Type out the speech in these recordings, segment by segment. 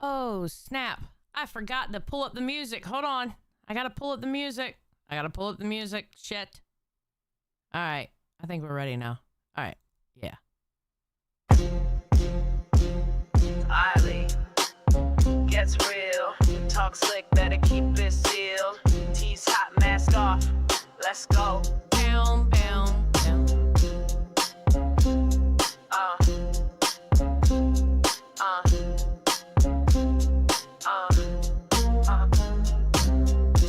Oh, snap. I forgot to pull up the music. Hold on. I gotta pull up the music. Shit. All right. I think we're ready now. All right. Yeah. Eiley gets real. Talk slick, better keep it sealed. T's hot, mask off. Let's go. Down, down, down.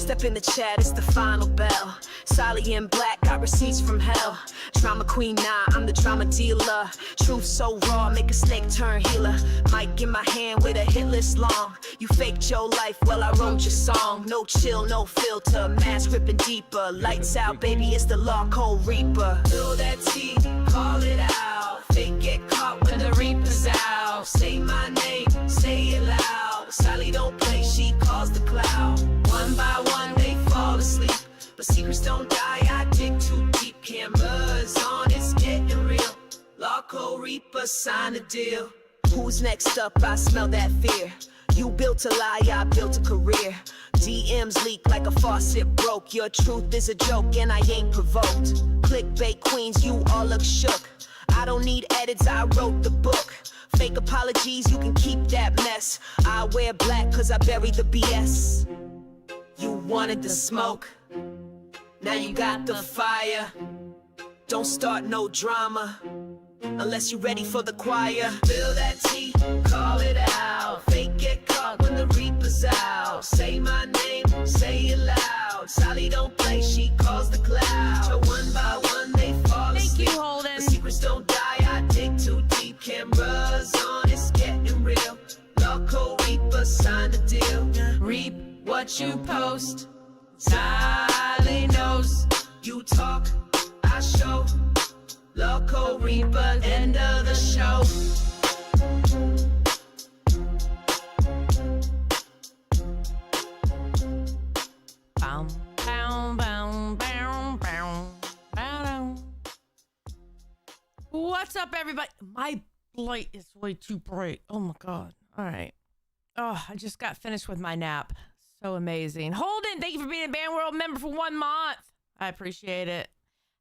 Step in the chat, it's the final bell. Sally in black, got receipts from hell. Drama queen, nah, I'm the drama dealer. Truth so raw, make a snake turn healer. Mic in my hand with a hit list long. You faked your life, well I wrote your song. No chill, no filter, mask ripping deeper. Lights out, baby, it's the Lolcow Reaper. Fill that tea, call it out. Fake get caught when the Reaper's out. Say my name, say it loud. Sally don't play, she calls the cloud. One by one they fall asleep, but secrets don't die, I dig too deep. Cameras on, it's getting real. Lolcow Reapers, sign a deal. Who's next up? I smell that fear. You built a lie, I built a career. DMs leak like a faucet broke. Your truth is a joke and I ain't provoked. Clickbait queens, you all look shook. I don't need edits, I wrote the book. Fake apologies, you can keep that mess. I wear black cause I bury the BS. You wanted the smoke, now you got the fire. Don't start no drama unless you're ready for the choir. Fill that tea, call it out. Fake get caught when the Reaper's out. Say my name, say it loud. Sally don't play, she calls the cloud. So one by one they fall asleep. Thank you, Holden. The secrets don't die, I dig too deep. Cameras on, it's getting real. Lolcow Reapers, sign the deal. Reap what you post. Sally knows. You talk, I show. Lolcow Reaper, end of the show. Bow, bow, bow, bow, bow, bow. What's up, everybody? My light is way too bright. Oh my god. All right. Oh, I just got finished with my nap. So amazing. Holden, thank you for being a Band World member for 1 month. I appreciate it.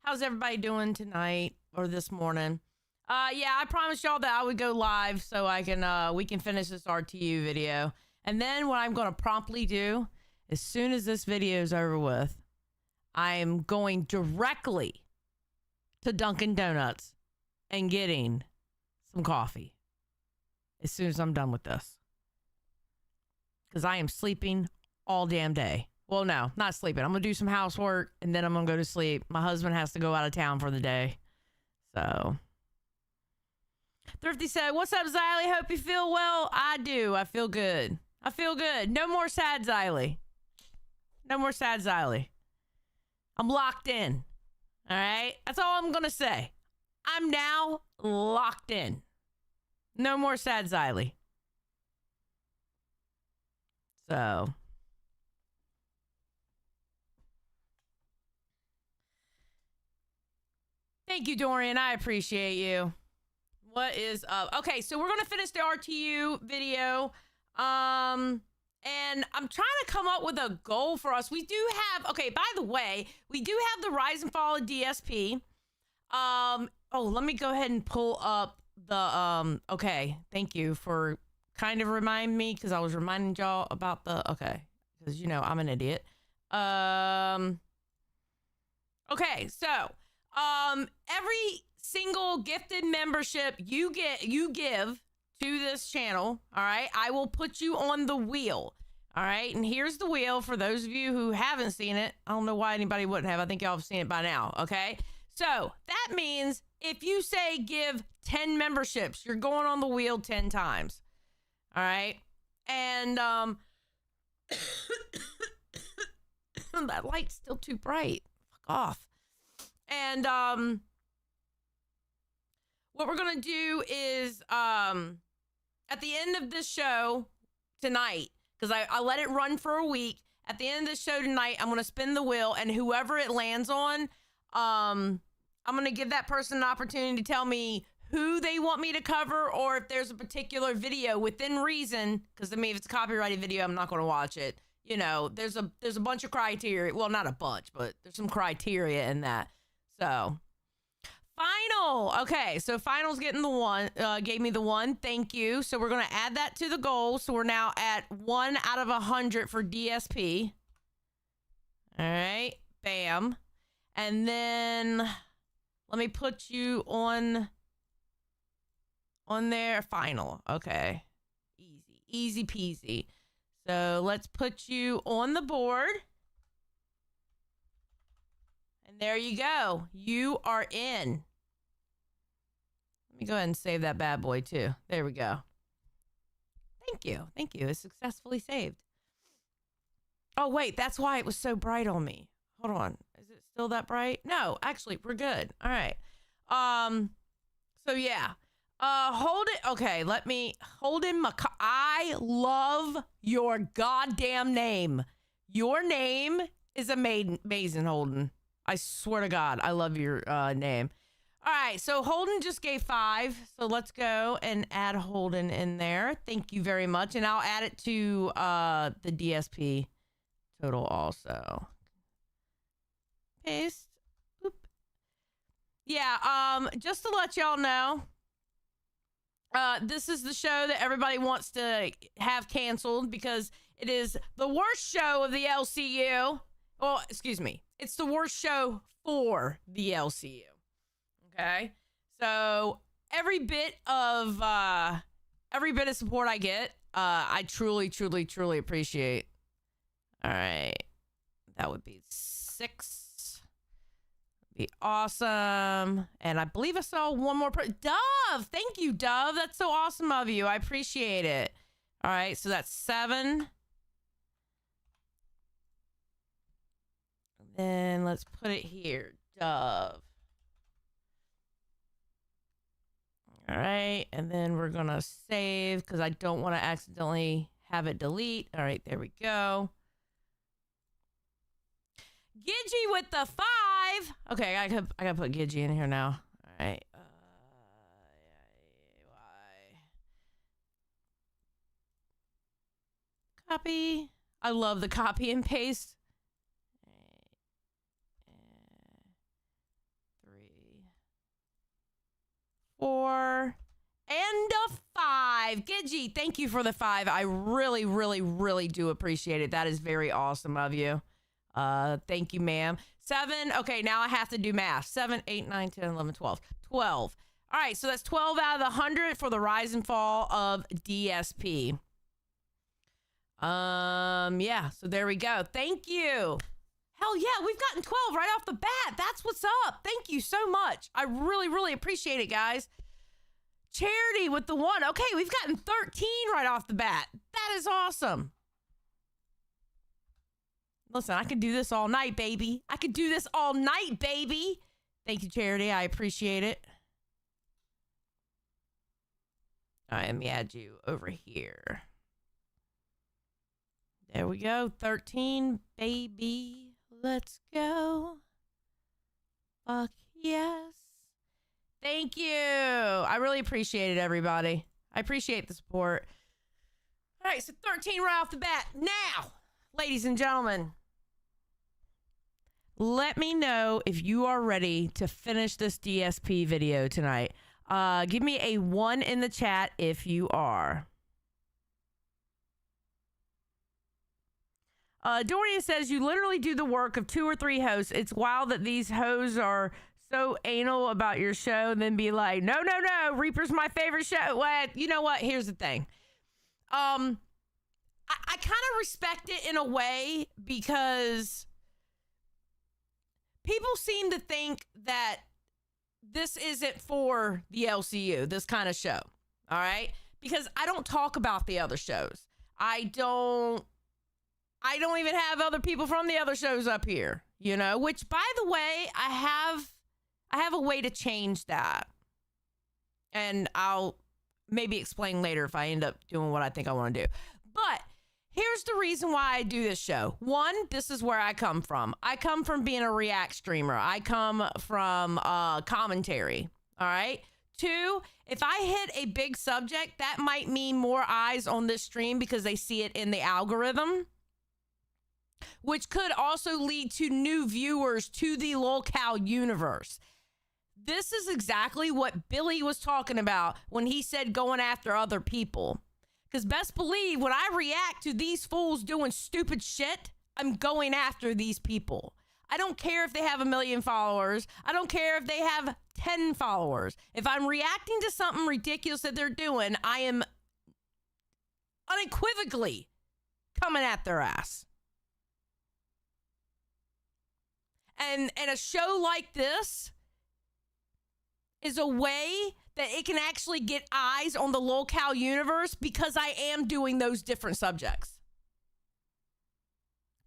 How's everybody doing tonight or this morning? Yeah, I promised y'all that I would go live so I can we can finish this RTU video. And then what I'm going to promptly do, as soon as this video is over with, I am going directly to Dunkin' Donuts and getting some coffee as soon as I'm done with this. Because I am sleeping all damn day. Well, no, not sleeping. I'm going to do some housework and then I'm going to go to sleep. My husband has to go out of town for the day. So. Thrifty said, what's up, Xylee? Hope you feel well. I do. I feel good. I feel good. No more sad Xylee. No more sad Xylee. I'm locked in. All right? That's all I'm going to say. I'm now locked in. No more sad Xylee. So. Thank you, Dorian. I appreciate you. What is up? Okay, so we're going to finish the RTU video. And I'm trying to come up with a goal for us. We do have, okay, by the way, we do have the Rise and Fall of DSP. Oh, let me go ahead and pull up the, okay, thank you for kind of reminding me because I was reminding y'all about the, okay, because, you know, I'm an idiot. Okay, so, every single gifted membership you give to this channel, all right, I will put you on the wheel, all right? And here's the wheel for those of you who haven't seen it. I don't know why anybody wouldn't have. I think y'all have seen it by now, okay? So that means if you say give 10 memberships, you're going on the wheel 10 times, all right? And that light's still too bright. Fuck off. And what we're gonna do is at the end of this show tonight, because I let it run for a week, at the end of the show tonight, I'm gonna spin the wheel, and whoever it lands on, I'm gonna give that person an opportunity to tell me who they want me to cover, or if there's a particular video within reason, because I mean, if it's a copyrighted video, I'm not going to watch it. You know, there's a bunch of criteria. Well, not a bunch, but there's some criteria in that. So, final. Okay, so final's getting the one, gave me the one. Thank you. So we're going to add that to the goal. So we're now at 1 out of 100 for DSP. All right, bam. And then let me put you on there. Final. Okay, easy peasy. So let's put you on the board. And there you go. You are in. Let me go ahead and save that bad boy too. There we go. Thank you. Thank you. It's successfully saved. Oh, wait. That's why it was so bright on me. Hold on. Is it still that bright? No, actually, we're good. All right. So yeah. Hold it. Okay, let me hold in I love your goddamn name. Your name is amazing, Holden. I swear to God, I love your name. All right, so Holden just gave 5. So let's go and add Holden in there. Thank you very much. And I'll add it to the DSP total also. Paste. Oop. Yeah, just to let y'all know, this is the show that everybody wants to have canceled because it is the worst show of the LCU. Well, excuse me. It's the worst show for the LCU. Okay? So every bit of support I get, I truly appreciate. All right. That would be 6. Be awesome. And I believe I saw one more Dove. Thank you, Dove. That's so awesome of you. I appreciate it. All right, so that's 7. And then let's put it here. Dove. All right, and then we're gonna save because I don't want to accidentally have it delete. All right, there we go. Gidgy with the 5. Okay, I gotta put Gidgy in here now. All right. Copy. I love the copy and paste. 3, 4, and a 5. Gidgy, thank you for the 5. I really do appreciate it. That is very awesome of you. Thank you, ma'am. 7. Okay, now I have to do math. 7, 8, 9, 10, 11, 12. 12. All right, so that's 12 out of the 100 for the rise and fall of DSP. Yeah, so there we go. Thank you. Hell yeah, we've gotten 12 right off the bat. That's what's up. Thank you so much. I really appreciate it, guys. Charity with the 1. Okay, we've gotten 13 right off the bat. That is awesome. Listen, I could do this all night, baby. I could do this all night, baby. Thank you, Charity. I appreciate it. All right, let me add you over here. There we go. 13, baby. Let's go. Fuck yes. Thank you. I really appreciate it, everybody. I appreciate the support. All right, so 13 right off the bat. Now, ladies and gentlemen, let me know if you are ready to finish this DSP video tonight. Give me a 1 in the chat if you are. Dorian says, you literally do the work of 2 or 3 hosts. It's wild that these hosts are so anal about your show and then be like, no, Reaper's my favorite show. Well, you know what? Here's the thing. I kind of respect it in a way because people seem to think that this isn't for the LCU, this kind of show. All right? Because I don't talk about the other shows. I don't even have other people from the other shows up here, you know, which, by the way, I have a way to change that. And I'll maybe explain later if I end up doing what I think I want to do. But here's the reason why I do this show. 1, this is where I come from. I come from being a React streamer. I come from commentary. All right. Two, if I hit a big subject, that might mean more eyes on this stream because they see it in the algorithm, which could also lead to new viewers to the Lolcow universe. This is exactly what Billy was talking about when he said going after other people. Because best believe when I react to these fools doing stupid shit, I'm going after these people. I don't care if they have 1 million followers. I don't care if they have 10 followers. If I'm reacting to something ridiculous that they're doing, I am unequivocally coming at their ass. And a show like this is a way that it can actually get eyes on the Lolcow universe because I am doing those different subjects.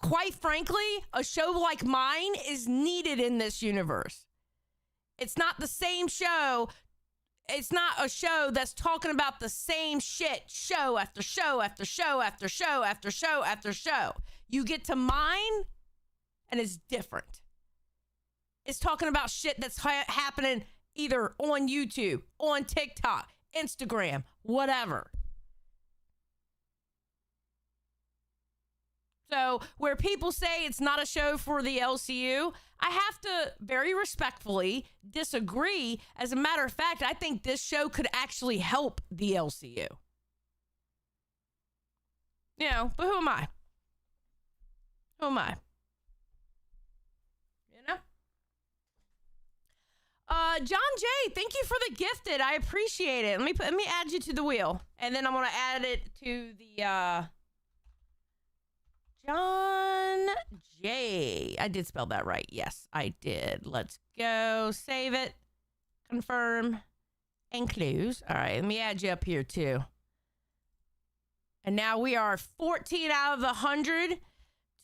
Quite frankly, a show like mine is needed in this universe. It's not the same show. It's not a show that's talking about the same shit show after show after show after show after show after show. You get to mine and it's different. It's talking about shit that's happening either on YouTube, on TikTok, Instagram, whatever. So where people say it's not a show for the LCU, I have to very respectfully disagree. As a matter of fact, I think this show could actually help the LCU. You know, but who am I? Who am I? You know? John J, thank you for the gifted. I appreciate it. Let me add you to the wheel. And then I'm going to add it to the, John J. I did spell that right. Yes, I did. Let's go. Save it. Confirm. And close. All right, let me add you up here too. And now we are 14 out of the 100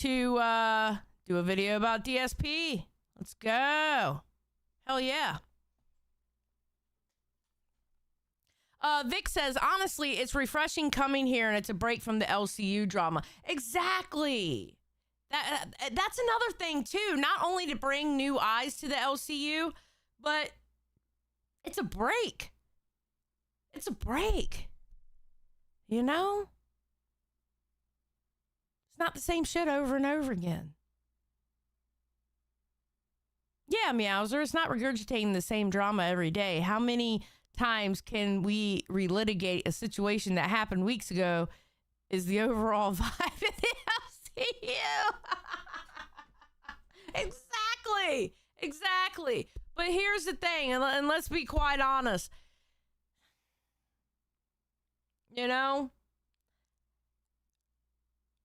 to do a video about DSP. Let's go. Hell yeah. Vic says, honestly, it's refreshing coming here and it's a break from the LCU drama. Exactly. That's another thing, too. Not only to bring new eyes to the LCU, but it's a break. It's a break. You know? It's not the same shit over and over again. Yeah, Meowser, it's not regurgitating the same drama every day. How many times can we relitigate a situation that happened weeks ago is the overall vibe in the LCU. Exactly. But here's the thing, and let's be quite honest. You know,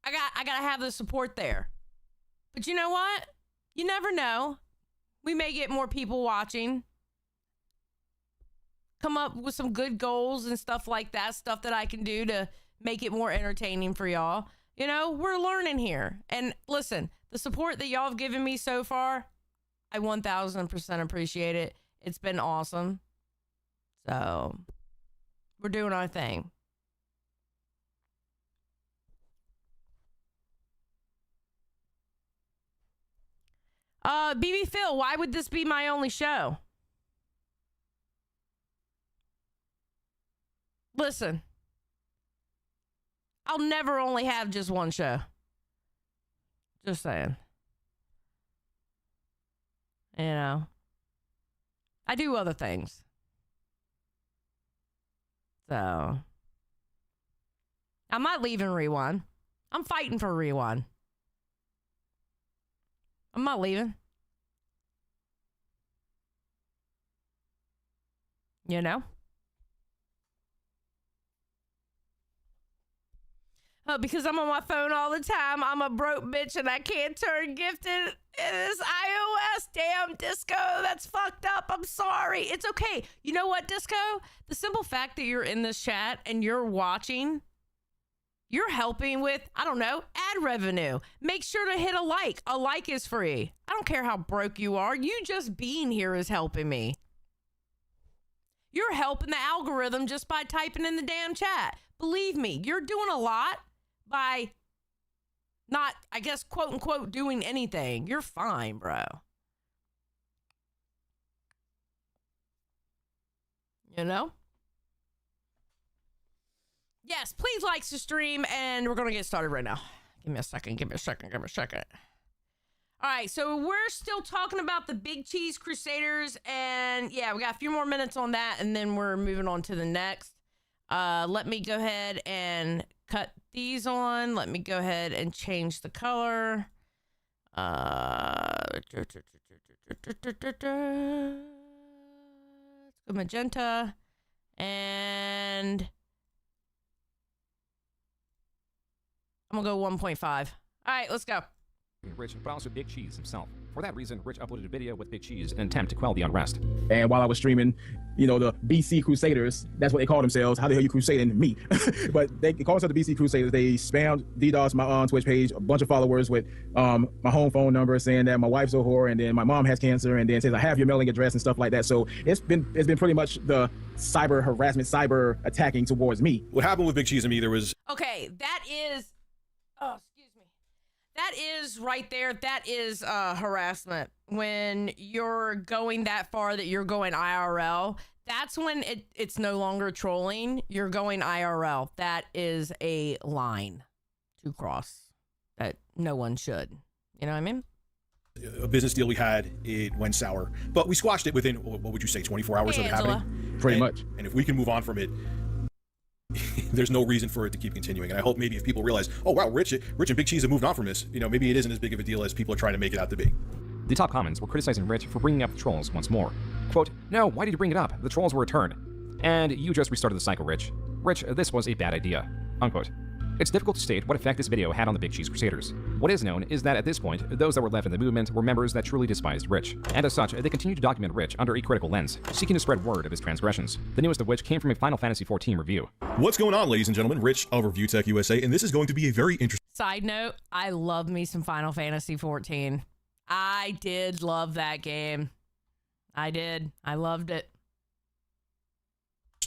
I gotta have the support there. But you know what? You never know. We may get more people watching. Come up with some good goals and stuff like that, stuff that I can do to make it more entertaining for y'all. You know, we're learning here. And listen, the support that y'all have given me so far, I 1000% appreciate it. It's been awesome. So, we're doing our thing. BB Phil, why would this be my only show? Listen, I'll never only have just one show. Just saying. You know, I do other things. So, I'm not leaving Rewind. I'm fighting for Rewind. I'm not leaving. You know? Because I'm on my phone all the time. I'm a broke bitch and I can't turn gifted in this iOS. Damn, Disco, that's fucked up. I'm sorry. It's okay. You know what, Disco? The simple fact that you're in this chat and you're watching, you're helping with, I don't know, ad revenue. Make sure to hit a like. A like is free. I don't care how broke you are. You just being here is helping me. You're helping the algorithm just by typing in the damn chat. Believe me, you're doing a lot by not, I guess, quote unquote, doing anything. You're fine, bro. You know? Yes, please like the stream, and we're going to get started right now. Give me a second. All right, so we're still talking about the Big Cheese Crusaders, and yeah, we got a few more minutes on that, and then we're moving on to the next. Let me go ahead and cut these on. Let me go ahead and change the color. Let's go magenta, and I'm gonna go 1.5. All right, let's go. Rich, but also Big Cheese himself. For that reason, Rich uploaded a video with Big Cheese in an attempt to quell the unrest. And while I was streaming, you know, the BC Crusaders, that's what they call themselves. How the hell you crusading me? But they call themselves the BC Crusaders. They spammed DDoS my Twitch page, a bunch of followers with my home phone number, saying that my wife's a whore, and then my mom has cancer, and then says I have your mailing address and stuff like that. So it's been pretty much the cyber harassment, cyber attacking towards me. What happened with Big Cheese and me, there was... Okay, that is... Oh, excuse me. That is right there. That is harassment. When you're going that far that you're going IRL, that's when it's no longer trolling. You're going IRL. That is a line to cross that no one should. You know what I mean? A business deal we had, it went sour. But we squashed it within, what would you say, 24 hours Hey, of it Angela. happening? Pretty much. And if we can move on from it, there's no reason for it to keep continuing. And I hope maybe if people realize, oh wow, Rich and Big Cheese have moved on from this, you know, maybe it isn't as big of a deal as people are trying to make it out to be. The top comments were criticizing Rich for bringing up the trolls once more. Quote, no, why did you bring it up? The trolls were returned. And you just restarted the cycle, Rich. Rich, this was a bad idea. Unquote. It's difficult to state what effect this video had on the Big Cheese Crusaders. What is known is that at this point, those that were left in the movement were members that truly despised Rich. And as such, they continued to document Rich under a critical lens, seeking to spread word of his transgressions. The newest of which came from a Final Fantasy XIV review. What's going on, ladies and gentlemen? Rich of ReviewTechUSA, and this is going to be a very interesting Side note, I love me some Final Fantasy XIV. I did love that game. I did. I loved it.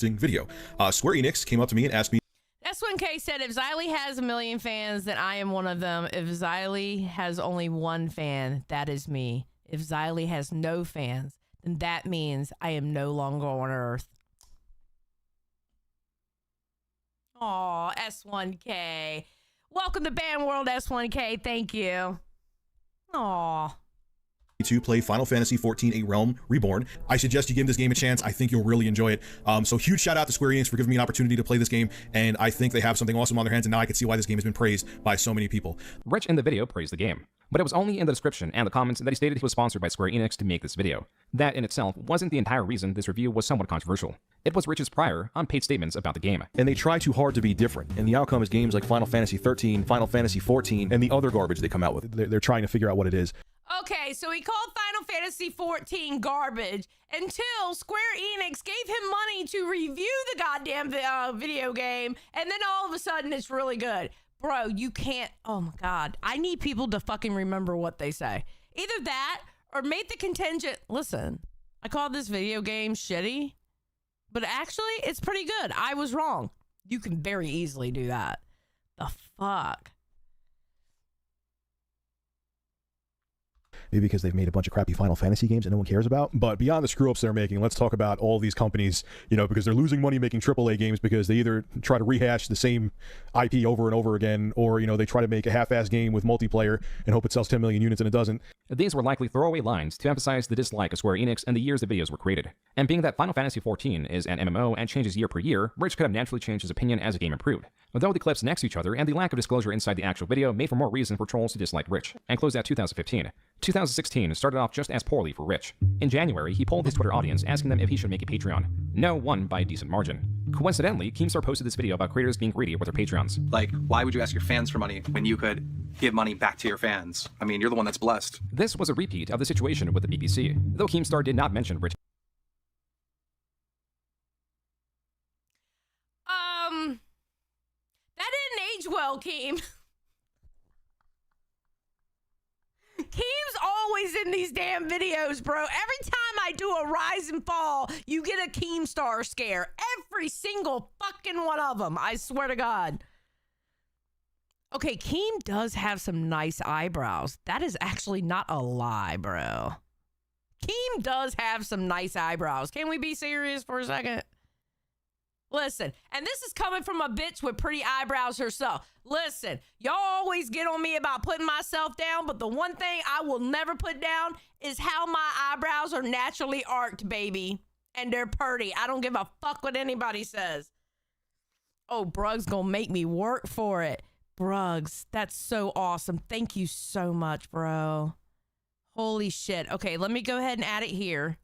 video. Square Enix came up to me and asked me S1K said, if Xylee has 1 million fans, then I am one of them. If Xylee has only 1 fan, that is me. If Xylee has no fans, then that means I am no longer on Earth. Aw, S1K. Welcome to Band World, S1K. Thank you. Aw. to play Final Fantasy XIV: A Realm Reborn. I suggest you give this game a chance. I think you'll really enjoy it. So huge shout out to Square Enix for giving me an opportunity to play this game, and I think they have something awesome on their hands, and now I can see why this game has been praised by so many people. Rich in the video praised the game, but it was only in the description and the comments that he stated he was sponsored by Square Enix to make this video. That in itself wasn't the entire reason this review was somewhat controversial. It was Rich's prior, unpaid statements about the game. And they try too hard to be different, and the outcome is games like Final Fantasy XIII, Final Fantasy XIV, and the other garbage they come out with. They're trying to figure out what it is. Okay, so he called Final Fantasy XIV garbage until Square Enix gave him money to review the goddamn video game, and then all of a sudden it's really good. Bro, you can't, oh my God. I need people to fucking remember what they say. Either that or make the contingent, listen, I called this video game shitty, but actually it's pretty good. I was wrong. You can very easily do that. The fuck? Maybe because they've made a bunch of crappy Final Fantasy games that no one cares about. But beyond the screw-ups they're making, let's talk about all these companies, you know, because they're losing money making AAA games because they either try to rehash the same IP over and over again, or, you know, they try to make a half-assed game with multiplayer and hope it sells 10 million units and it doesn't. These were likely throwaway lines to emphasize the dislike of Square Enix and the years the videos were created. And being that Final Fantasy XIV is an MMO and changes year per year, Rich could have naturally changed his opinion as the game improved. Although the clips next to each other and the lack of disclosure inside the actual video made for more reason for trolls to dislike Rich, and closed out 2015. 2016 started off just as poorly for Rich. In January, he polled his Twitter audience asking them if he should make a Patreon. No won by a decent margin. Coincidentally, Keemstar posted this video about creators being greedy with their Patreons. Like, why would you ask your fans for money when you could give money back to your fans? I mean, you're the one that's blessed. This was a repeat of the situation with the BBC, though Keemstar did not mention Rich. That didn't age well, Keem. Keem's always in these damn videos, bro. Every time I do a rise and fall, you get a Keemstar scare. Every single fucking one of them. I swear to God. Okay, Keem does have some nice eyebrows. That is actually not a lie, bro. Keem does have some nice eyebrows. Can we be serious for a second? Listen, and this is coming from a bitch with pretty eyebrows herself. Listen, y'all always get on me about putting myself down, but the one thing I will never put down is how my eyebrows are naturally arched, baby. And they're pretty. I don't give a fuck what anybody says. Oh, Brug's gonna make me work for it. Brugs, that's so awesome. Thank you so much, bro. Holy shit. Okay, let me go ahead and add it here.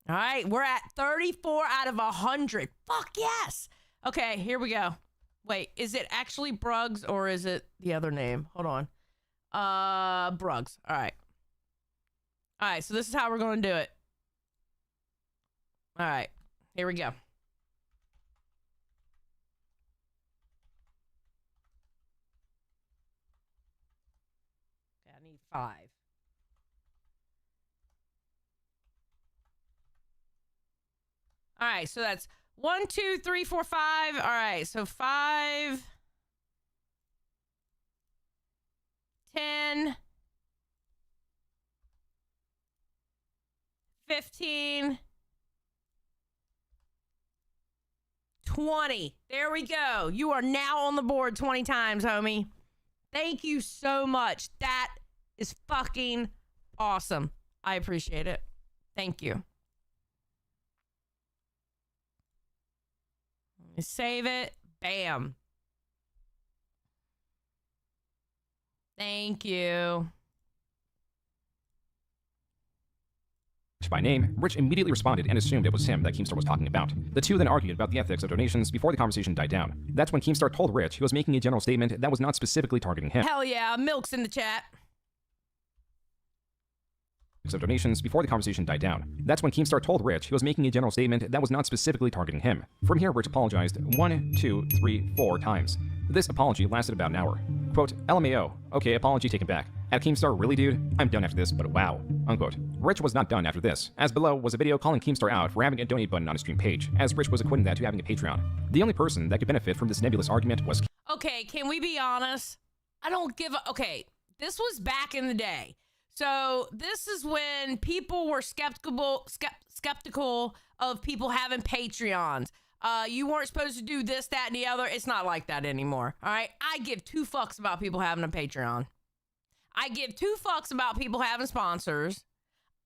All right, we're at 34 out of 100. Fuck yes. Okay, here we go. Wait, is it actually Brugs or is it the other name? Hold on. Brugs. All right. All right, so this is how we're going to do it. All right, here we go. Okay, I need 5. All right, so that's 1, 2, 3, 4, 5. All right, so 5, 10, 15, 20. There we go. You are now on the board 20 times, homie. Thank you so much. That is fucking awesome. I appreciate it. Thank you. Save it. Bam. Thank you. By name, Rich immediately responded and assumed it was him that Keemstar was talking about. The two then argued about the ethics of donations before the conversation died down. That's when Keemstar told Rich he was making a general statement that was not specifically targeting him. Hell yeah, Milk's in the chat. Of donations before the conversation died down. That's when Keemstar told Rich he was making a general statement that was not specifically targeting him. From here, Rich apologized 1, 2, 3, 4 times. This apology lasted about an hour. Quote, LMAO, okay, apology taken back. At Keemstar, really dude? I'm done after this, but wow. Unquote. Rich was not done after this, as below was a video calling Keemstar out for having a donate button on his stream page, as Rich was equating that to having a Patreon. The only person that could benefit from this nebulous argument was... Okay, can we be honest? I don't give a... Okay, this was back in the day. So this is when people were skeptical of people having Patreons. You weren't supposed to do this, that, and the other. It's not like that anymore. All right. I give 2 fucks about people having a Patreon. I give 2 fucks about people having sponsors.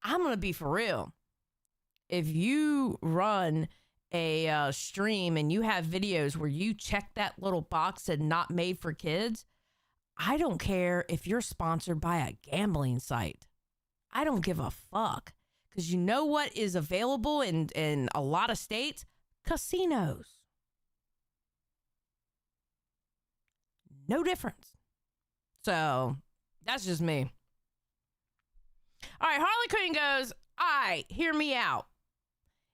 I'm going to be for real. If you run a stream and you have videos where you check that little box and not made for kids, I don't care if you're sponsored by a gambling site. I don't give a fuck. Because you know what is available in a lot of states? Casinos. No difference. So, that's just me. All right, Harley Quinn goes, all right, hear me out.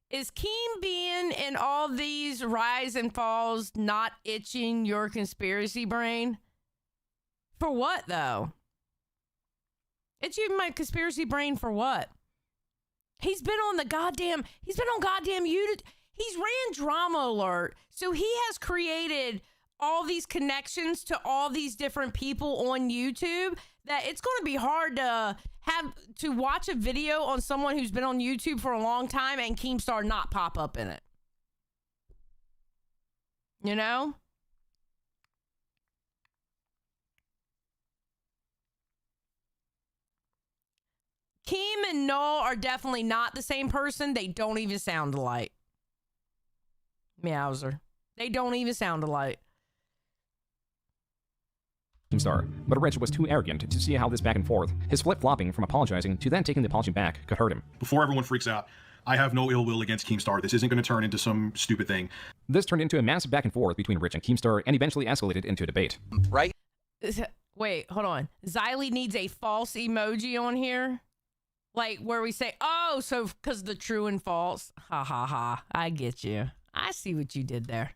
Is Keem being in all these rise and falls not itching your conspiracy brain? For what, though? Itching my conspiracy brain for what? He's been on goddamn YouTube. He's ran Drama Alert. So he has created all these connections to all these different people on YouTube that it's going to be hard to have to watch a video on someone who's been on YouTube for a long time and Keemstar not pop up in it. You know? Keem and Noel are definitely not the same person. They don't even sound alike. Meowser. They don't even sound alike. Keemstar, but Rich was too arrogant to see how this back and forth, his flip-flopping from apologizing to then taking the apology back, could hurt him. Before everyone freaks out, I have no ill will against Keemstar. This isn't going to turn into some stupid thing. This turned into a massive back and forth between Rich and Keemstar and eventually escalated into a debate. Right? Wait, hold on. Xylee needs a false emoji on here. Like where we say, oh, so because the true and false. Ha ha ha. I get you. I see what you did there.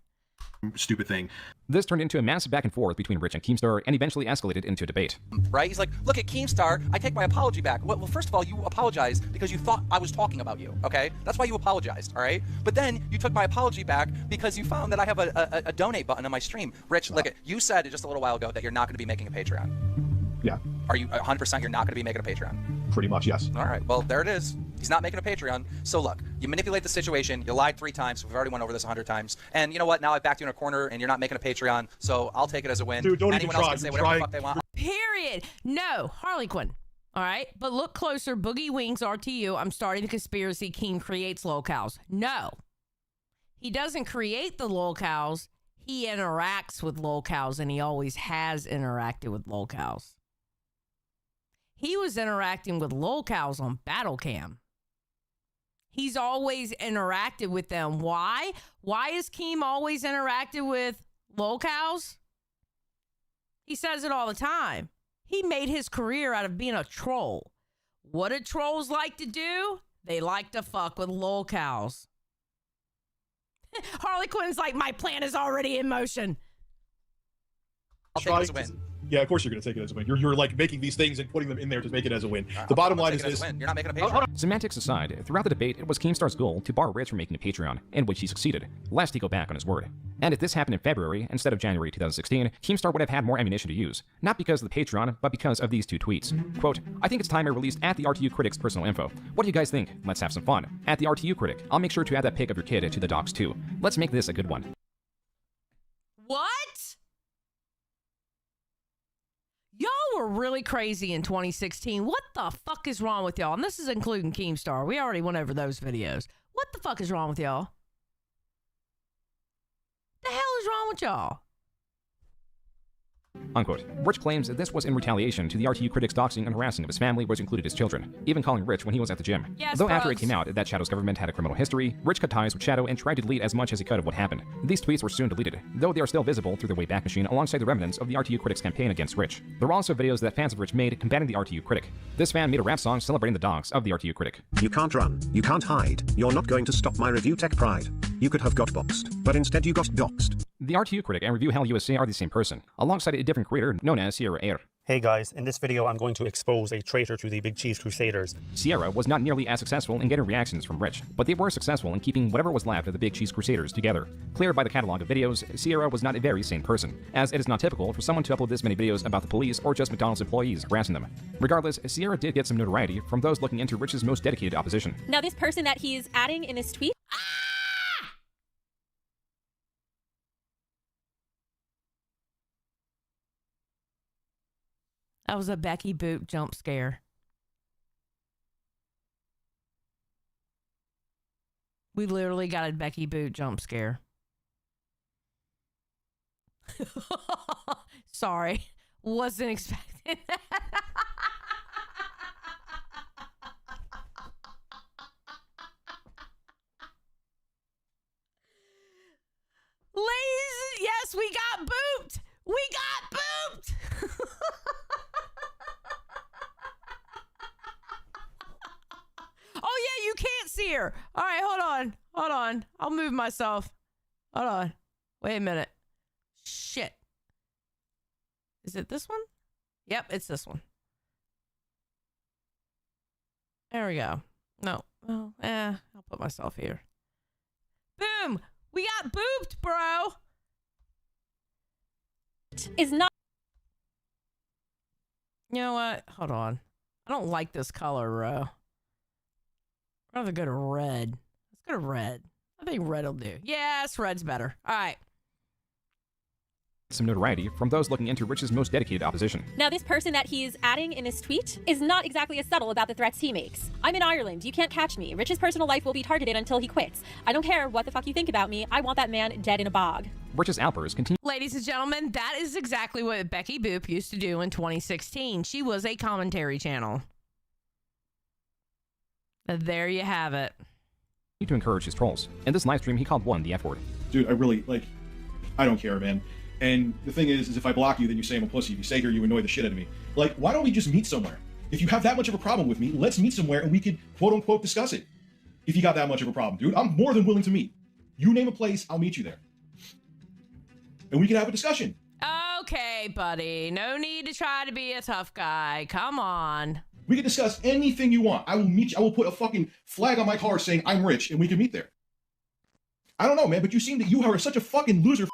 Stupid thing. This turned into a massive back and forth between Rich and Keemstar and eventually escalated into a debate. Right? He's like, look at Keemstar, I take my apology back. Well, first of all, you apologized because you thought I was talking about you, okay? That's why you apologized, all right? But then you took my apology back because you found that I have a donate button on my stream. Rich, look, you said just a little while ago that you're not going to be making a Patreon. Yeah. Are you 100% you're not going to be making a Patreon? Pretty much, yes. All right, well, there it is. He's not making a Patreon. So look, you manipulate the situation. You lied 3 times. We've already went over this 100 times. And you know what? Now I've backed you in a corner, and you're not making a Patreon. So I'll take it as a win. Dude, don't Anyone even else try. can say whatever the fuck they want. Period. No, Harley Quinn. All right, but look closer. Boogie Wings RTU. I'm starting the conspiracy. King creates lolcows. No, he doesn't create the lolcows. He interacts with lolcows, and he always has interacted with lolcows. He was interacting with lolcows on Battlecam. He's always interacted with them. Why? Why is Keem always interacted with lolcows? He says it all the time. He made his career out of being a troll. What do trolls like to do? They like to fuck with lolcows. Harley Quinn's like, my plan is already in motion. I'll take it as a win. Yeah, of course you're going to take it as a win. You're like making these things and putting them in there to make it as a win. The bottom line is this. You're not making a Patreon. Semantics aside, throughout the debate, it was Keemstar's goal to bar Rich from making a Patreon, in which he succeeded, lest he go back on his word. And if this happened in February instead of January 2016, Keemstar would have had more ammunition to use, not because of the Patreon, but because of these 2 tweets. Quote, I think it's time I released at the RTU Critic's personal info. What do you guys think? Let's have some fun. At the RTU Critic, I'll make sure to add that pic of your kid to the docs too. Let's make this a good one. What? Y'all were really crazy in 2016. What the fuck is wrong with y'all? And this is including Keemstar. We already went over those videos. What the fuck is wrong with y'all? The hell is wrong with y'all? Unquote. Rich claims that this was in retaliation to the RTU Critic's doxing and harassing of his family, which included his children, even calling Rich when he was at the gym. Yes, Though after it bros. came out that Shadow's government had a criminal history, Rich cut ties with Shadow and tried to delete as much as he could of what happened. These tweets were soon deleted, though they are still visible through the Wayback Machine alongside the remnants of the RTU Critic's campaign against Rich. There were also videos that fans of Rich made combating the RTU Critic. This fan made a rap song celebrating the dogs of the RTU Critic. You can't run, you can't hide, you're not going to stop my review tech pride. You could have got boxed, but instead you got doxed. The RTU Critic and ReviewTechUSA are the same person, alongside a different creator known as Sierra Air. Hey guys, in this video I'm going to expose a traitor to the Big Cheese Crusaders. Sierra was not nearly as successful in getting reactions from Rich, but they were successful in keeping whatever was left of the Big Cheese Crusaders together. Clear by the catalog of videos, Sierra was not a very sane person, as it is not typical for someone to upload this many videos about the police or just McDonald's employees harassing them. Regardless, Sierra did get some notoriety from those looking into Rich's most dedicated opposition. Now this person that he's adding in his tweet. That was a Becky Boop jump scare. We literally got a Becky Boop jump scare. Sorry. Wasn't expecting that. Ladies, yes, we got booped. We got booped. Oh, yeah, you can't see her. All right, hold on. Hold on. I'll move myself. Hold on. Wait a minute. Shit. Is it this one? Yep, it's this one. There we go. No. Oh, I'll put myself here. Boom. We got booped, bro. Is not. You know what? Hold on. I don't like this color, bro. I'd rather go to red. Let's go to red. I think red will do. Yes, red's better. All right. Some notoriety from those looking into Rich's most dedicated opposition. Now this person that he's adding in his tweet is not exactly as subtle about the threats he makes. I'm in Ireland. You can't catch me. Rich's personal life will be targeted until he quits. I don't care what the fuck you think about me. I want that man dead in a bog. Rich's outbursts continue. Ladies and gentlemen, that is exactly what Becky Boop used to do in 2016. She was a commentary channel. There you have it. To encourage his trolls. In this live stream, he called one the F word. Dude, I don't care, man. And the thing is if I block you, then you say I'm a pussy. If you stay here, you annoy the shit out of me. Like, why don't we just meet somewhere? If you have that much of a problem with me, let's meet somewhere and we could quote unquote discuss it. If you got that much of a problem, dude, I'm more than willing to meet. You name a place, I'll meet you there. And we can have a discussion. Okay, buddy. No need to try to be a tough guy. Come on. We can discuss anything you want. I will meet you. I will put a fucking flag on my car saying I'm rich and we can meet there. I don't know, man, but you are such a fucking loser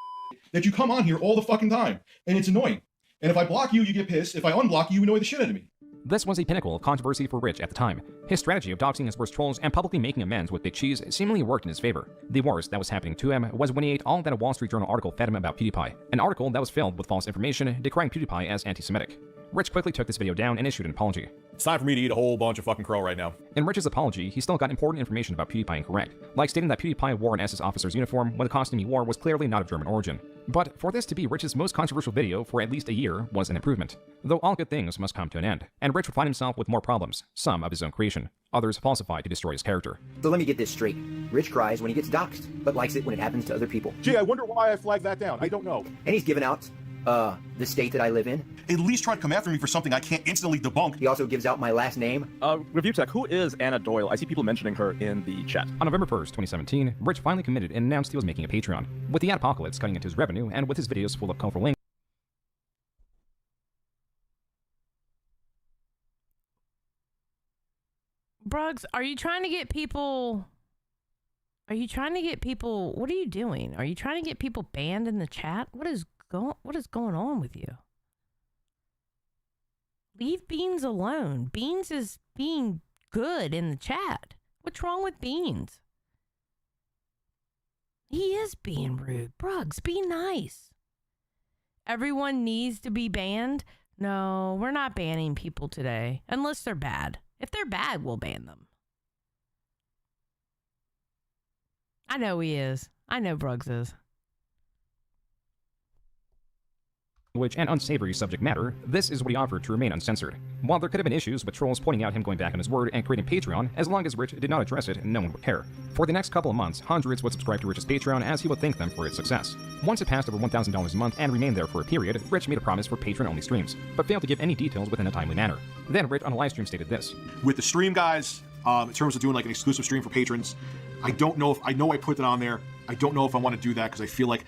that you come on here all the fucking time. And it's annoying. And if I block you, you get pissed. If I unblock you, you annoy the shit out of me. This was a pinnacle of controversy for Rich at the time. His strategy of doxing his worst trolls and publicly making amends with Big Cheese seemingly worked in his favor. The worst that was happening to him was when he ate all that a Wall Street Journal article fed him about PewDiePie, an article that was filled with false information decrying PewDiePie as anti-Semitic. Rich quickly took this video down and issued an apology. It's time for me to eat a whole bunch of fucking crow right now. In Rich's apology, he still got important information about PewDiePie incorrect, like stating that PewDiePie wore an SS officer's uniform when the costume he wore was clearly not of German origin. But for this to be Rich's most controversial video for at least a year was an improvement. Though all good things must come to an end, and Rich would find himself with more problems, some of his own creation, others falsified to destroy his character. So let me get this straight. Rich cries when he gets doxxed, but likes it when it happens to other people. Gee, I wonder why I flagged that down. I don't know. And he's given out the state that I live in. At least try to come after me for something I can't instantly debunk. He also gives out my last name. ReviewTech, who is Anna Doyle? I see people mentioning her in the chat. On November 1st, 2017, Rich finally committed and announced he was making a Patreon. With the apocalypse cutting into his revenue, and with his videos full of colorful links, Bruggs, are you trying to get people... What are you doing? Are you trying to get people banned in the chat? What is going on with you? Leave Beans alone. Beans is being good in the chat. What's wrong with Beans? He is being rude. Bruggs, be nice. Everyone needs to be banned? No, we're not banning people today. Unless they're bad. If they're bad, we'll ban them. I know he is. I know Bruggs is. and unsavory subject matter, this is what he offered to remain uncensored. While there could have been issues with trolls pointing out him going back on his word and creating Patreon, as long as Rich did not address it, no one would care. For the next couple of months, hundreds would subscribe to Rich's Patreon as he would thank them for its success. Once it passed over $1,000 a month and remained there for a period, Rich made a promise for patron-only streams, but failed to give any details within a timely manner. Then Rich on a livestream stated this. With the stream, guys, in terms of doing like an exclusive stream for patrons, I don't know if, I know I put that on there, I don't know if I want to do that because I feel like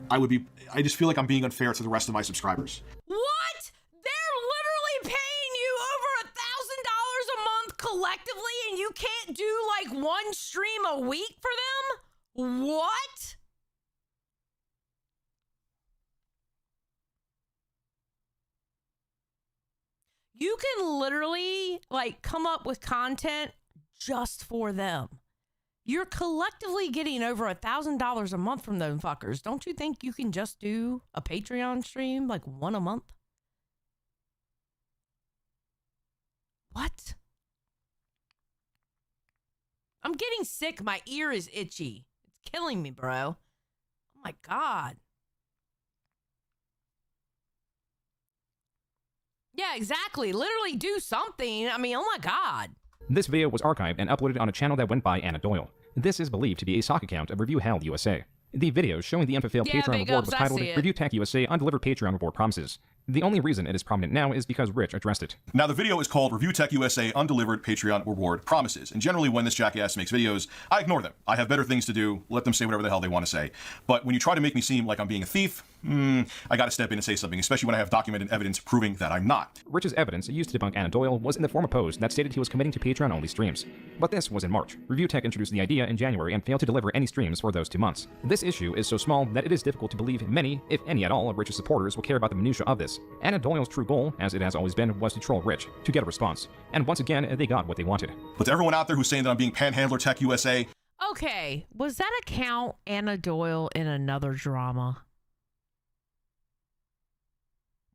I just feel like I'm being unfair to the rest of my subscribers. What? They're literally paying you over $1,000 a month collectively and you can't do like one stream a week for them? What? You can literally like come up with content just for them. You're collectively getting over $1,000 a month from them fuckers. Don't you think you can just do a Patreon stream like one a month? What? I'm getting sick. My ear is itchy. It's killing me, bro. Oh my God. Yeah, exactly. Literally do something. I mean, oh my God. This video was archived and uploaded on a channel that went by Anna Doyle. This is believed to be a sock account of ReviewHellUSA. The video showing the unfulfilled Patreon reward was titled ReviewTechUSA Undelivered Patreon Reward Promises. The only reason it is prominent now is because Rich addressed it. Now the video is called ReviewTechUSA Undelivered Patreon Reward Promises, and generally when this jackass makes videos, I ignore them. I have better things to do, let them say whatever the hell they want to say. But when you try to make me seem like I'm being a thief, I gotta step in and say something, especially when I have documented evidence proving that I'm not. Rich's evidence used to debunk Anna Doyle was in the form of post that stated he was committing to Patreon-only streams. But this was in March. ReviewTech introduced the idea in January and failed to deliver any streams for those 2 months. This issue is so small that it is difficult to believe many, if any at all, of Rich's supporters will care about the minutiae of this. Anna Doyle's true goal, as it has always been, was to troll Rich, to get a response. And once again, they got what they wanted. But to everyone out there who's saying that I'm being Panhandler Tech USA... Okay, was that account Anna Doyle in another drama?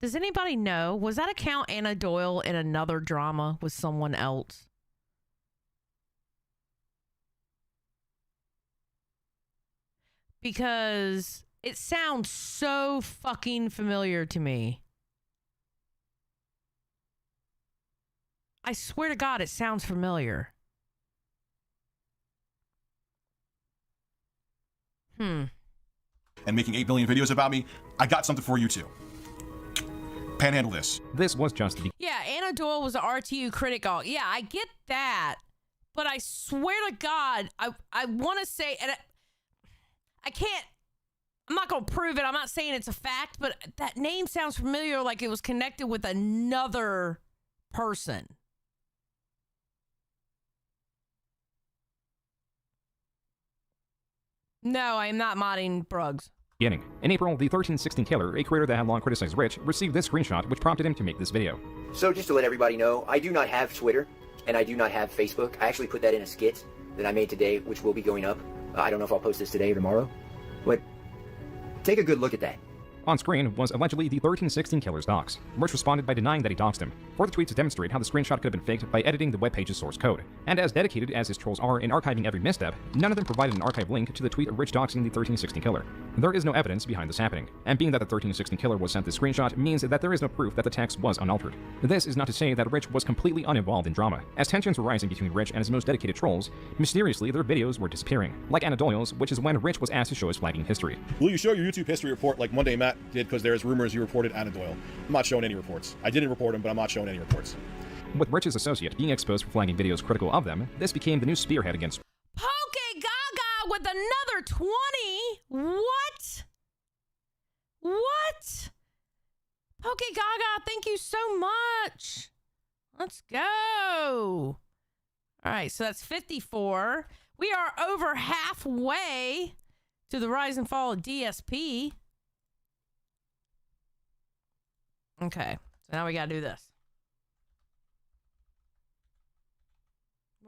Does anybody know? Was that account Anna Doyle in another drama with someone else? Because it sounds so fucking familiar to me. I swear to God, it sounds familiar. And making 8 billion videos about me, I got something for you too. Panhandle this. This was just the... Yeah, Anna Doyle was an RTU critic. Yeah, I get that. But I swear to God, I want to say, and I can't, I'm not going to prove it. I'm not saying it's a fact, but that name sounds familiar, like it was connected with another person. No, I'm not modding Bruggs. beginning. In April, the 1316 Killer, a creator that had long criticized Rich, received this screenshot which prompted him to make this video. So just to let everybody know, I do not have Twitter, and I do not have Facebook. I actually put that in a skit that I made today, which will be going up. I don't know if I'll post this today or tomorrow, but take a good look at that. On screen was allegedly the 1316 Killer's dox. Rich responded by denying that he doxed him. Further tweets demonstrate how the screenshot could have been faked by editing the webpage's source code. And as dedicated as his trolls are in archiving every misstep, none of them provided an archive link to the tweet of Rich doxing the 1316 Killer. There is no evidence behind this happening, and being that the 1316 Killer was sent this screenshot means that there is no proof that the text was unaltered. This is not to say that Rich was completely uninvolved in drama. As tensions were rising between Rich and his most dedicated trolls, mysteriously their videos were disappearing, like Anna Doyle's, which is when Rich was asked to show his flagging history. Will you show your YouTube history report like Monday Matt did because there's rumors you reported Anna Doyle? I'm not showing any reports. I didn't report him, but I'm not showing any reports. With Rich's associate being exposed for flagging videos critical of them, this became the new spearhead against Poke Gaga with another 20? What? What? Poke Gaga, thank you so much. Let's go. All right, so that's 54. We are over halfway to the rise and fall of DSP. Okay, so now we gotta do this.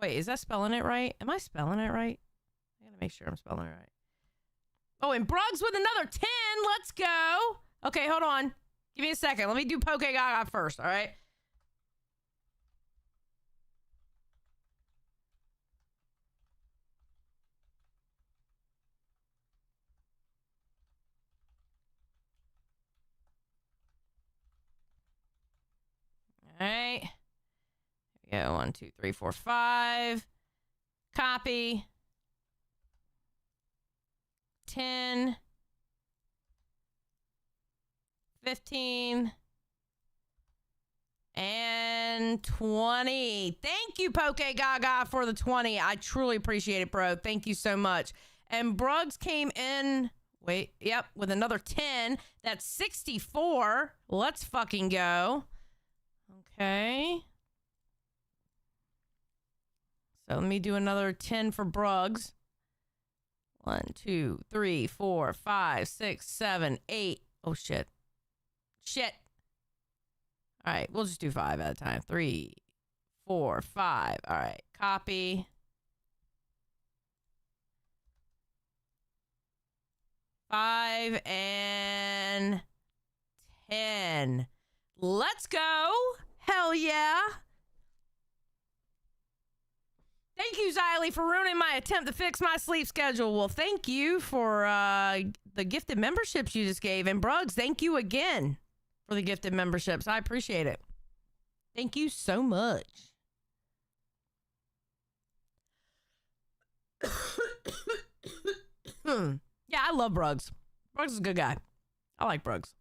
Wait, is that spelling it right? Am I spelling it right? I gotta make sure I'm spelling it right. Oh, and Bruggs with another 10. Let's go. Okay, hold on. Give me a second. Let me do Poke Gaga first, all right? All right. Here we go. 1, 2, 3, 4, 5. Copy. 10. 15. And 20. Thank you, Poke Gaga, for the 20. I truly appreciate it, bro. Thank you so much. And Bruggs came in, with another 10. That's 64. Let's fucking go. Okay. So let me do another 10 for Bruggs. 1, 2, 3, 4, 5, 6, 7, 8. Oh, shit. Shit. All right, we'll just do 5 at a time. 3, 4, 5. All right, copy. 5 and 10. Let's go. Hell yeah. Thank you, Xylee, for ruining my attempt to fix my sleep schedule. Well, thank you for the gifted memberships you just gave. And Bruggs, thank you again for the gifted memberships. I appreciate it. Thank you so much. Yeah, I love Bruggs. Bruggs is a good guy. I like Bruggs.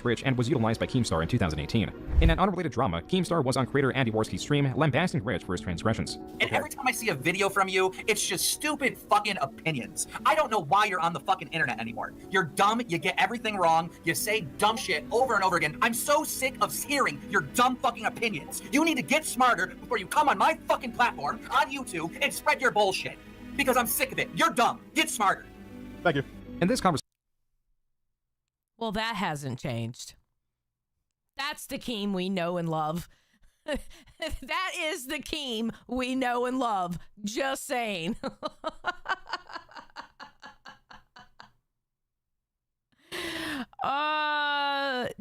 Rich and was utilized by Keemstar in 2018. In an unrelated drama, Keemstar was on creator Andy Worski's stream lambasting Rich for his transgressions. And every time I see a video from you, it's just stupid fucking opinions. I don't know why you're on the fucking internet anymore. You're dumb, you get everything wrong, you say dumb shit over and over again. I'm so sick of hearing your dumb fucking opinions. You need to get smarter before you come on my fucking platform, on YouTube, and spread your bullshit. Because I'm sick of it. You're dumb. Get smarter. Thank you. In this conversation, well, that hasn't changed. That's the Keem we know and love. That is the Keem we know and love. Just saying.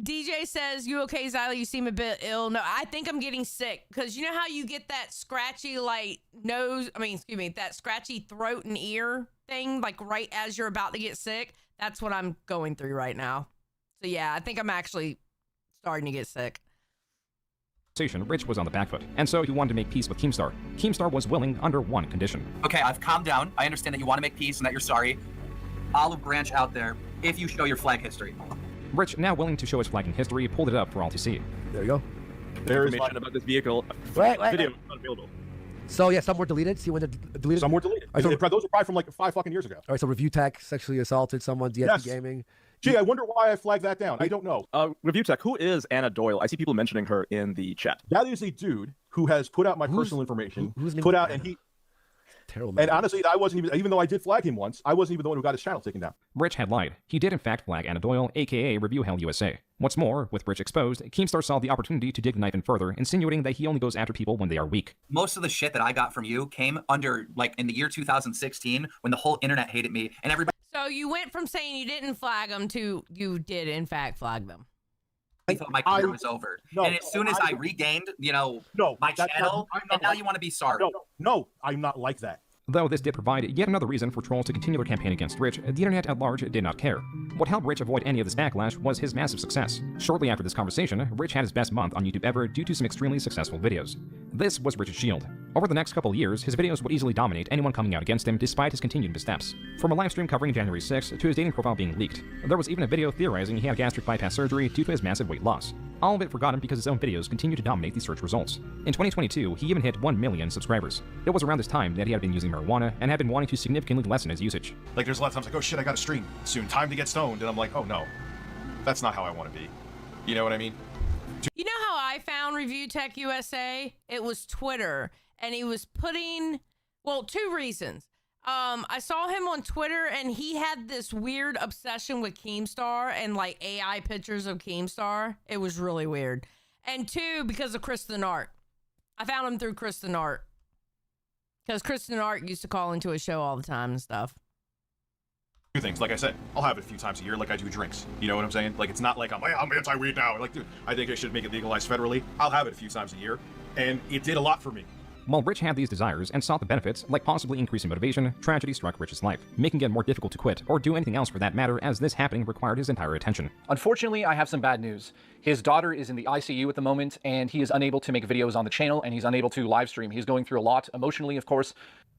DJ says, you okay, Xylee? You seem a bit ill. No, I think I'm getting sick. Because you know how you get that scratchy, that scratchy throat and ear thing, like right as you're about to get sick? That's what I'm going through right now. So yeah, I think I'm actually starting to get sick. Rich was on the back foot, and so he wanted to make peace with Keemstar. Keemstar was willing under one condition. Okay, I've calmed down. I understand that you want to make peace and that you're sorry. Olive branch out there if you show your flag history. Rich, now willing to show his flagging history, pulled it up for all to see. There you go. There is information about this vehicle. Wait. Video not available. So yeah, some were deleted. See when they're deleted? Some were deleted. Right, so, those were probably from like 5 fucking years ago. All right, so Review Tech sexually assaulted someone, DSP Yes. Gaming. Gee, I wonder why I flagged that down. I don't know. ReviewTech, who is Anna Doyle? I see people mentioning her in the chat. That is a dude who has put out my personal information. Who's put out, and Terrible. And honestly, I wasn't even though I did flag him once, I wasn't even the one who got his channel taken down. Rich had lied. He did in fact flag Anna Doyle, aka ReviewTechUSA. What's more, with Rich exposed, Keemstar saw the opportunity to dig the knife in further, insinuating that he only goes after people when they are weak. Most of the shit that I got from you came under, like, in the year 2016, when the whole internet hated me, and everybody... So you went from saying you didn't flag them to you did in fact flag them. I thought my career was over. No, and as soon as I regained, my channel, and now you want to be sorry. No, I'm not like that. Though this did provide yet another reason for trolls to continue their campaign against Rich, the internet at large did not care. What helped Rich avoid any of this backlash was his massive success. Shortly after this conversation, Rich had his best month on YouTube ever due to some extremely successful videos. This was Rich's shield. Over the next couple of years, his videos would easily dominate anyone coming out against him despite his continued missteps. From a livestream covering January 6th to his dating profile being leaked, there was even a video theorizing he had gastric bypass surgery due to his massive weight loss. All of it forgotten because his own videos continued to dominate the search results. In 2022, he even hit 1 million subscribers. It was around this time that he had been using marijuana and had been wanting to significantly lessen his usage. Like, there's a lot of times like, oh shit, I got to stream soon, time to get stoned, and I'm like, oh no, that's not how I want to be. You know what I mean? You know how I found ReviewTechUSA? It was Twitter, and he was putting, well, 2 reasons. I saw him on Twitter, and he had this weird obsession with Keemstar and like AI pictures of Keemstar. It was really weird. And 2, because of Kristen Art. I found him through Kristen Art. Because Kristen Art used to call into a show all the time and stuff. 2 things, like I said, I'll have it a few times a year like I do drinks. You know what I'm saying? Like, it's not like I'm anti-weed now. Like, dude, I think I should make it legalized federally. I'll have it a few times a year, and it did a lot for me. While Rich had these desires and sought the benefits, like possibly increasing motivation, tragedy struck Rich's life, making it more difficult to quit or do anything else for that matter, as this happening required his entire attention. Unfortunately, I have some bad news. His daughter is in the ICU at the moment, and he is unable to make videos on the channel, and he's unable to live stream. He's going through a lot emotionally, of course.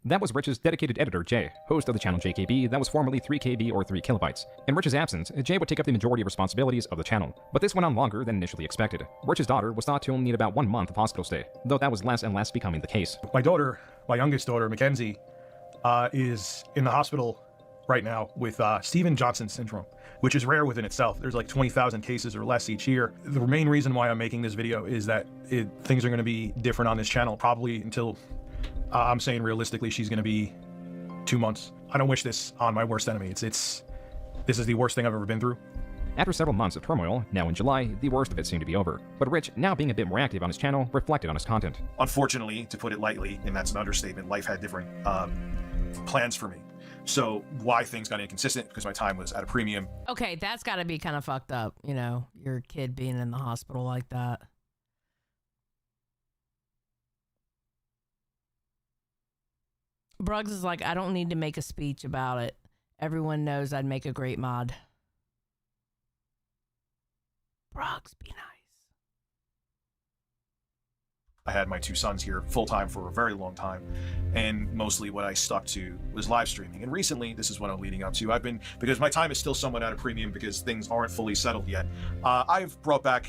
That was Rich's dedicated editor, Jay, host of the channel JKB that was formerly 3KB or 3 kilobytes. In Rich's absence, Jay would take up the majority of responsibilities of the channel, but this went on longer than initially expected. Rich's daughter was thought to only need about 1 month of hospital stay, though that was less and less becoming the case. My daughter, my youngest daughter, Mackenzie, is in the hospital right now with Steven Johnson syndrome, which is rare within itself. There's like 20,000 cases or less each year. The main reason why I'm making this video is that things are going to be different on this channel, probably until... I'm saying realistically, she's going to be 2 months. I don't wish this on my worst enemy. This is the worst thing I've ever been through. After several months of turmoil, now in July, the worst of it seemed to be over. But Rich, now being a bit more active on his channel, reflected on his content. Unfortunately, to put it lightly, and that's an understatement, life had different plans for me. So why things got inconsistent, because my time was at a premium. Okay, that's got to be kind of fucked up, you know, your kid being in the hospital like that. Bruggs is like, I don't need to make a speech about it. Everyone knows I'd make a great mod. Bruggs, be nice. I had my 2 sons here full-time for a very long time, and mostly what I stuck to was live streaming. And recently, this is what I'm leading up to, because my time is still somewhat at a premium because things aren't fully settled yet, I've brought back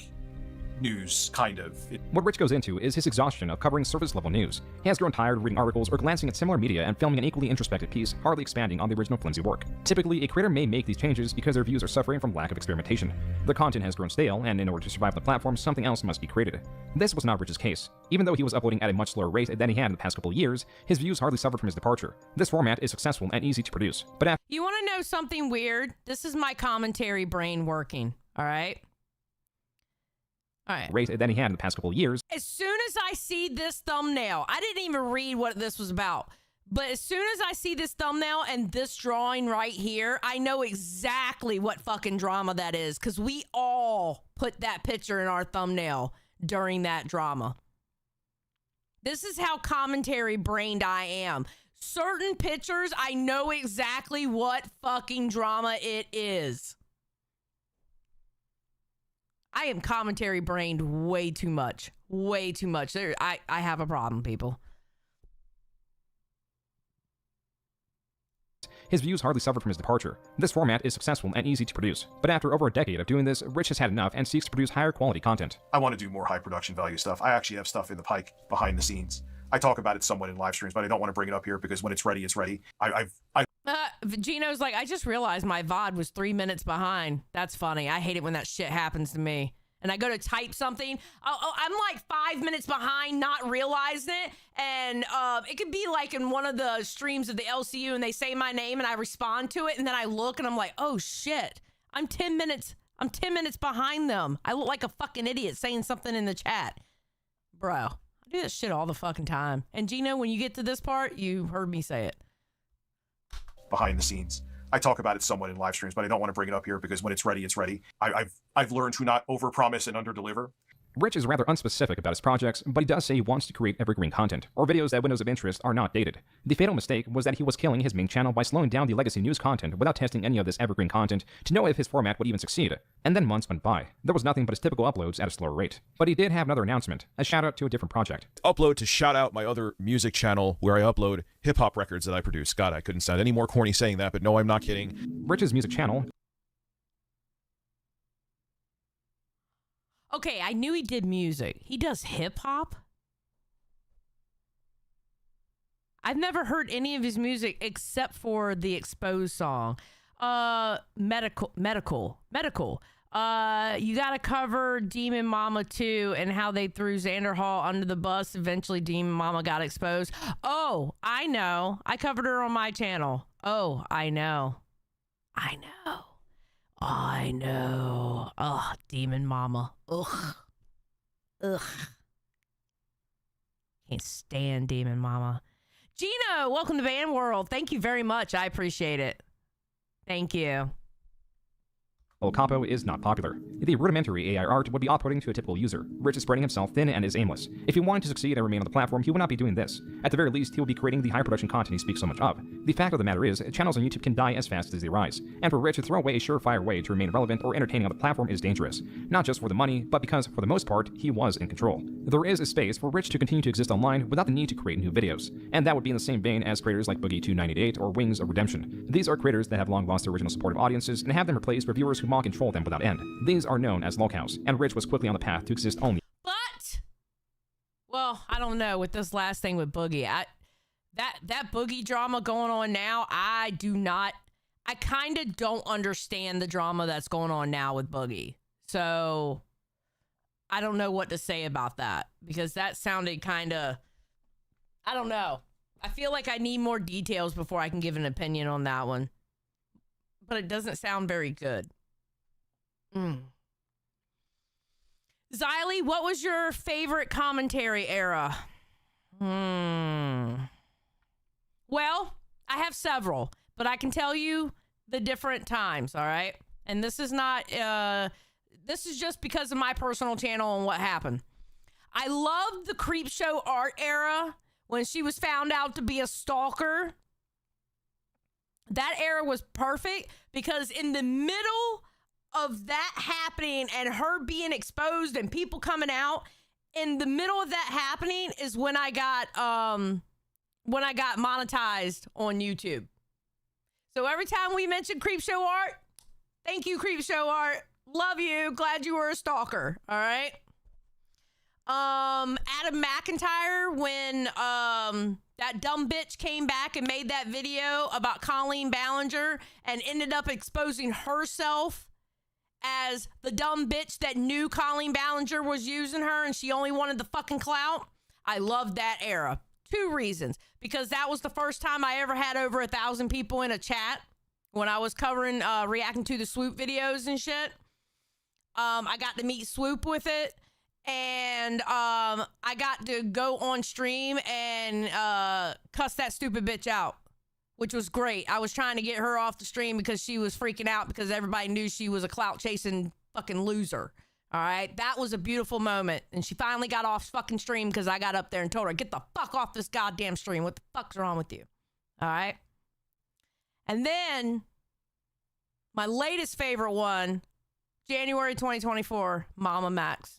news, kind of. What Rich goes into is his exhaustion of covering surface-level news. He has grown tired of reading articles or glancing at similar media and filming an equally introspective piece, hardly expanding on the original flimsy work. Typically, a creator may make these changes because their views are suffering from lack of experimentation. The content has grown stale, and in order to survive the platform, something else must be created. This was not Rich's case. Even though he was uploading at a much slower rate than he had in the past couple of years, his views hardly suffered from his departure. This format is successful and easy to produce. But you want to know something weird? This is my commentary brain working, all right? Rate than he had in the past couple of years. As soon as I see this thumbnail, I didn't even read what this was about, but as soon as I see this thumbnail and this drawing right here, I know exactly what fucking drama that is, because we all put that picture in our thumbnail during that drama. This is how commentary brained I am. Certain pictures, I know exactly what fucking drama it is. I am commentary brained way too much. Way too much. I have a problem, people. His views hardly suffered from his departure. This format is successful and easy to produce. But after over a decade of doing this, Rich has had enough and seeks to produce higher quality content. I want to do more high production value stuff. I actually have stuff in the pike behind the scenes. I talk about it somewhat in live streams, but I don't want to bring it up here because when it's ready, it's ready. Gino's like, I just realized my VOD was 3 minutes behind. That's funny. I hate it when that shit happens to me. and I go to type something, I'm like 5 minutes behind, not realizing it. And it could be like in one of the streams of the LCU and they say my name and I respond to it. And then I look and I'm like, oh shit, I'm 10 minutes behind them. I look like a fucking idiot saying something in the chat. Bro, I do this shit all the fucking time. And Gino, when you get to this part, you heard me say it. Behind the scenes. I talk about it somewhat in live streams, but I don't want to bring it up here because when it's ready, it's ready. I've learned to not overpromise and underdeliver. Rich is rather unspecific about his projects, but he does say he wants to create evergreen content, or videos that windows of interest are not dated. The fatal mistake was that he was killing his main channel by slowing down the legacy news content without testing any of this evergreen content to know if his format would even succeed. And then months went by. There was nothing but his typical uploads at a slower rate. But he did have another announcement, a shout out to a different project. Upload to shout out my other music channel where I upload hip-hop records that I produce. God, I couldn't sound any more corny saying that, but no, I'm not kidding. Rich's music channel... Okay, I knew he did music. He does hip hop? I've never heard any of his music except for the Exposed song. Medical. You gotta cover Demon Mama 2 and how they threw Xander Hall under the bus. Eventually Demon Mama got exposed. Oh, I know. I covered her on my channel. Oh, I know. Ugh, Demon Mama. Ugh. Can't stand Demon Mama. Gino, welcome to Van World. Thank you very much. I appreciate it. Thank you. Lolcow is not popular. The rudimentary AI art would be off-putting to a typical user. Rich is spreading himself thin and is aimless. If he wanted to succeed and remain on the platform, he would not be doing this. At the very least, he would be creating the high-production content he speaks so much of. The fact of the matter is, channels on YouTube can die as fast as they rise. And for Rich to throw away a surefire way to remain relevant or entertaining on the platform is dangerous. Not just for the money, but because, for the most part, he was in control. There is a space for Rich to continue to exist online without the need to create new videos. And that would be in the same vein as creators like Boogie298 or Wings of Redemption. These are creators that have long lost their original supportive audiences and have them replaced by viewers who mock and troll them without end. These are known as Lolcows, and Rich was quickly on the path to exist only. But, well, I don't know with this last thing with Boogie. That Boogie drama going on now, I kind of don't understand the drama that's going on now with Boogie. So, I don't know what to say about that because that sounded kind of, I don't know. I feel like I need more details before I can give an opinion on that one. But it doesn't sound very good. Xylee, what was your favorite commentary era? Well, I have several, but I can tell you the different times, all right? And this is not, this is just because of my personal channel and what happened. I loved the Creepshow art era when she was found out to be a stalker. That era was perfect because in the middle of that happening and her being exposed and people coming out, in the middle of that happening is when I got monetized on YouTube. So every time we mention Creepshow art, thank you, Creepshow art. Love you. Glad you were a stalker. All right. Adam McIntyre, when that dumb bitch came back and made that video about Colleen Ballinger and ended up exposing herself as the dumb bitch that knew Colleen Ballinger was using her and she only wanted the fucking clout. I loved that era. 2 reasons. Because that was the first time I ever had over 1,000 people in a chat when I was covering, reacting to the Swoop videos and shit. I got to meet Swoop with it. And I got to go on stream and cuss that stupid bitch out, which was great. I was trying to get her off the stream because she was freaking out because everybody knew she was a clout-chasing fucking loser. All right? That was a beautiful moment. And she finally got off fucking stream because I got up there and told her, get the fuck off this goddamn stream. What the fuck's wrong with you? All right? And then my latest favorite one, January 2024, Mama Max.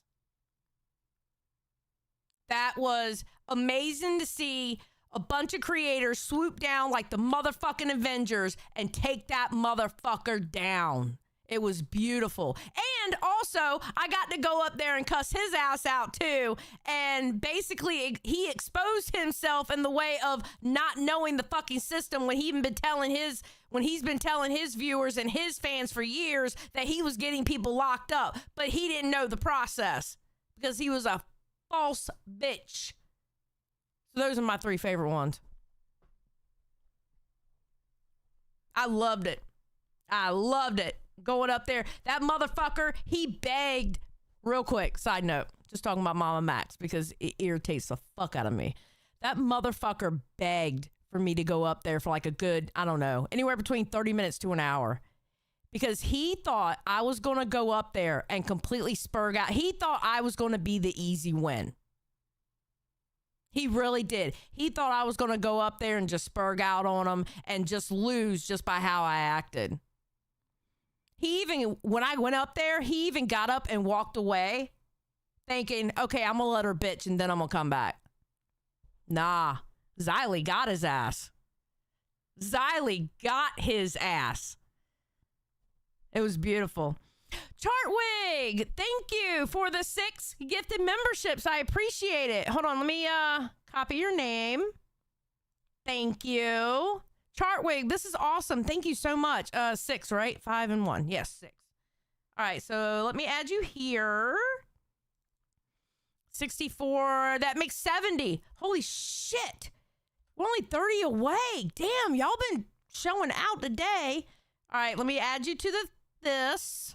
That was amazing to see a bunch of creators swoop down like the motherfucking Avengers and take that motherfucker down. It was beautiful. And also, I got to go up there and cuss his ass out too. And basically, he exposed himself in the way of not knowing the fucking system when he's been telling his viewers and his fans for years that he was getting people locked up. But he didn't know the process because he was a false bitch. So those are my 3 favorite ones. I loved it. Going up there, that motherfucker, he begged. Real quick, side note, just talking about Mama Max because it irritates the fuck out of me. That motherfucker begged for me to go up there for like a good, I don't know, anywhere between 30 minutes to an hour. Because he thought I was going to go up there and completely spurg out. He thought I was going to be the easy win. He really did. He thought I was going to go up there and just spurg out on him and just lose just by how I acted. When I went up there, he even got up and walked away thinking, okay, I'm going to let her bitch and then I'm going to come back. Nah, Xylee got his ass. It was beautiful. Chartwig, thank you for the 6 gifted memberships. I appreciate it. Hold on, let me copy your name. Thank you. Chartwig, this is awesome. Thank you so much. 6, right? 5 and 1. Yes, 6. All right, so let me add you here. 64, that makes 70. Holy shit. We're only 30 away. Damn, y'all been showing out today. All right, let me add you to this.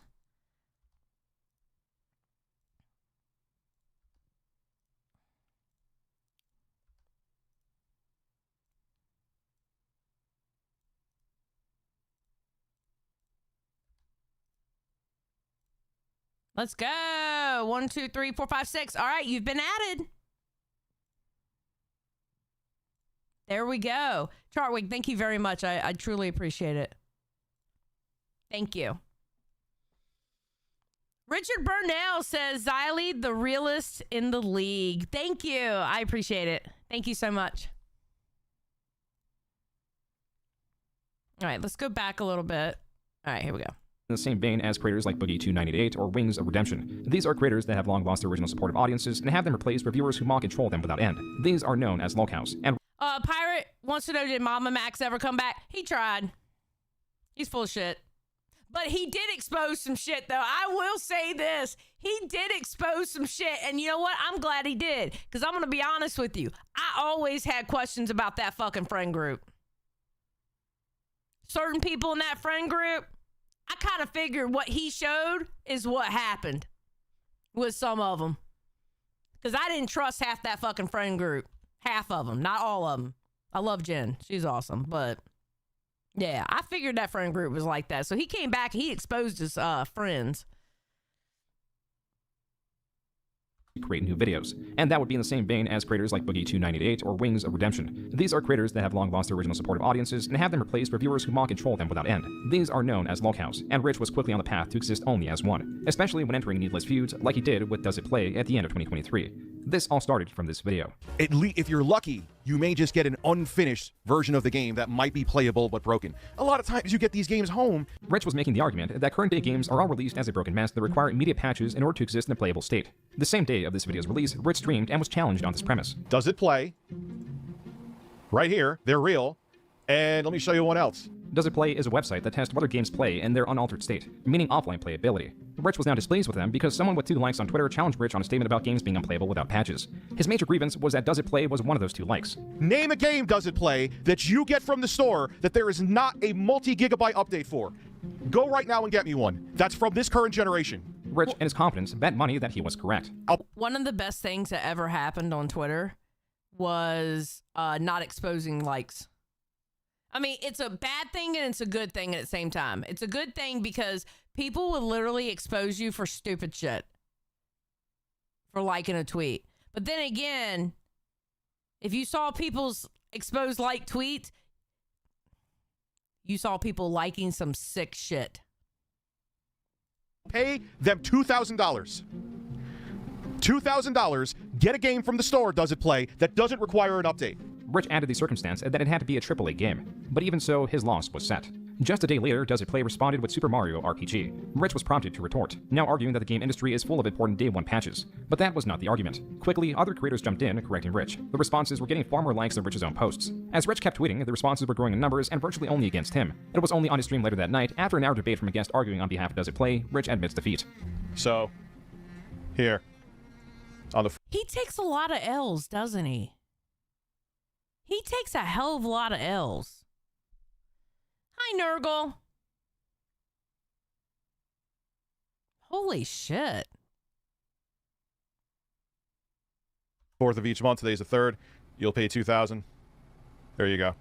Let's go. 1, 2, 3, 4, 5, 6. All right, you've been added. There we go. Chartwig, thank you very much. I truly appreciate it. Thank you. Richard Burnell says, Xylee, the realest in the league. Thank you. I appreciate it. Thank you so much. All right, let's go back a little bit. All right, here we go. In the same vein as creators like Boogie298 or Wings of Redemption. These are creators that have long lost their original supportive audiences and have them replaced by viewers who mock and troll them without end. These are known as Lolcows. And Pirate wants to know, did Mama Max ever come back? He tried. He's full of shit. But he did expose some shit, though. I will say this. He did expose some shit. And you know what? I'm glad he did. Because I'm going to be honest with you. I always had questions about that fucking friend group. Certain people in that friend group, I kind of figured what he showed is what happened with some of them. Because I didn't trust half that fucking friend group. Half of them, not all of them. I love Jen. She's awesome. But yeah, I figured that friend group was like that. So he came back, he exposed his friends. create new videos. And that would be in the same vein as creators like Boogie298 or Wings of Redemption. These are creators that have long lost their original supportive audiences and have them replaced by viewers who mock and troll them without end. These are known as Lolcows, and Rich was quickly on the path to exist only as one, especially when entering needless feuds like he did with Does It Play at the end of 2023. This all started from this video. If you're lucky, you may just get an unfinished version of the game that might be playable but broken. A lot of times you get these games home. Rich was making the argument that current day games are all released as a broken mess that require immediate patches in order to exist in a playable state. The same day of this video's release, Rich streamed and was challenged on this premise. Does It Play? Right here, they're real. And let me show you one else. Does It Play is a website that tests whether games play in their unaltered state, meaning offline playability. Rich was now displeased with them because someone with 2 likes on Twitter challenged Rich on a statement about games being unplayable without patches. His major grievance was that Does It Play was one of those 2 likes. Name a game, Does It Play, that you get from the store that there is not a multi-gigabyte update for. Go right now and get me one. That's from this current generation. Rich, in his confidence, bet money that he was correct. One of the best things that ever happened on Twitter was not exposing likes. I mean, it's a bad thing and it's a good thing at the same time. It's a good thing because people will literally expose you for stupid shit. For liking a tweet. But then again, if you saw people's exposed like tweets, you saw people liking some sick shit. Pay them $2,000. $2,000, get a game from the store, Does It Play, that doesn't require an update. Rich added the circumstance that it had to be a AAA game, but even so, his loss was set. Just a day later, Does It Play responded with Super Mario RPG. Rich was prompted to retort, now arguing that the game industry is full of important day one patches. But that was not the argument. Quickly, other creators jumped in, correcting Rich. The responses were getting far more likes than Rich's own posts. As Rich kept tweeting, the responses were growing in numbers and virtually only against him. It was only on his stream later that night, after an hour debate from a guest arguing on behalf of Does It Play, Rich admits defeat. So, here. On the He takes a lot of L's, doesn't he? He takes a hell of a lot of L's. Hi, Nurgle. Holy shit. 4th of each month, today's the 3rd. You'll pay $2,000. There you go.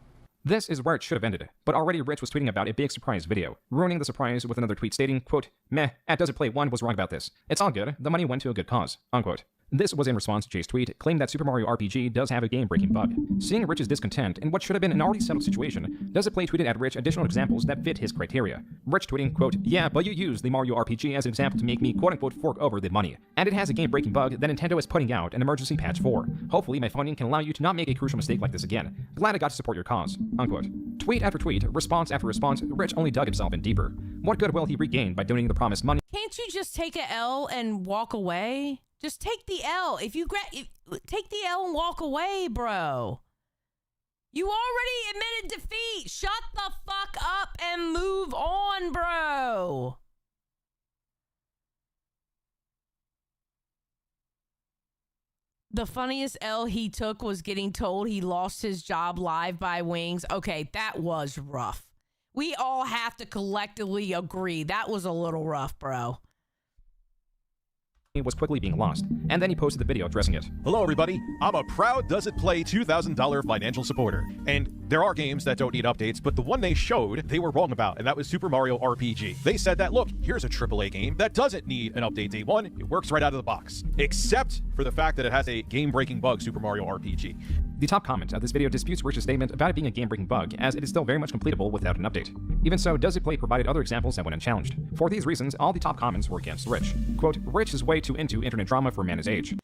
This is where it should have ended, but already Rich was tweeting about a big surprise video, ruining the surprise with another tweet stating, quote, "Meh, at Does It Play 1 was wrong about this. It's all good, the money went to a good cause," unquote. This was in response to Jay's tweet, claimed that Super Mario RPG does have a game-breaking bug. Seeing Rich's discontent in what should have been an already settled situation, Does It Play tweeted at Rich additional examples that fit his criteria. Rich tweeting, quote, "Yeah, but you used the Mario RPG as an example to make me quote-unquote fork over the money. And it has a game-breaking bug that Nintendo is putting out an emergency patch for. Hopefully my funding can allow you to not make a crucial mistake like this again. Glad I got to support your cause," unquote. Tweet after tweet, response after response, Rich only dug himself in deeper. What good will he regain by donating the promised money? Can't you just take a L and walk away? Just take the L. If you take the L and walk away, bro. You already admitted defeat. Shut the fuck up and move on, bro. The funniest L he took was getting told he lost his job live by Wings. Okay, that was rough. We all have to collectively agree that was a little rough, bro. Was quickly being lost, and then he posted the video addressing it. Hello everybody, I'm a proud Does It Play $2,000 financial supporter, and there are games that don't need updates, but the one they showed, they were wrong about, and that was Super Mario RPG. They said that, look, here's a AAA game that doesn't need an update day one, it works right out of the box, except for the fact that it has a game-breaking bug Super Mario RPG. The top comment of this video disputes Rich's statement about it being a game-breaking bug, as it is still very much completable without an update. Even so, Does It Play provided other examples that went unchallenged. For these reasons, all the top comments were against Rich. Quote, "Rich is way too into internet drama for a man his age."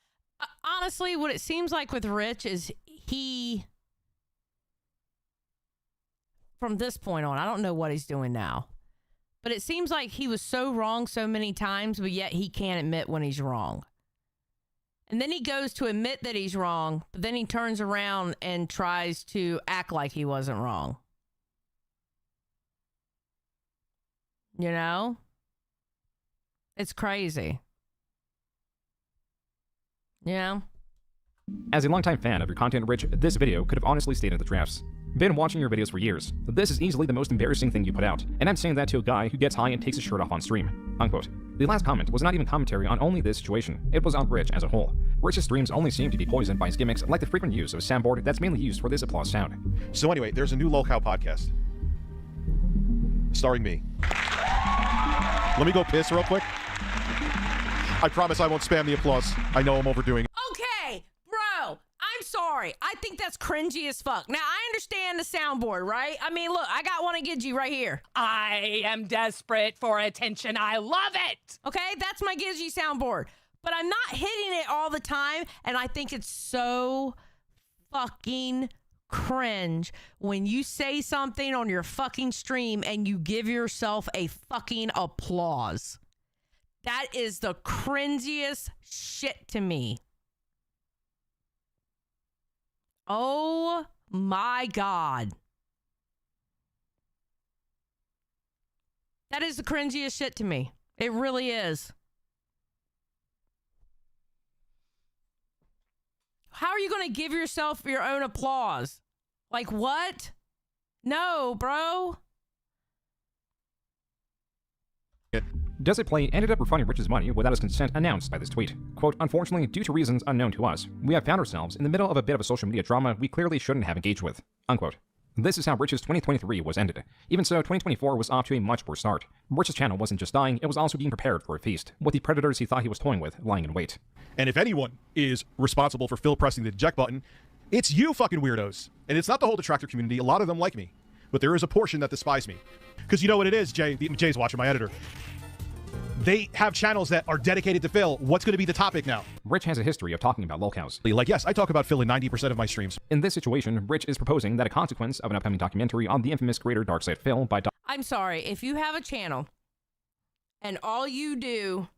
Honestly, what it seems like with Rich is he, from this point on, I don't know what he's doing now, but it seems like he was so wrong so many times, but yet he can't admit when he's wrong. And then he goes to admit that he's wrong, but then he turns around and tries to act like he wasn't wrong. You know? It's crazy. Yeah. As a longtime fan of your content, Rich, this video could have honestly stayed in the drafts. Been watching your videos for years. This is easily the most embarrassing thing you put out, and I'm saying that to a guy who gets high and takes his shirt off on stream. Unquote. The last comment was not even commentary on only this situation, it was on Rich as a whole. Rich's streams only seem to be poisoned by his gimmicks, like the frequent use of a soundboard that's mainly used for this applause sound. So anyway, there's a new Lolcow podcast. Starring me. Let me go piss real quick. I promise I won't spam the applause. I know I'm overdoing it. Okay, bro, I'm sorry. I think that's cringy as fuck. Now, I understand the soundboard, right? I mean, look, I got one of Gidgey right here. I am desperate for attention. I love it. Okay, that's my Gidgey soundboard. But I'm not hitting it all the time, and I think it's so fucking cringe when you say something on your fucking stream and you give yourself a fucking applause. That is the cringiest shit to me. Oh my God. That is the cringiest shit to me. It really is. How are you going to give yourself your own applause? Like what? No, bro. Does It Play ended up refunding Rich's money without his consent announced by this tweet. Quote, "Unfortunately, due to reasons unknown to us, we have found ourselves in the middle of a bit of a social media drama we clearly shouldn't have engaged with." Unquote. This is how Rich's 2023 was ended. Even so, 2024 was off to a much worse start. Rich's channel wasn't just dying, it was also being prepared for a feast, with the predators he thought he was toying with lying in wait. And if anyone is responsible for Phil pressing the eject button, it's you fucking weirdos. And it's not the whole detractor community, a lot of them like me. But there is a portion that despise me. Because you know what it is, Jay? Jay's watching, my editor. they have channels that are dedicated to Phil. What's going to be the topic now? Rich has a history of talking about lolcows. Like, yes, I talk about Phil in 90% of my streams. In this situation, Rich is proposing that a consequence of an upcoming documentary on the infamous creator Darkside Phil by I'm sorry, if you have a channel and all you do,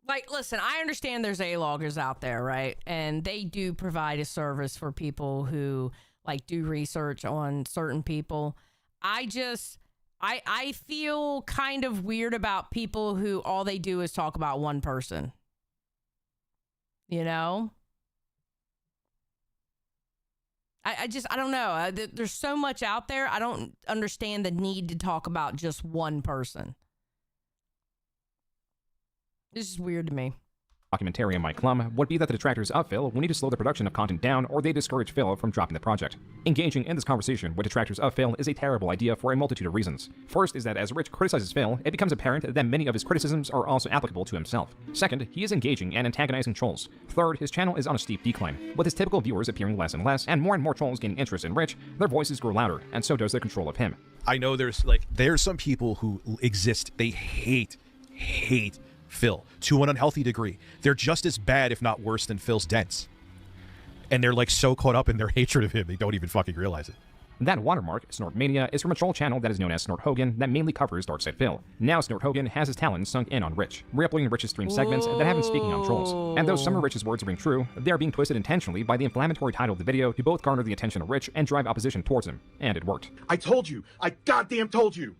like, listen, I understand there's A-loggers out there, right? And they do provide a service for people who, like, do research on certain people. I feel kind of weird about people who all they do is talk about one person. You know? I don't know. There's so much out there. I don't understand the need to talk about just one person. This is weird to me. Documentarian Mike Klum would be that the detractors of Phil will need to slow the production of content down or they discourage Phil from dropping the project. Engaging in this conversation with detractors of Phil is a terrible idea for a multitude of reasons. First is that as Rich criticizes Phil, it becomes apparent that many of his criticisms are also applicable to himself. Second, he is engaging and antagonizing trolls. Third, his channel is on a steep decline. With his typical viewers appearing less and less, and more trolls gaining interest in Rich, their voices grow louder, and so does their control of him. I know there's some people who exist, they hate Phil to an unhealthy degree. They're just as bad, if not worse, than Phil's dents. And they're like so caught up in their hatred of him, they don't even fucking realize it. That watermark, Snortmania, is from a troll channel that is known as Snort Hogan that mainly covers Darkside Phil. Now Snort Hogan has his talons sunk in on Rich, re-uploading Rich's stream segments that have been speaking on trolls. And though some of Rich's words ring true, they are being twisted intentionally by the inflammatory title of the video to both garner the attention of Rich and drive opposition towards him. And it worked. I told you! I goddamn told you!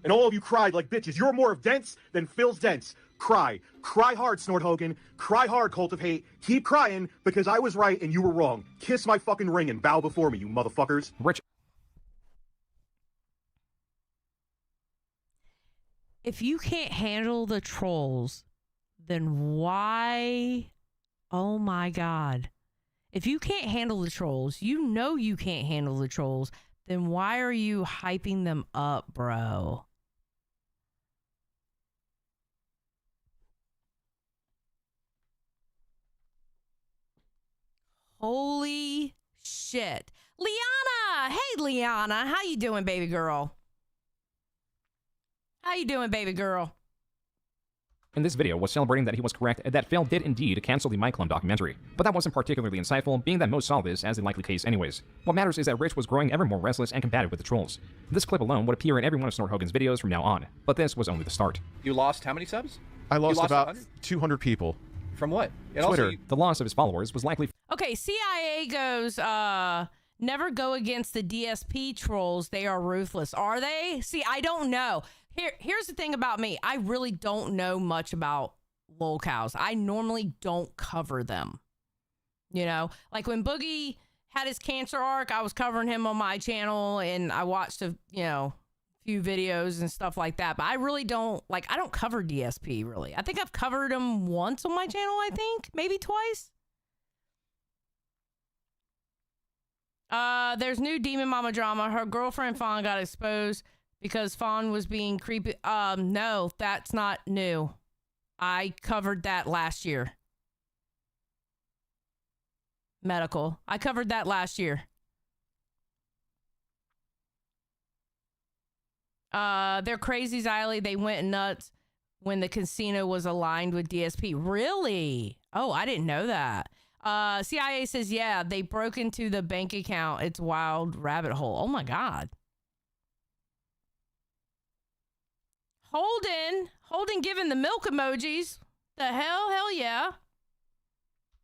And all of you cried like bitches. You're more of dents than Phil's dents. Cry. Cry hard, Snort Hogan. Cry hard, Cult of Hate. Keep crying, because I was right and you were wrong. Kiss my fucking ring and bow before me, you motherfuckers. Rich. If you can't handle the trolls, then why? Oh my God. If you can't handle the trolls, you know you can't handle the trolls, then why are you hyping them up, bro? Holy shit. Liana! Hey, Liana. How you doing, baby girl? How you doing, baby girl? In this video was celebrating that he was correct that Phil did indeed cancel the Mike Klum documentary, but that wasn't particularly insightful, being that most saw this as a likely case anyways. What matters is that Rich was growing ever more restless and combative with the trolls. This clip alone would appear in every one of Snort Hogan's videos from now on, but this was only the start. You lost how many subs? I lost about 100? 200 people. From what? And Twitter. Also, the loss of his followers was likely. Okay, CIA goes, never go against the DSP trolls. They are ruthless. Are they? See, I don't know. Here's the thing about me. I really don't know much about lolcows. I normally don't cover them. You know, like when Boogie had his cancer arc, I was covering him on my channel and I watched few videos and stuff like that, but I really don't, I don't cover DSP really. I think I've covered him once on my channel, I think, maybe twice. There's new Demon Mama drama. Her girlfriend Fawn got exposed because Fawn was being creepy. No, that's not new. I covered that last year. Medical. I covered that last year. They're crazy, Xylee. They went nuts when the casino was aligned with DSP. Really? Oh, I didn't know that. CIA says, yeah, they broke into the bank account. It's wild rabbit hole. Oh, my God. Holden giving the milk emojis. The hell? Hell yeah.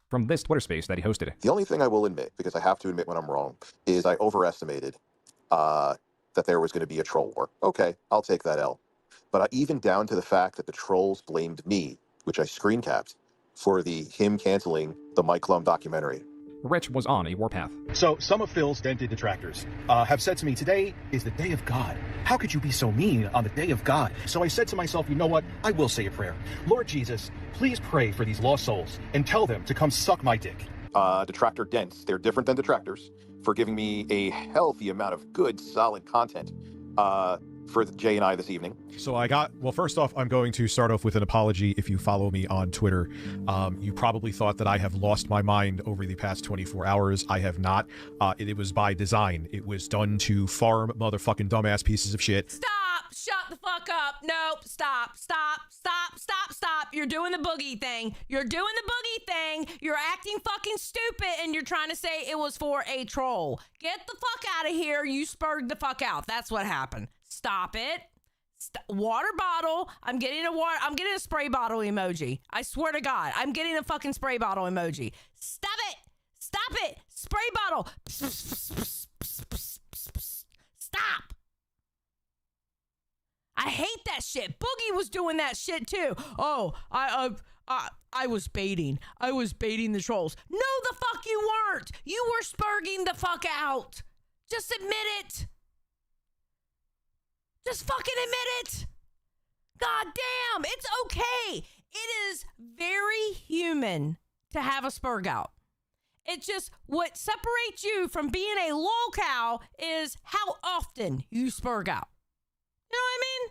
From this Twitter space that he hosted. The only thing I will admit, because I have to admit when I'm wrong, is I overestimated that there was going to be a troll war. Okay, I'll take that L. But even down to the fact that the trolls blamed me, which I screen capped, for him canceling the Mike Klum documentary. Rich was on a warpath. So some of Phil's dented detractors have said to me, today is the day of God. How could you be so mean on the day of God? So I said to myself, you know what? I will say a prayer. Lord Jesus, please pray for these lost souls and tell them to come suck my dick. Detractor dents, they're different than detractors, for giving me a healthy amount of good, solid content for Jay and I this evening. So well, first off, I'm going to start off with an apology. If you follow me on Twitter, you probably thought that I have lost my mind over the past 24 hours. I have not. It was by design. It was done to farm motherfucking dumbass pieces of shit. Stop. Shut the fuck up. Nope. Stop. You're doing the boogie thing. You're acting fucking stupid, and you're trying to say it was for a troll. Get the fuck out of here. You spurred the fuck out. That's what happened. Stop it. Water bottle. I'm getting a spray bottle emoji. I swear to God, I'm getting a fucking spray bottle emoji. Stop it. Spray bottle. Stop. I hate that shit. Boogie was doing that shit too. Oh, I was baiting. I was baiting the trolls. No, the fuck you weren't. You were spurging the fuck out. Just admit it. Just fucking admit it. God damn, it's okay. It is very human to have a spurg out. It's just what separates you from being a lolcow is how often you spurg out. You know what I mean?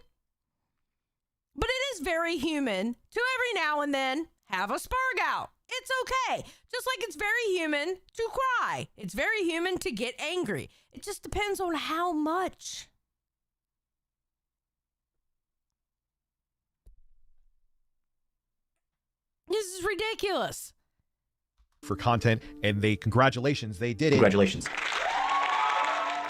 But it is very human to every now and then have a spurg out. It's okay. Just like it's very human to cry. It's very human to get angry. It just depends on how much. This is ridiculous. For content, and congratulations, they did it. Congratulations.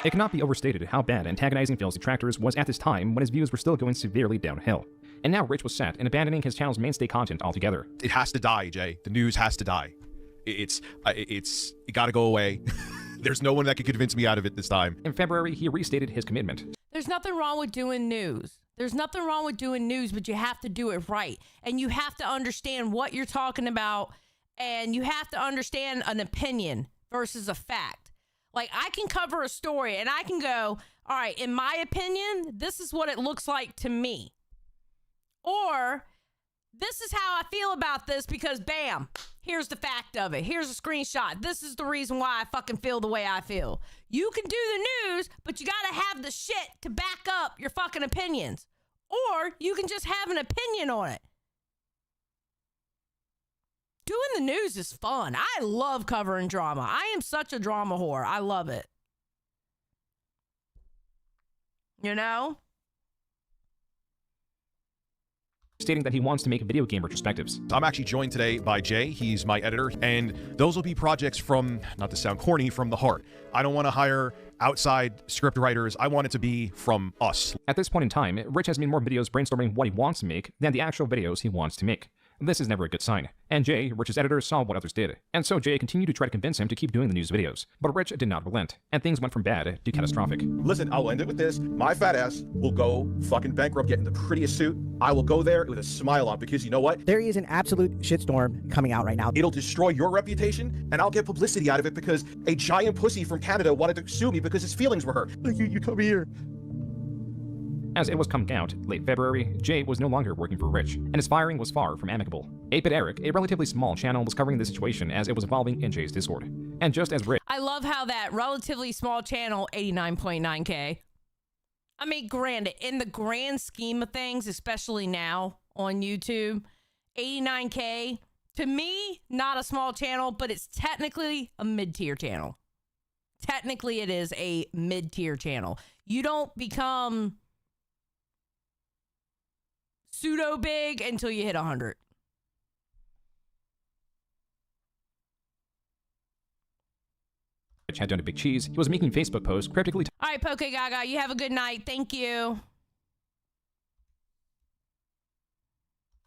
It cannot be overstated how bad antagonizing Phil's detractors was at this time when his views were still going severely downhill. And now Rich was set in abandoning his channel's mainstay content altogether. It has to die, Jay. The news has to die. It gotta go away. There's no one that could convince me out of it this time. In February, he restated his commitment. There's nothing wrong with doing news. There's nothing wrong with doing news, but you have to do it right. And you have to understand what you're talking about, and you have to understand an opinion versus a fact. Like, I can cover a story, and I can go, all right, in my opinion, this is what it looks like to me. Or, this is how I feel about this because, bam, here's the fact of it. Here's a screenshot. This is the reason why I fucking feel the way I feel. You can do the news, but you gotta have the shit to back up your fucking opinions. Or you can just have an opinion on it. Doing the news is fun. I love covering drama. I am such a drama whore. I love it. You know? Stating that he wants to make video game retrospectives. I'm actually joined today by Jay. He's my editor, and those will be projects from, not to sound corny, from the heart. I don't want to hire outside script writers. I want it to be from us. At this point in time, Rich has made more videos brainstorming what he wants to make than the actual videos he wants to make. This is never a good sign. And Jay, Rich's editor, saw what others did. And so Jay continued to try to convince him to keep doing the news videos. But Rich did not relent, and things went from bad to catastrophic. Listen, I'll end it with this. My fat ass will go fucking bankrupt, get in the prettiest suit. I will go there with a smile on because you know what? There is an absolute shitstorm coming out right now. It'll destroy your reputation, and I'll get publicity out of it because a giant pussy from Canada wanted to sue me because his feelings were hurt. You come here. As it was coming out, late February, Jay was no longer working for Rich, and his firing was far from amicable. 8-Bit Eric, a relatively small channel, was covering the situation as it was evolving in Jay's Discord. And just as Rich... I love how that relatively small channel, 89.9K. I mean, granted, in the grand scheme of things, especially now on YouTube, 89K, to me, not a small channel, but it's technically a mid-tier channel. Technically, it is a mid-tier channel. You don't become pseudo big until you hit 100. Rich had done a big cheese. He was making Facebook posts cryptically. All right, Poke Gaga, you have a good night. Thank you.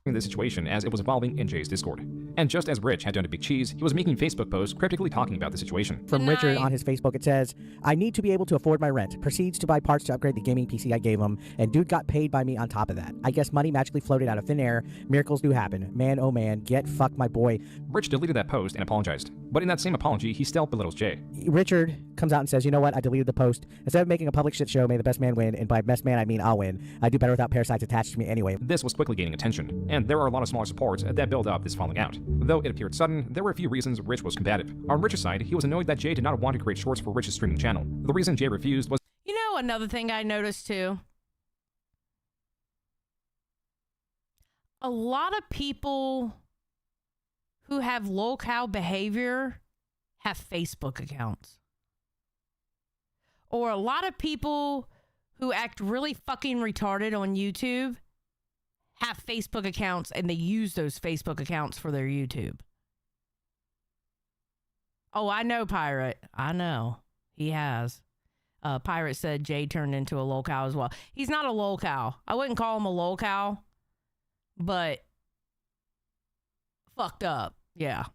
The situation as it was evolving in Jay's Discord. And just as Rich had done a big cheese, he was making Facebook posts cryptically talking about the situation. From Richard on his Facebook, it says, I need to be able to afford my rent. Proceeds to buy parts to upgrade the gaming PC I gave him, and dude got paid by me on top of that. I guess money magically floated out of thin air. Miracles do happen. Man, oh man, get fucked my boy. Rich deleted that post and apologized. But in that same apology, he still belittles Jay. Richard comes out and says, you know what, I deleted the post. Instead of making a public shit show, may the best man win, and by best man I mean I'll win. I do better without parasites attached to me anyway. This was quickly gaining attention, and there are a lot of smaller supports that build up this falling out. Though it appeared sudden, there were a few reasons Rich was combative. On Rich's side, he was annoyed that Jay did not want to create shorts for Rich's streaming channel. The reason Jay refused was... You know, another thing I noticed too. A lot of people who have lolcow behavior have Facebook accounts. Or a lot of people who act really fucking retarded on YouTube have Facebook accounts and they use those Facebook accounts for their YouTube. Oh, I know, Pirate. I know. He has. Pirate said Jay turned into a lolcow as well. He's not a lolcow. I wouldn't call him a lolcow, but fucked up. Yeah.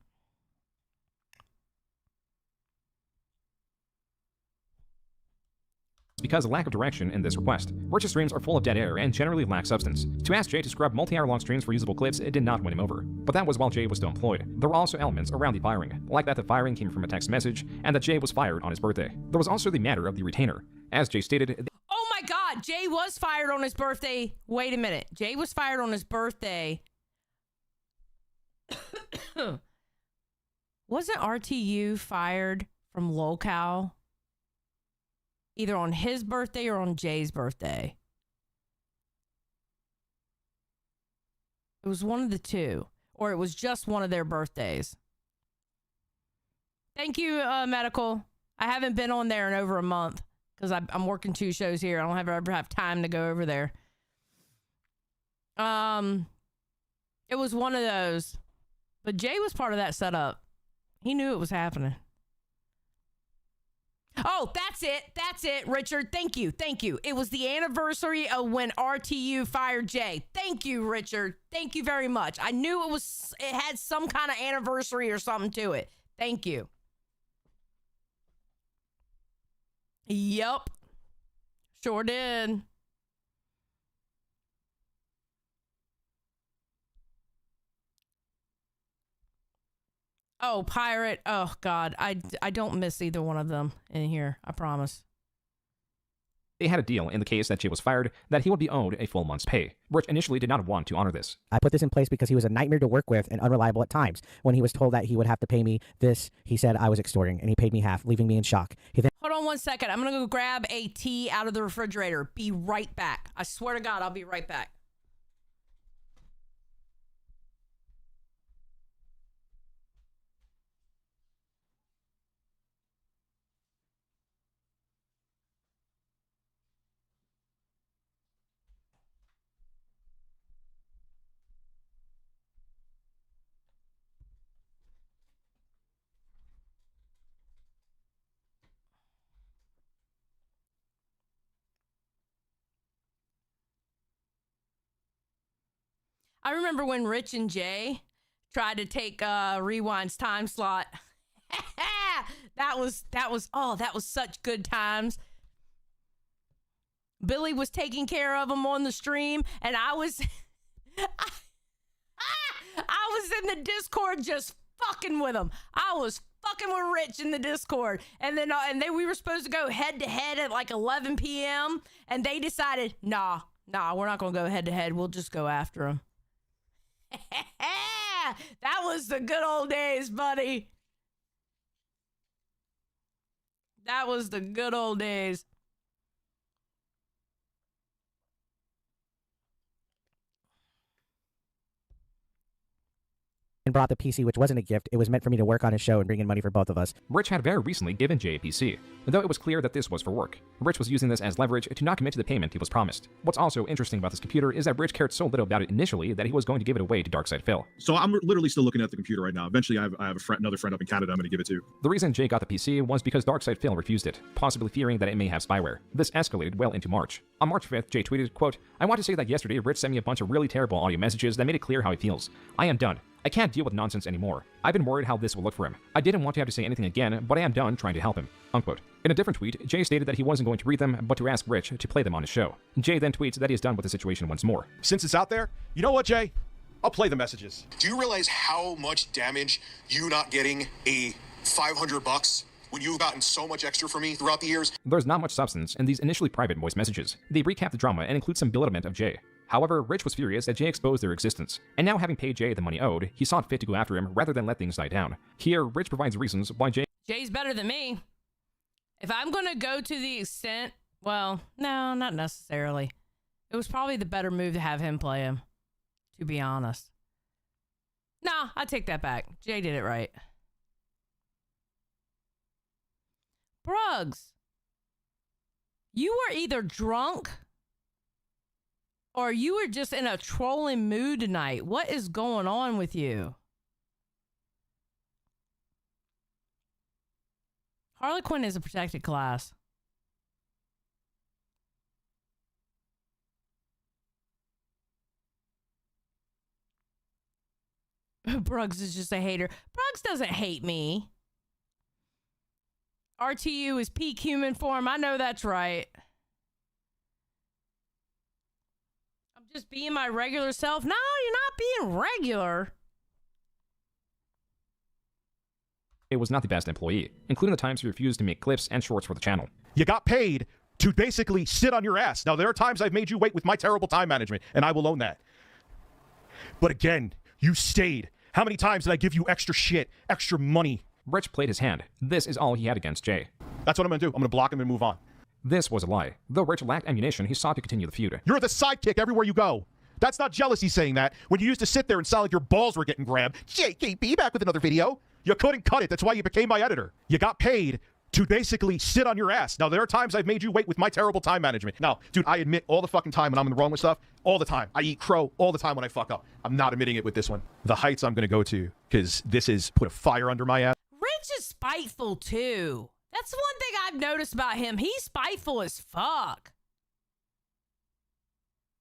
Because of lack of direction in this request. Rich's streams are full of dead air and generally lack substance. To ask Jay to scrub multi-hour long streams for usable clips, it did not win him over. But that was while Jay was still employed. There were also elements around the firing, like that the firing came from a text message, and that Jay was fired on his birthday. There was also the matter of the retainer. As Jay stated, oh my God, Jay was fired on his birthday. Wait a minute. Jay was fired on his birthday. Wasn't RTU fired from Lolcow? Either on his birthday or on Jay's birthday. It was one of the two. Or it was just one of their birthdays. Thank you, Medical. I haven't been on there in over a month because I'm working 2 shows here. I don't ever have time to go over there. It was one of those. But Jay was part of that setup. He knew it was happening. Oh, that's it. That's it, Richard. Thank you. Thank you. It was the anniversary of when RTU fired Jay. Thank you, Richard. Thank you very much. I knew it had some kind of anniversary or something to it. Thank you. Yup. Sure did. Oh, Pirate. Oh, God. I don't miss either one of them in here. I promise. they had a deal in the case that Jay was fired that he would be owed a full month's pay. Rich initially did not want to honor this. I put this in place because he was a nightmare to work with and unreliable at times. When he was told that he would have to pay me this, he said I was extorting, and he paid me half, leaving me in shock. He then Hold on 1 second. I'm going to go grab a tea out of the refrigerator. Be right back. I swear to God, I'll be right back. I remember when Rich and Jay tried to take Rewind's time slot. that was such good times. Billy was taking care of him on the stream, and I was I was in the Discord just fucking with him. I was fucking with Rich in the Discord, and then we were supposed to go head to head at like 11 p.m. and they decided, nah, we're not gonna go head to head. We'll just go after him. That was the good old days, buddy. That was the good old days. and brought the PC, which wasn't a gift. It was meant for me to work on his show and bring in money for both of us. Rich had very recently given Jay a PC, though it was clear that this was for work. Rich was using this as leverage to not commit to the payment he was promised. What's also interesting about this computer is that Rich cared so little about it initially that he was going to give it away to Darkside Phil. So I'm literally still looking at the computer right now. Eventually, I have another friend up in Canada I'm going to give it to. The reason Jay got the PC was because Darkside Phil refused it, possibly fearing that it may have spyware. This escalated well into March. On March 5th, Jay tweeted, quote, "I want to say that yesterday Rich sent me a bunch of really terrible audio messages that made it clear how he feels. I am done. I can't deal with nonsense anymore. I've been worried how this will look for him. I didn't want to have to say anything again, but I am done trying to help him." Unquote. In a different tweet, Jay stated that he wasn't going to read them, but to ask Rich to play them on his show. Jay then tweets that he is done with the situation once more. Since it's out there, you know what, Jay? I'll play the messages. Do you realize how much damage you not getting a $500 when you've gotten so much extra from me throughout the years? There's not much substance in these initially private voice messages. They recap the drama and include some belittlement of Jay. However, Rich was furious that Jay exposed their existence, and now having paid Jay the money owed, he saw it fit to go after him rather than let things die down. Here, Rich provides reasons why Jay's better than me. If I'm going to go to the extent, well, no, not necessarily. It was probably the better move to have him play him, to be honest. Nah, I take that back. Jay did it right. Brugs, You were either drunk or you were just in a trolling mood tonight. What is going on with you? Harlequin is a protected class. Bruggs is just a hater. Bruggs doesn't hate me. RTU is peak human form. I know that's right. I'm just being my regular self. No, you're not being regular. It was not the best employee, including the times he refused to make clips and shorts for the channel. You got paid to basically sit on your ass. Now, there are times I've made you wait with my terrible time management, and I will own that. But again, you stayed. How many times did I give you extra shit, extra money? Rich played his hand. This is all he had against Jay. That's what I'm going to do. I'm going to block him and move on. This was a lie. Though Rich lacked ammunition, he sought to continue the feud. You're the sidekick everywhere you go. That's not jealousy saying that. When you used to sit there and sound like your balls were getting grabbed. JKB back with another video. You couldn't cut it. That's why you became my editor. You got paid to basically sit on your ass. Now, there are times I've made you wait with my terrible time management. Now, dude, I admit all the fucking time when I'm in the wrong with stuff. All the time. I eat crow all the time when I fuck up. I'm not admitting it with this one. The heights I'm going to go to, because this is put a fire under my ass. Rich is spiteful, too. That's one thing I've noticed about him. He's spiteful as fuck.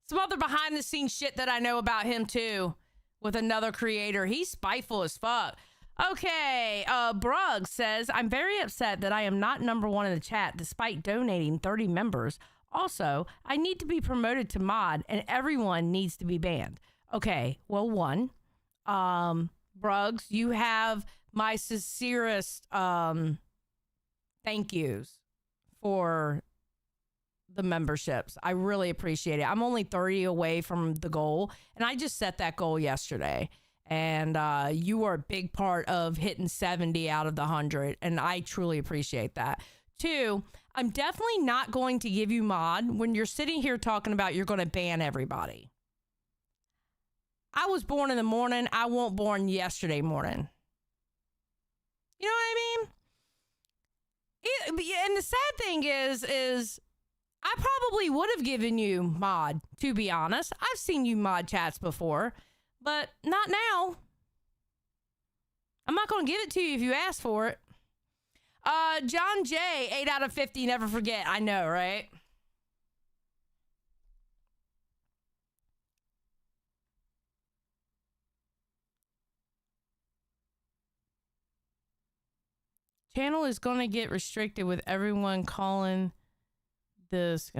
Some other behind-the-scenes shit that I know about him, too, with another creator. He's spiteful as fuck. Okay, Bruggs says, I'm very upset that I am not #1 in the chat despite donating 30 members. Also, I need to be promoted to mod and everyone needs to be banned. Okay, well, one, Bruggs, you have my sincerest thank yous for the memberships. I really appreciate it. I'm only 30 away from the goal, and I just set that goal yesterday. And you are a big part of hitting 70 out of the 100, and I truly appreciate that. 2, I'm definitely not going to give you mod when you're sitting here talking about you're going to ban everybody. I was born in the morning. I wasn't born yesterday morning. You know what I mean? And the sad thing is I probably would have given you mod, to be honest. I've seen you mod chats before. But not now. I'm not going to give it to you if you ask for it. John J, 8 out of 50, never forget. I know, right? Channel is going to get restricted with everyone calling this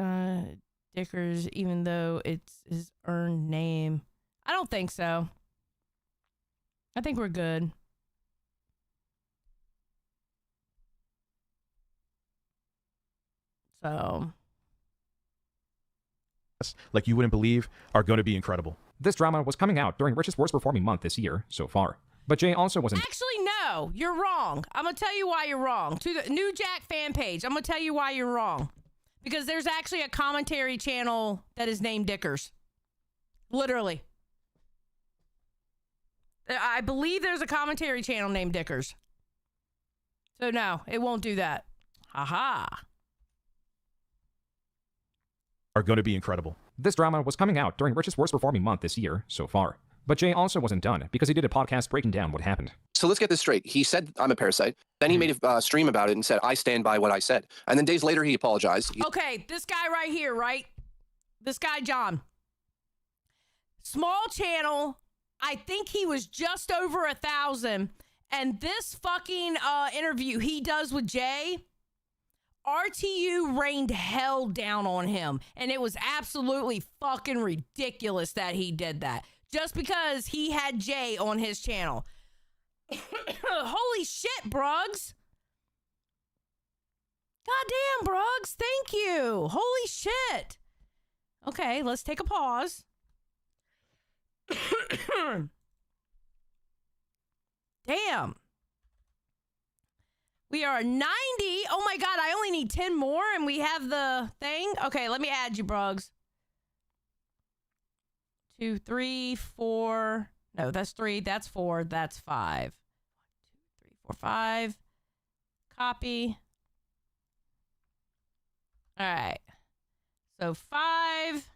Dickers, even though it's his earned name. I don't think so. I think we're good. So. Like you wouldn't believe, are going to be incredible. This drama was coming out during Rich's worst performing month this year so far. But Jay also wasn't. Actually, no, you're wrong. I'm going to tell you why you're wrong. To the New Jack fan page, I'm going to tell you why you're wrong. Because there's actually a commentary channel that is named Dickers. Literally. I believe there's a commentary channel named Dickers. So no, it won't do that. Haha. Are going to be incredible. This drama was coming out during Rich's worst performing month this year so far. But Jay also wasn't done because he did a podcast breaking down what happened. So let's get this straight. He said, I'm a parasite. Then he made a stream about it and said, I stand by what I said. And then days later, he apologized. Okay, this guy right here, right? This guy, John. Small channel. I think he was just over 1,000. And this fucking interview he does with Jay, RTU rained hell down on him. And it was absolutely fucking ridiculous that he did that. Just because he had Jay on his channel. Holy shit, Bruggs. Goddamn, Bruggs. Thank you. Holy shit. Okay, let's take a pause. Damn. We are 90. Oh my God, I only need 10 more and we have the thing. Okay, let me add you, Bruggs. 2, 3, 4. No, that's 3. That's 4. That's 5. 1, 2, 3, 4, 5. Copy. All right. So 5,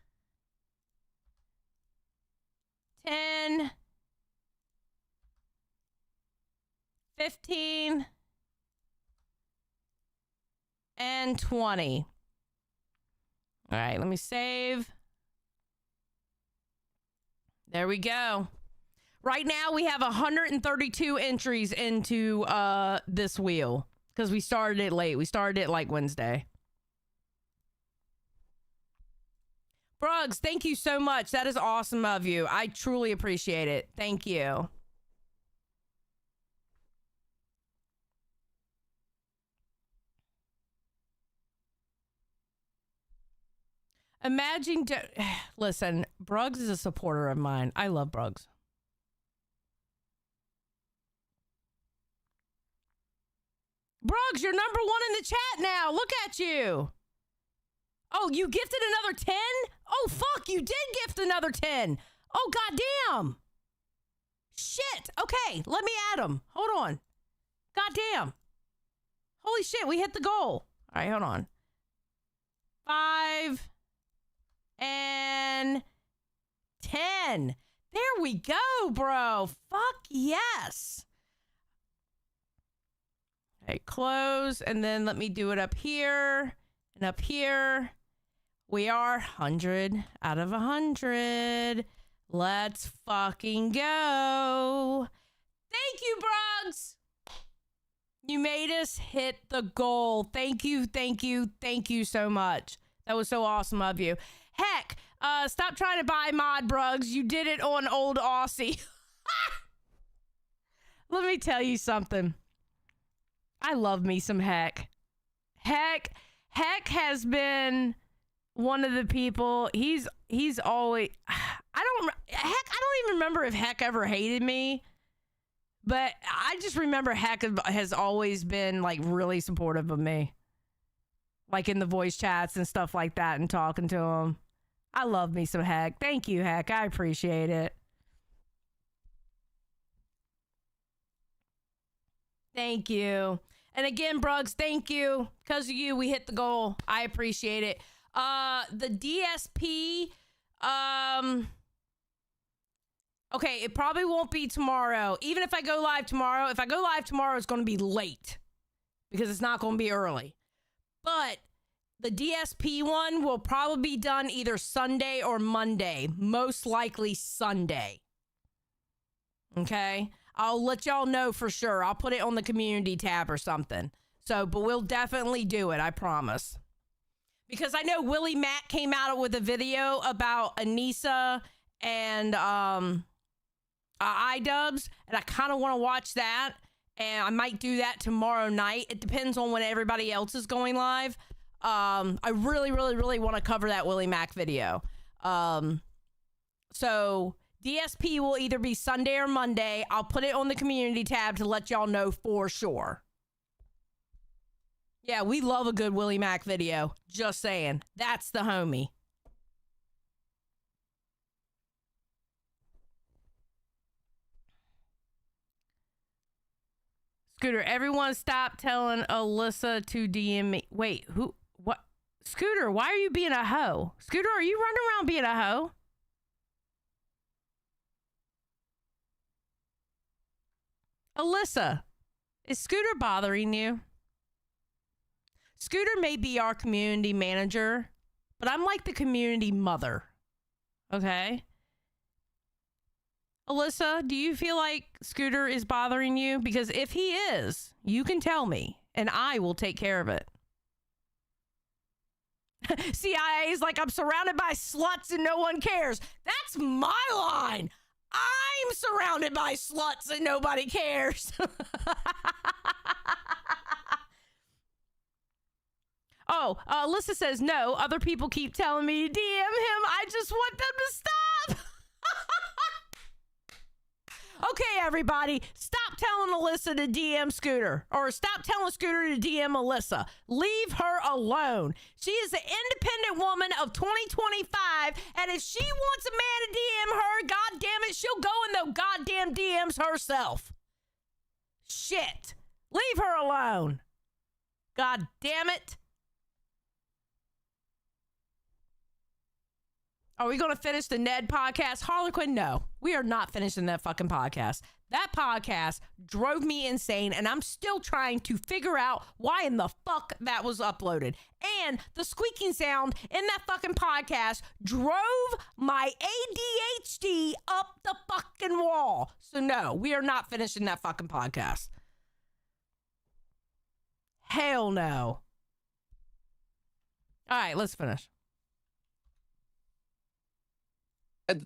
10, 15, and 20. All right, let me save. There we go. Right now, we have 132 entries into this wheel because we started it late. We started it like Wednesday. Bruggs, thank you so much. That is awesome of you. I truly appreciate it. Thank you. Imagine, listen, Bruggs is a supporter of mine. I love Bruggs. Bruggs, you're number 1 in the chat now. Look at you. Oh, you gifted another 10? Oh, fuck, you did gift another 10. Oh, goddamn. Shit. Okay, let me add him. Hold on. Goddamn. Holy shit, we hit the goal. All right, hold on. 5 and 10. There we go, bro. Fuck yes. Okay, close, and then let me do it up here and up here. We are 100 out of 100. Let's fucking go. Thank you, Bruggs. You made us hit the goal. Thank you, thank you, thank you so much. That was so awesome of you. Heck, stop trying to buy mod, Bruggs. You did it on old Aussie. Let me tell you something. I love me some Heck. Heck has been one of the people. He's always. I don't even remember if Heck ever hated me, but I just remember Heck has always been like really supportive of me, like in the voice chats and stuff like that, and talking to him. I love me some Heck. Thank you, Heck. I appreciate it. Thank you. And again, Bruggs, thank you. Because of you, we hit the goal. I appreciate it. The DSP, okay, it probably won't be tomorrow. Even if I go live tomorrow, it's going to be late because it's not going to be early. But the DSP one will probably be done either Sunday or Monday. Most likely Sunday. Okay? I'll let y'all know for sure. I'll put it on the community tab or something. So, but we'll definitely do it. I promise. Because I know Willie Mack came out with a video about Anissa and iDubbbz, and I kind of want to watch that, and I might do that tomorrow night. It depends on when everybody else is going live. I really, really, really want to cover that Willie Mack video. So DSP will either be Sunday or Monday. I'll put it on the community tab to let y'all know for sure. Yeah, we love a good Willie Mack video. Just saying. That's the homie. Scooter, everyone stop telling Alyssa to DM me. Wait, who? What? Scooter, why are you being a hoe? Scooter, are you running around being a hoe? Alyssa, is Scooter bothering you? Scooter may be our community manager, but I'm like the community mother. Okay? Alyssa, do you feel like Scooter is bothering you? Because if he is, you can tell me, and I will take care of it. CIA is like, I'm surrounded by sluts and no one cares. That's my line. I'm surrounded by sluts and nobody cares. Oh, Alyssa says, no, other people keep telling me to DM him. I just want them to stop. Okay, everybody, stop telling Alyssa to DM Scooter, or stop telling Scooter to DM Alyssa. Leave her alone. She is an independent woman of 2025, and if she wants a man to DM her, God damn it, she'll go in the goddamn DMs herself. Shit. Leave her alone. God damn it. Are we going to finish the Ned podcast? Harlequin, no. We are not finishing that fucking podcast. That podcast drove me insane, and I'm still trying to figure out why in the fuck that was uploaded. And the squeaking sound in that fucking podcast drove my ADHD up the fucking wall. So no, we are not finishing that fucking podcast. Hell no. All right, let's finish.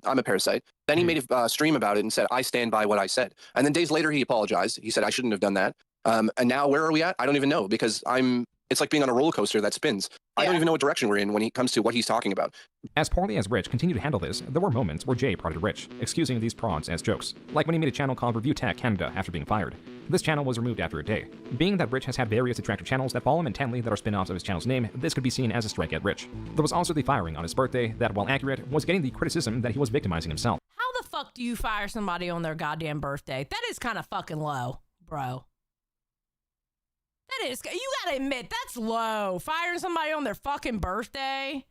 I'm a parasite. Then he made a stream about it and said, I stand by what I said. And then days later, he apologized. He said, I shouldn't have done that. And now where are we at? I don't even know, because it's like being on a roller coaster that spins. I don't even know what direction we're in when it comes to what he's talking about. As poorly as Rich continued to handle this, there were moments where Jay prodded Rich, excusing these prods as jokes, like when he made a channel called Review Tech Canada after being fired. This channel was removed after a day. Being that Rich has had various detractor channels that follow him intently that are spin-offs of his channel's name, this could be seen as a strike at Rich. There was also the firing on his birthday that, while accurate, was getting the criticism that he was victimizing himself. How the fuck do you fire somebody on their goddamn birthday? That is kind of fucking low, bro. That is, you gotta admit, that's low. Firing somebody on their fucking birthday.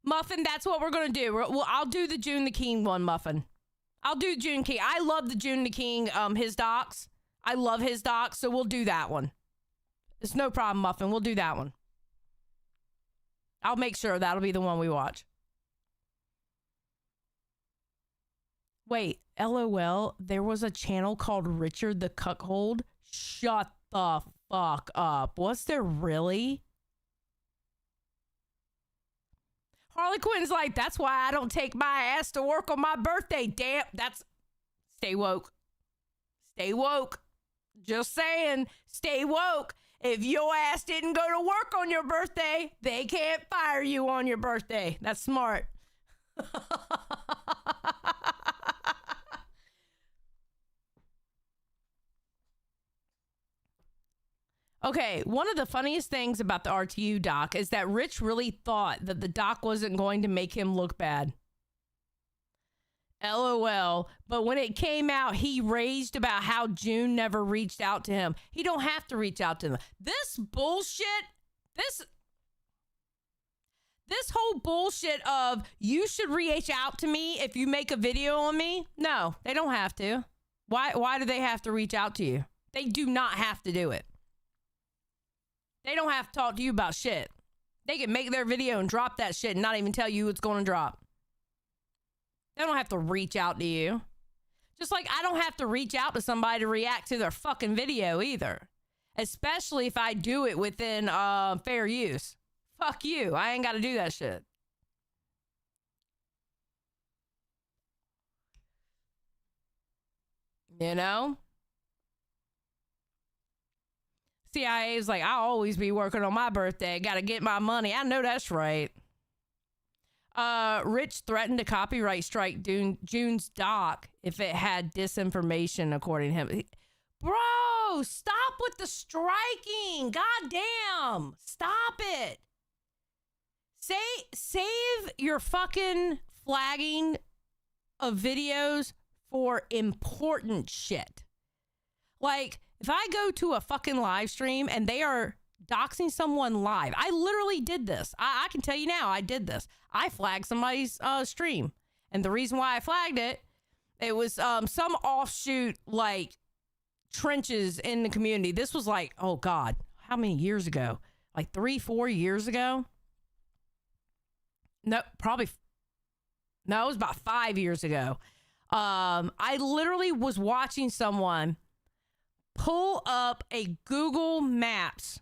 Muffin, that's what we're gonna do. I'll do the June the King one, Muffin. I'll do June King. I love the June the King, his docs. I love his docs, so we'll do that one. It's no problem, Muffin. We'll do that one. I'll make sure that'll be the one we watch. Wait, LOL, there was a channel called Richard the Cuckold? Shut the fuck up. Was there really? Harley Quinn's like, that's why I don't take my ass to work on my birthday. Damn, stay woke. Stay woke. Just saying, stay woke. If your ass didn't go to work on your birthday, they can't fire you on your birthday. That's smart. Okay, one of the funniest things about the RTU doc is that Rich really thought that the doc wasn't going to make him look bad. LOL. But when it came out, he raged about how June never reached out to him. He don't have to reach out to them. This bullshit, this whole bullshit of you should reach out to me if you make a video on me. No, they don't have to. Why do they have to reach out to you? They do not have to do it. They don't have to talk to you about shit. They can make their video and drop that shit and not even tell you it's going to drop. They don't have to reach out to you. Just like I don't have to reach out to somebody to react to their fucking video either. Especially if I do it within fair use. Fuck you. I ain't got to do that shit. You know? CIA is like, I'll always be working on my birthday. Got to get my money. I know that's right. Rich threatened to copyright strike June's doc if it had disinformation, according to him. Bro, stop with the striking. God damn. Stop it. Save your fucking flagging of videos for important shit. Like, if I go to a fucking live stream and they are doxing someone live, I literally did this. I can tell you now, I did this. I flagged somebody's stream. And the reason why I flagged it, it was some offshoot, like, trenches in the community. This was like, oh God, how many years ago? Like 3-4 years ago? No, probably. No, it was about 5 years ago. I literally was watching someone pull up a Google Maps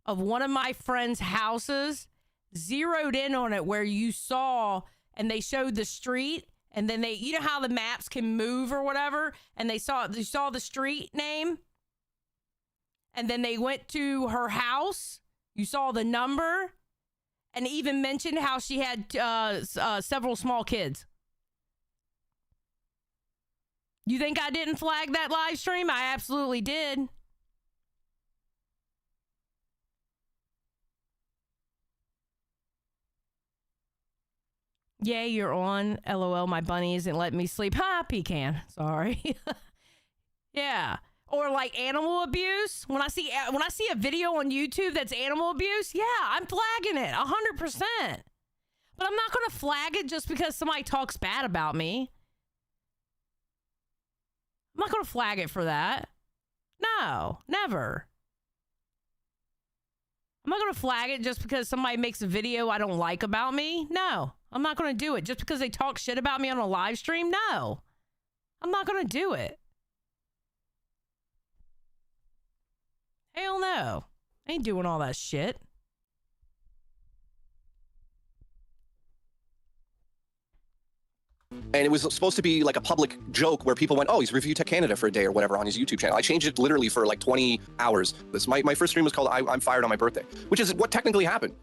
of one of my friend's houses, zeroed in on it where you saw, and they showed the street, and then they, you know how the maps can move or whatever, and you saw the street name, and then they went to her house, you saw the number, and even mentioned how she had several small kids. You think I didn't flag that live stream? I absolutely did. Yeah, you're on. LOL, my bunny isn't letting me sleep. Ha, pecan. Sorry. Yeah. Or like animal abuse. When I see a video on YouTube that's animal abuse, yeah, I'm flagging it 100%. But I'm not going to flag it just because somebody talks bad about me. I'm not going to flag it for that. No, never. I'm not going to flag it just because somebody makes a video I don't like about me. No, I'm not going to do it. Just because they talk shit about me on a live stream. No, I'm not going to do it. Hell no. I ain't doing all that shit. And it was supposed to be like a public joke where people went, oh, he's Review Tech Canada for a day or whatever on his YouTube channel. I changed it literally for like 20 hours. My first stream was called I'm Fired on My Birthday, which is what technically happened.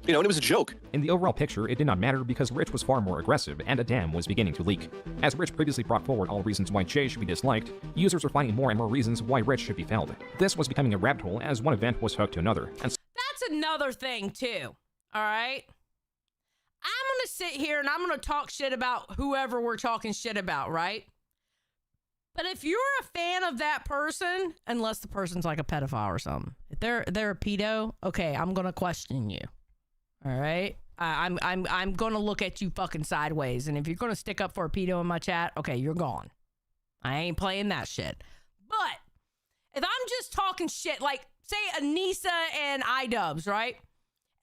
You know, and it was a joke. In the overall picture, it did not matter because Rich was far more aggressive, and a dam was beginning to leak. As Rich previously brought forward all reasons why Jay should be disliked, users were finding more and more reasons why Rich should be felled. This was becoming a rabbit hole as one event was hooked to another. And that's another thing, too. All right? I'm going to sit here and I'm going to talk shit about whoever we're talking shit about, right? But if you're a fan of that person, unless the person's like a pedophile or something, if they're a pedo, okay, I'm going to question you. All right? I'm going to look at you fucking sideways. And if you're going to stick up for a pedo in my chat, okay, you're gone. I ain't playing that shit. But if I'm just talking shit, like say Anissa and iDubbbz, right?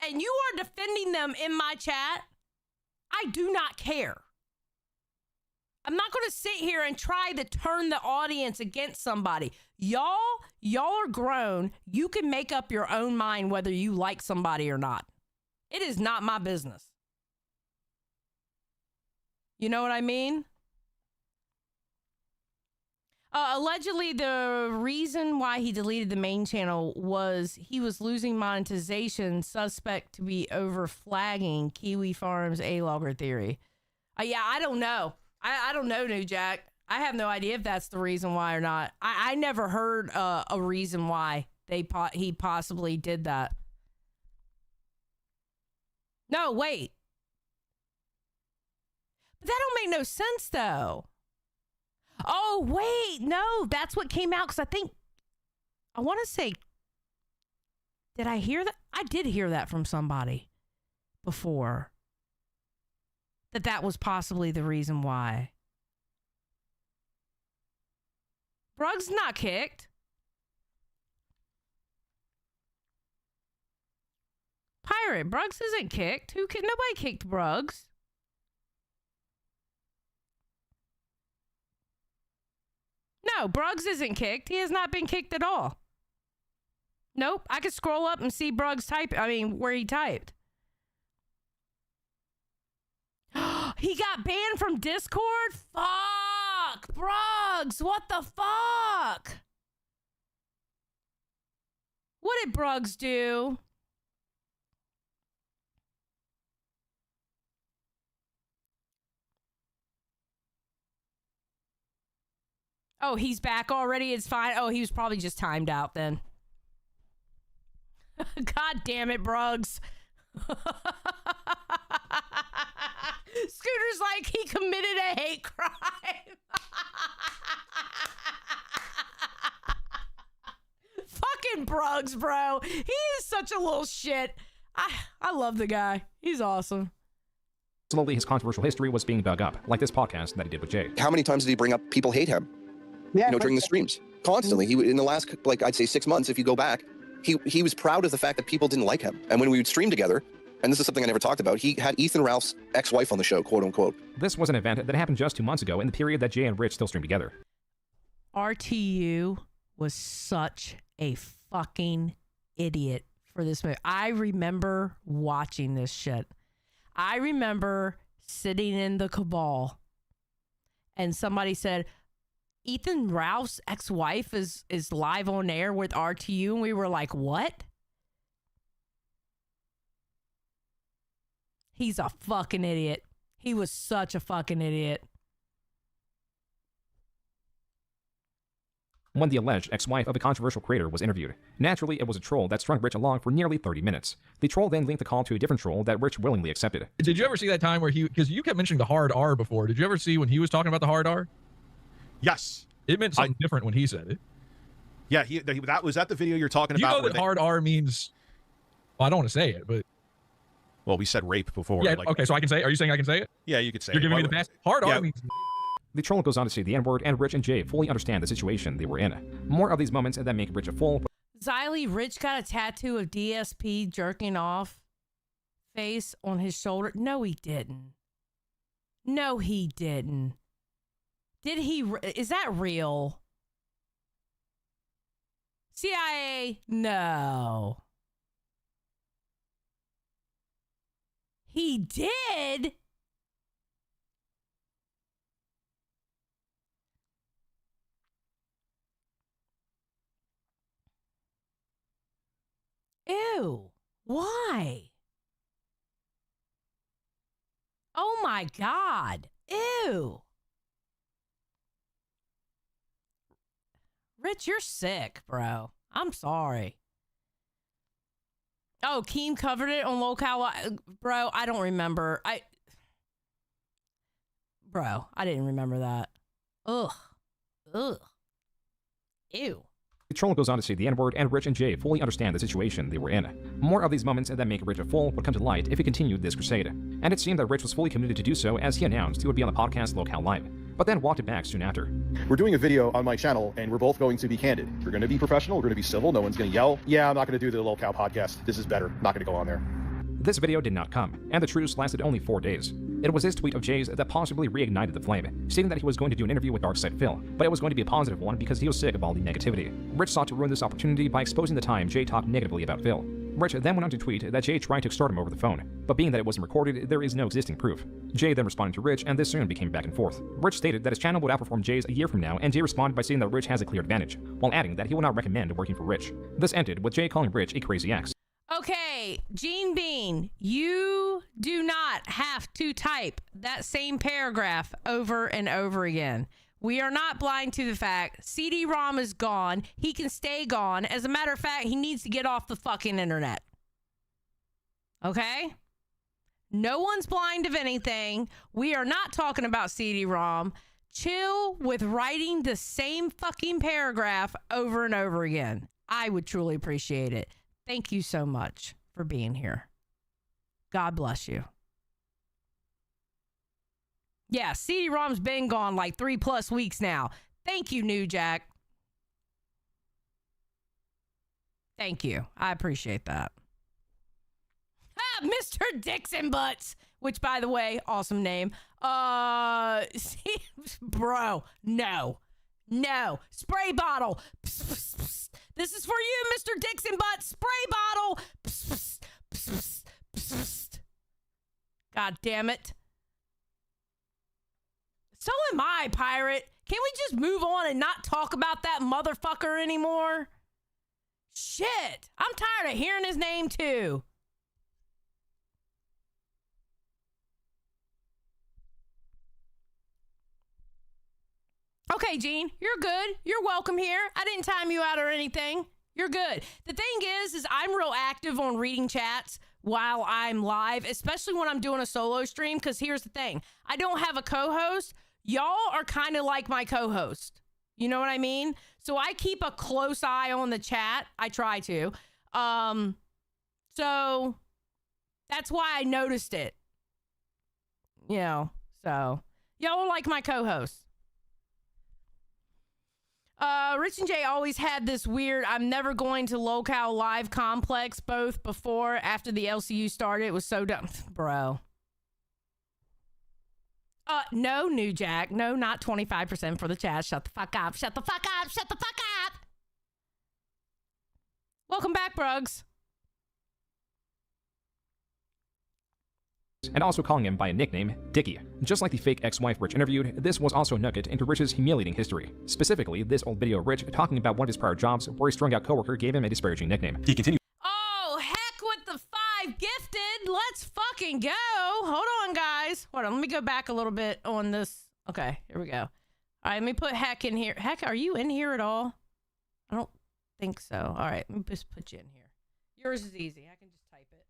And you are defending them in my chat, I do not care. I'm not going to sit here and try to turn the audience against somebody. Y'all are grown. You can make up your own mind whether you like somebody or not. It is not my business. You know what I mean? Allegedly, the reason why he deleted the main channel was he was losing monetization, suspect to be over flagging Kiwi Farms A-logger theory. Yeah, I don't know. I don't know, New Jack. I have no idea if that's the reason why or not. I never heard a reason why he possibly did that. No, wait. But that don't make no sense, though. Oh, wait. No, that's what came out, because I want to say, did I hear that? I did hear that from somebody before. That was possibly the reason why. Brug's not kicked. Pirate, Brug's isn't kicked. Nobody kicked Brug's. No, Brug's isn't kicked. He has not been kicked at all. Nope. I could scroll up and see Brug's where he typed. He got banned from Discord? Fuck! Brug's, what the fuck? What did Brug's do? Oh, he's back already? It's fine. Oh, he was probably just timed out then. God damn it, Brug's. Scooter's like, he committed a hate crime. Fucking Brug's, bro. He is such a little shit. I love the guy. He's awesome. Slowly, his controversial history was being dug up, like this podcast that he did with Jay. How many times did he bring up people hate him? Yeah, during the streams, constantly. He in the last, I'd say 6 months, if you go back, he was proud of the fact that people didn't like him. And when we would stream together, and this is something I never talked about, he had Ethan Ralph's ex-wife on the show, quote unquote. This was an event that happened just 2 months ago in the period that Jay and Rich still streamed together. RTU was such a fucking idiot for this movie. I remember watching this shit. I remember sitting in the cabal and somebody said, Ethan Ralph's ex-wife is live on air with RTU, and we were like, what? He's a fucking idiot. He was such a fucking idiot. When the alleged ex-wife of a controversial creator was interviewed, naturally it was a troll that strung Rich along for nearly 30 minutes. The troll then linked the call to a different troll that Rich willingly accepted. Did you ever see that time where because you kept mentioning the hard R before, did you ever see when he was talking about the hard R? Yes. It meant something different when he said it. Yeah, that was that the video you're talking about? You know that hard R means, well, I don't want to say it, but Well, we said rape before. Yeah, like, okay, so I can say it? Are you saying I can say it? Yeah, you could say You're it. giving me Why- the best. Hard Yeah. R means The troll goes on to say the N-word, and Rich and Jay fully understand the situation they were in. More of these moments that make Rich a fool. Xylee, Rich got a tattoo of DSP jerking off face on his shoulder. No, he didn't. No, he didn't. Did he? Is that real? CIA? No. He did? Ew. Why? Oh my God. Ew. Rich, you're sick, bro. I'm sorry. Oh, Keem covered it on Lolcow. Bro, I don't remember. Bro, I didn't remember that. Ugh. Ugh. Ew. The troll goes on to say the N-word, and Rich and Jay fully understand the situation they were in. More of these moments that make Rich a fool would come to light if he continued this crusade. And it seemed that Rich was fully committed to do so, as he announced he would be on the podcast Lolcow Live, but then walked it back soon after. We're doing a video on my channel, and we're both going to be candid. We're going to be professional. We're going to be civil. No one's going to yell. Yeah, I'm not going to do the Lolcow podcast. This is better. Not going to go on there. This video did not come, and the truce lasted only 4 days. It was this tweet of Jay's that possibly reignited the flame, stating that he was going to do an interview with Darkside Phil, but it was going to be a positive one because he was sick of all the negativity. Rich sought to ruin this opportunity by exposing the time Jay talked negatively about Phil. Rich then went on to tweet that Jay tried to extort him over the phone, but being that it wasn't recorded, there is no existing proof. Jay then responded to Rich, and this soon became back and forth. Rich stated that his channel would outperform Jay's a year from now, and Jay responded by saying that Rich has a clear advantage, while adding that he will not recommend working for Rich. This ended with Jay calling Rich a crazy ex. Okay, Gene Bean, you do not have to type that same paragraph over and over again. We are not blind to the fact CD-ROM is gone. He can stay gone. As a matter of fact, he needs to get off the fucking internet. Okay? No one's blind of anything. We are not talking about CD-ROM. Chill with writing the same fucking paragraph over and over again. I would truly appreciate it. Thank you so much for being here. God bless you. Yeah, CD-ROM's been gone like 3+ weeks now. Thank you, New Jack. Thank you. I appreciate that. Ah, Mr. Dixon Butts, which, by the way, awesome name. Bro, no. No. Spray bottle. Psst, psst, psst. This is for you, Mr. Dixon Butts. Spray bottle. Psst, psst, psst, psst, psst, psst. God damn it. So am I, Pirate. Can we just move on and not talk about that motherfucker anymore? Shit. I'm tired of hearing his name, too. Okay, Gene, you're good. You're welcome here. I didn't time you out or anything. You're good. The thing is I'm real active on reading chats while I'm live, especially when I'm doing a solo stream, because here's the thing. I don't have a co-host. Y'all are kind of like my co-host. You know what I mean? So I keep a close eye on the chat. I try to. So that's why I noticed it. You know, so y'all are like my co-hosts. Rich and Jay always had this weird, I'm never going to Lolcow Live complex, both before, after the LCU started. It was so dumb. Bro. No, New Jack. No, not 25% for the chat. Shut the fuck up. Shut the fuck up. Shut the fuck up. Welcome back, Brugs. And also calling him by a nickname, Dickie. Just like the fake ex-wife Rich interviewed, this was also a nugget into Rich's humiliating history. Specifically, this old video of Rich talking about one of his prior jobs where a strung-out coworker gave him a disparaging nickname. He continued. Oh, heck with the 5 gifted. Let's fucking go. Hold on, guys. Hold on, let me go back a little bit on this. Okay, here we go. All right, let me put Heck in here. Heck, are you in here at all? I don't think so. All right, let me just put you in here. Yours is easy. I can just type it.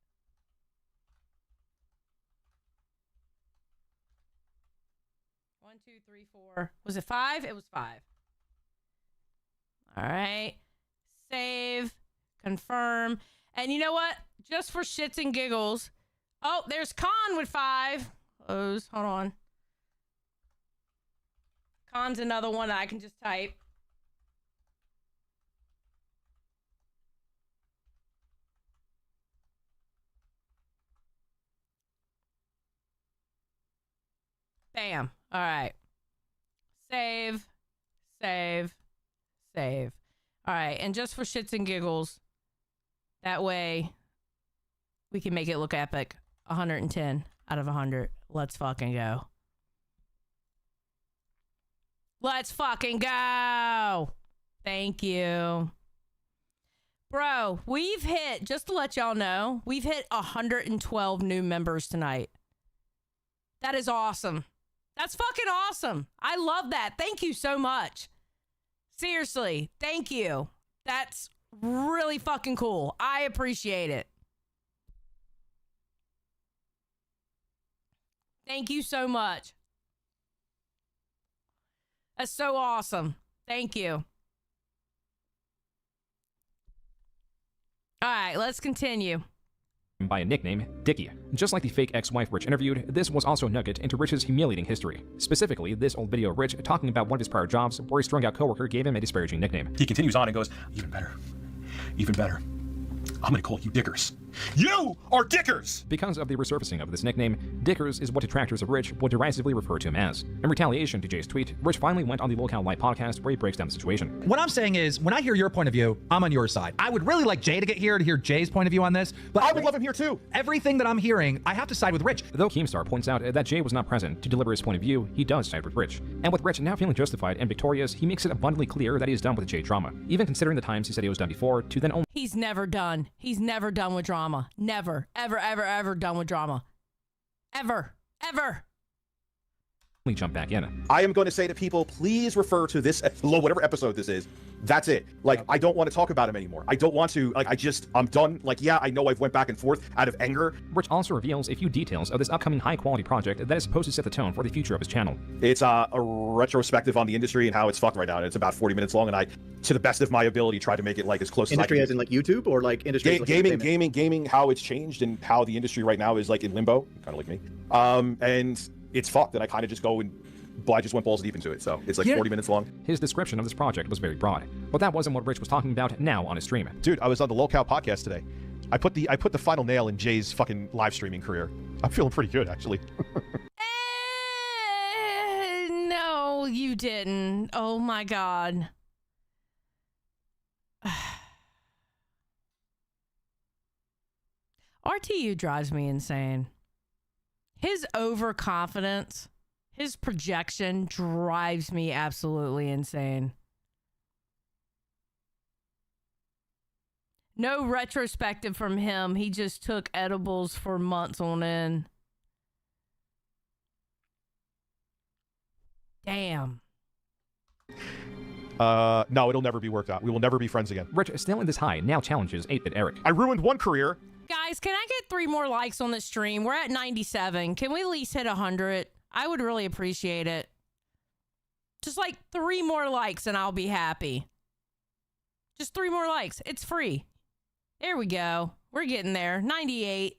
1, 2, 3, 4. Was it 5? It was 5. All right. Save. Confirm. And you know what? Just for shits and giggles, Oh, there's Con with 5. Hold on. Con's another one that I can just type. Bam. All right. Save. Save. Save. All right. And just for shits and giggles, that way we can make it look epic. 110 out of 100. Let's fucking go. Let's fucking go. Thank you. Bro, we've hit, just to let y'all know, we've hit 112 new members tonight. That is awesome. That's fucking awesome. I love that. Thank you so much. Seriously, thank you. That's really fucking cool. I appreciate it. Thank you so much. That's so awesome. Thank you. All right, let's continue. By a nickname, Dickie. Just like the fake ex-wife Rich interviewed, this was also a nugget into Rich's humiliating history. Specifically, this old video of Rich talking about one of his prior jobs where a strung-out coworker gave him a disparaging nickname. He continues on and goes, even better. Even better. I'm gonna call you Dickers. You are Dickers! Because of the resurfacing of this nickname, Dickers is what detractors of Rich would derisively refer to him as. In retaliation to Jay's tweet, Rich finally went on the Lolcow Live podcast where he breaks down the situation. What I'm saying is, when I hear your point of view, I'm on your side. I would really like Jay to get here to hear Jay's point of view on this, but I would love him here too. Everything that I'm hearing, I have to side with Rich. Though Keemstar points out that Jay was not present to deliver his point of view, he does side with Rich. And with Rich now feeling justified and victorious, he makes it abundantly clear that he is done with Jay drama, even considering the times he said he was done before, to then only— He's never done. He's never done with drama. Never. Ever, ever, ever done with drama. Ever. Ever. jump back in. I am going to say to people, please refer to this, whatever episode this is. That's it. Like, I don't want to talk about him anymore. I don't want to, like, I'm done. Like, yeah, I know I've went back and forth out of anger. Rich also reveals a few details of this upcoming high-quality project that is supposed to set the tone for the future of his channel. It's a retrospective on the industry and how it's fucked right now. And it's about 40 minutes long, and I, to the best of my ability, try to make it, like, as close industry as I can. as in, like, YouTube, or, like, industry as, like, gaming, how it's changed and how the industry right now is, like, in limbo, kind of like me. And it's fucked, and I kind of just go and I just went balls deep into it, so it's like 40 minutes long. His description of this project was very broad, but that wasn't what Rich was talking about now on his stream. Dude, I was on the Lolcow podcast today. I put the final nail in Jay's fucking live streaming career. I'm feeling pretty good, actually. No, you didn't. Oh my God. RTU drives me insane. His overconfidence, his projection drives me absolutely insane. No retrospective from him. He just took edibles for months on end. Damn. No, it'll never be worked out. We will never be friends again. Rich, still in this high, now challenges 8-Bit Eric. I ruined one career. Guys, can I get 3 more likes on the stream? We're at 97. Can we at least hit 100? I would really appreciate it. Just like 3 more likes and I'll be happy. Just 3 more likes. It's free. There we go. We're getting there. 98.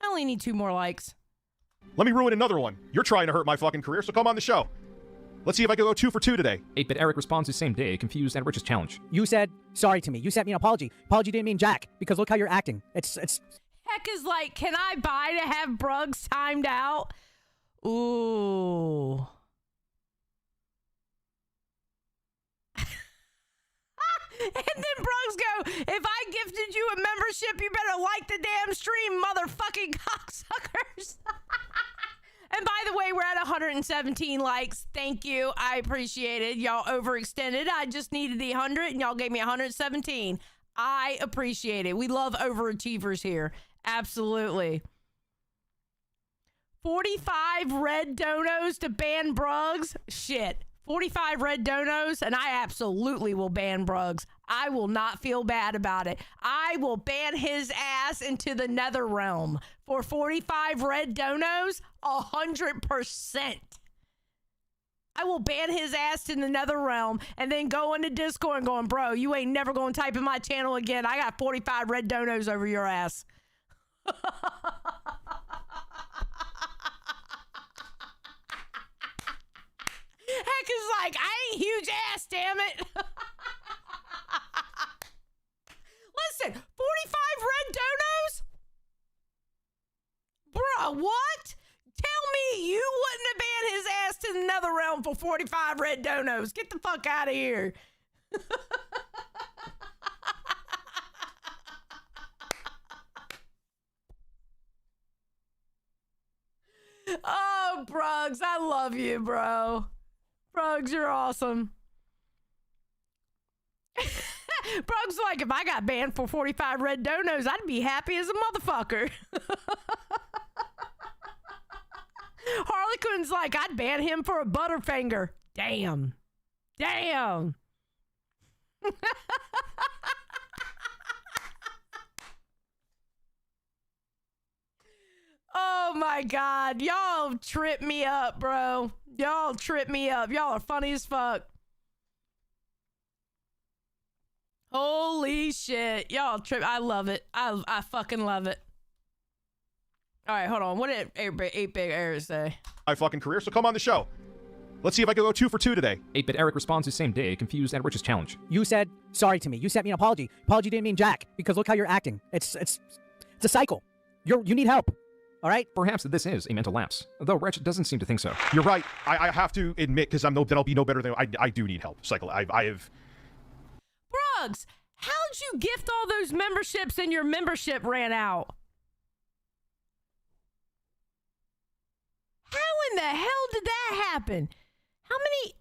I only need 2 more likes. Let me ruin another one. You're trying to hurt my fucking career, so come on the show. Let's see if I can go 2 for 2 today. 8-Bit Eric responds the same day, confused at Rich's challenge. You said sorry to me. You sent me an apology. Apology didn't mean jack, because look how you're acting. It's Heck is like, can I buy to have Bruggs timed out? Ooh. And then Bruggs go, if I gifted you a membership, you better like the damn stream, motherfucking cocksuckers. And by the way, we're at 117 likes. Thank you. I appreciate it. Y'all overextended. I just needed the 100 and y'all gave me 117. I appreciate it. We love overachievers here. Absolutely. 45 red donos to ban Bruggs? Shit. 45 red donos, and I absolutely will ban Bruggs. I will not feel bad about it. I will ban his ass into the nether realm for 45 red donos, 100%. I will ban his ass in the nether realm and then go into Discord and going, bro, you ain't never going to type in my channel again. I got 45 red donos over your ass. Harlequin's like, I ain't huge ass, damn it. Listen, 45 red donos? Bruh, what? Tell me you wouldn't have banned his ass to the nether realm for 45 red donos. Get the fuck out of here. Oh, Brugs, I love you, bro. Brugs, you're awesome. Brugs like, if I got banned for 45 red donos, I'd be happy as a motherfucker. Harlequin's like, I'd ban him for a butterfinger. Damn. Damn. Oh my God. Y'all trip me up, bro. Y'all trip me up. Y'all are funny as fuck. Holy shit. Y'all trip. I love it. I fucking love it. All right, hold on. What did 8-Bit Eric say? My fucking career, so come on the show. Let's see if I can go 2 for 2 today. 8-Bit Eric responds the same day, confused at Rich's challenge. You said sorry to me. You sent me an apology. Apology didn't mean jack, because look how you're acting. It's a cycle. You need help. All right? Perhaps this is a mental lapse, though Rich doesn't seem to think so. You're right. I have to admit, because I'll be no better than I do need help. Cycle. I have. Brugs, how'd you gift all those memberships and your membership ran out? How in the hell did that happen? How many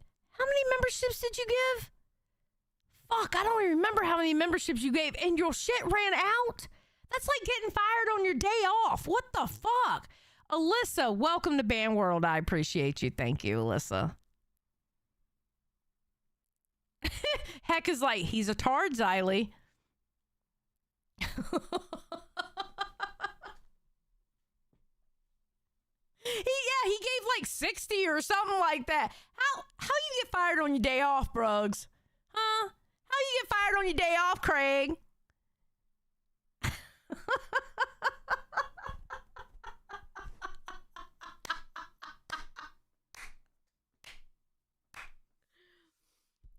memberships did you give? Fuck, I don't even remember how many memberships you gave, and your shit ran out? That's like getting fired on your day off. What the fuck? Alyssa, welcome to Ban World. I appreciate you. Thank you, Alyssa. Heck is like, he's a tard, Xylee. He gave like 60 or something like that. How you get fired on your day off, Brugs? Huh? How you get fired on your day off, Craig?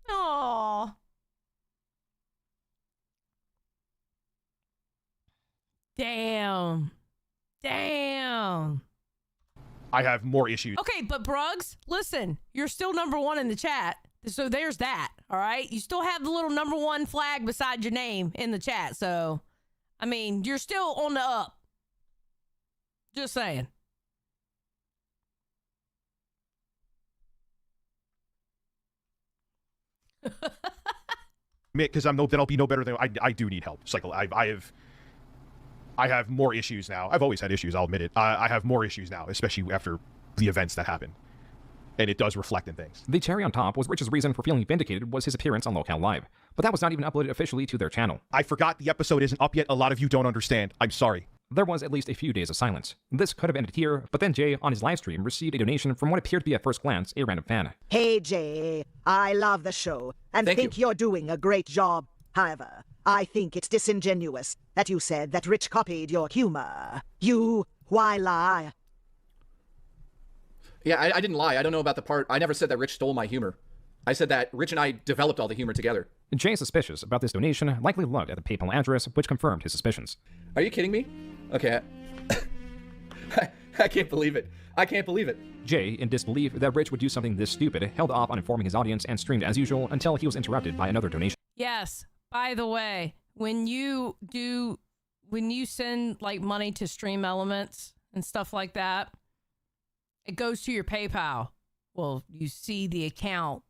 Aw. Damn. I have more issues. Okay, but Brugs, listen, you're still #1 in the chat. So there's that, all right? You still have the little #1 flag beside your name in the chat. So, I mean, you're still on the up. Just saying. Because I'll be no better than I do need help. Cycle. I have more issues now. I've always had issues, I'll admit it. I have more issues now, especially after the events that happened. And it does reflect in things. The cherry on top was Rich's reason for feeling vindicated was his appearance on Lolcow Live, but that was not even uploaded officially to their channel. I forgot the episode isn't up yet. A lot of you don't understand. I'm sorry. There was at least a few days of silence. This could have ended here, but then Jay, on his live stream, received a donation from what appeared to be at first glance a random fan. Hey Jay, I love the show and think you're doing a great job. However, I think it's disingenuous that you said that Rich copied your humor. Why lie? Yeah, I didn't lie. I don't know about the part. I never said that Rich stole my humor. I said that Rich and I developed all the humor together. Jay, suspicious about this donation, likely looked at the PayPal address, which confirmed his suspicions. Are you kidding me? Okay. I can't believe it. I can't believe it. Jay, in disbelief that Rich would do something this stupid, held off on informing his audience and streamed as usual until he was interrupted by another donation. Yes. By the way, when you send like money to Stream Elements and stuff like that, it goes to your PayPal. Well, you see the account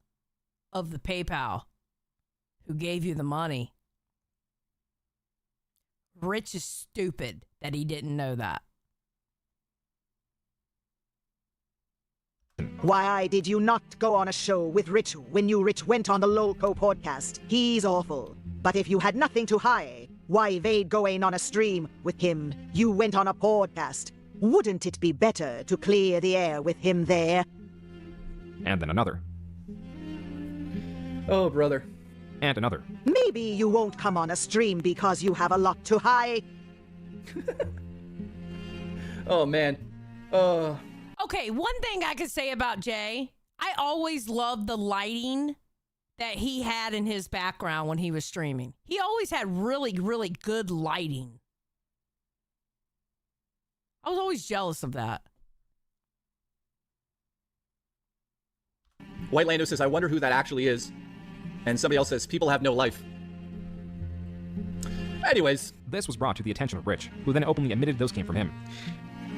of the PayPal who gave you the money. Rich is stupid that he didn't know that. Why did you not go on a show with Rich when Rich went on the Lolcow podcast? He's awful. But if you had nothing to hide, why evade going on a stream with him? You went on a podcast. Wouldn't it be better to clear the air with him there? And then another. Oh, brother. And another. Maybe you won't come on a stream because you have a lot to hide. Oh, man. Okay, one thing I can say about Jay, I always loved the lighting that he had in his background when he was streaming. He always had really, really good lighting. I was always jealous of that. White Lando says, I wonder who that actually is. And somebody else says, people have no life. Anyways. This was brought to the attention of Rich, who then openly admitted those came from him.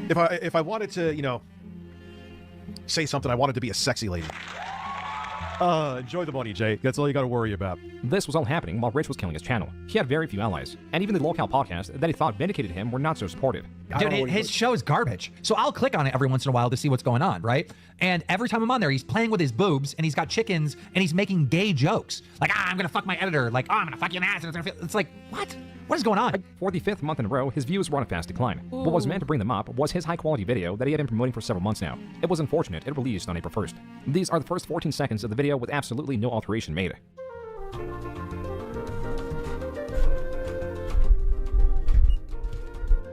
If I wanted to, you know, say something, I wanted to be a sexy lady. Enjoy the money, Jay. That's all you got to worry about. This was all happening while Rich was killing his channel. He had very few allies, and even the Lolcow podcast that he thought vindicated him were not so supportive. Dude, his show is garbage. So I'll click on it every once in a while to see what's going on, right? And every time I'm on there, he's playing with his boobs, and he's got chickens, and he's making gay jokes. Like, I'm going to fuck my editor. Like, I'm going to fuck your ass. It's like, what? What is going on? For the 5th month in a row, his views were on a fast decline. What was meant to bring them up was his high-quality video that he had been promoting for several months now. It was unfortunate it released on April 1st. These are the first 14 seconds of the video with absolutely no alteration made.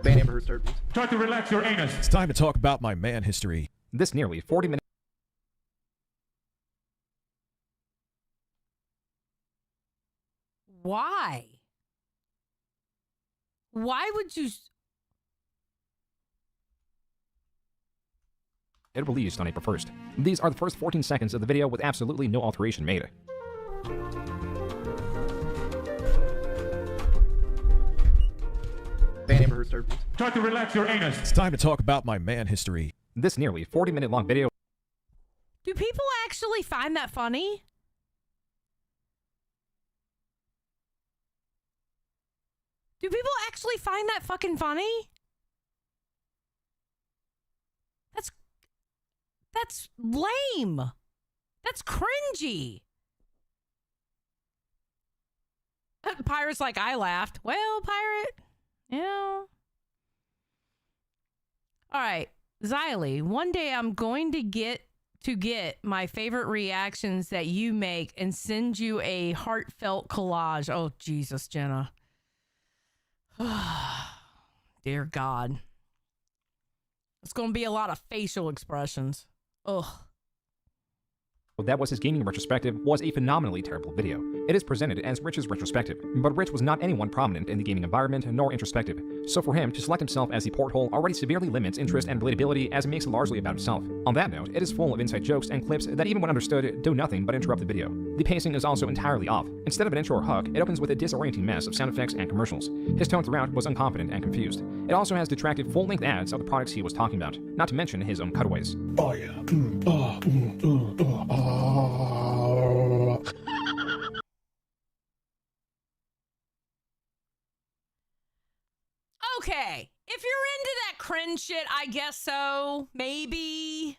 Ban Amber Heard's third. Try to relax your anus. It's time to talk about my man history. This nearly 40-minute... Why? Why would you... It released on April 1st. These are the first 14 seconds of the video with absolutely no alteration made. Ban Amber Heard's third. Try to relax your anus. It's time to talk about my man history. This nearly 40-minute long video... Do people actually find that funny? Do people actually find that fucking funny? That's lame. That's cringy. Pirate's like, I laughed. Well, Pirate, you know. All right, Xylee, one day I'm going to get my favorite reactions that you make and send you a heartfelt collage. Oh, Jesus, Jenna. Dear God. It's going to be a lot of facial expressions. Ugh. That was his gaming retrospective was a phenomenally terrible video. It is presented as Rich's retrospective, but Rich was not anyone prominent in the gaming environment nor introspective, so for him to select himself as the porthole already severely limits interest and relatability as it makes it largely about himself. On that note, it is full of inside jokes and clips that even when understood, do nothing but interrupt the video. The pacing is also entirely off. Instead of an intro or hook, it opens with a disorienting mess of sound effects and commercials. His tone throughout was unconfident and confused. It also has detracted full-length ads of the products he was talking about, not to mention his own cutaways. Oh yeah. Okay, if you're into that cringe shit, I guess so. Maybe.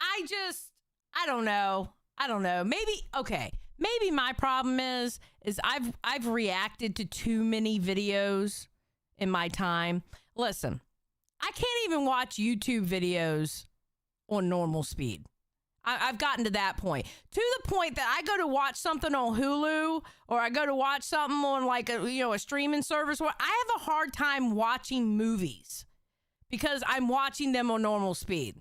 I don't know. Maybe, okay. Maybe my problem is I've reacted to too many videos in my time. Listen, I can't even watch YouTube videos on normal speed. I've gotten to that point. To the point that I go to watch something on Hulu or I go to watch something on like a streaming service where I have a hard time watching movies because I'm watching them on normal speed.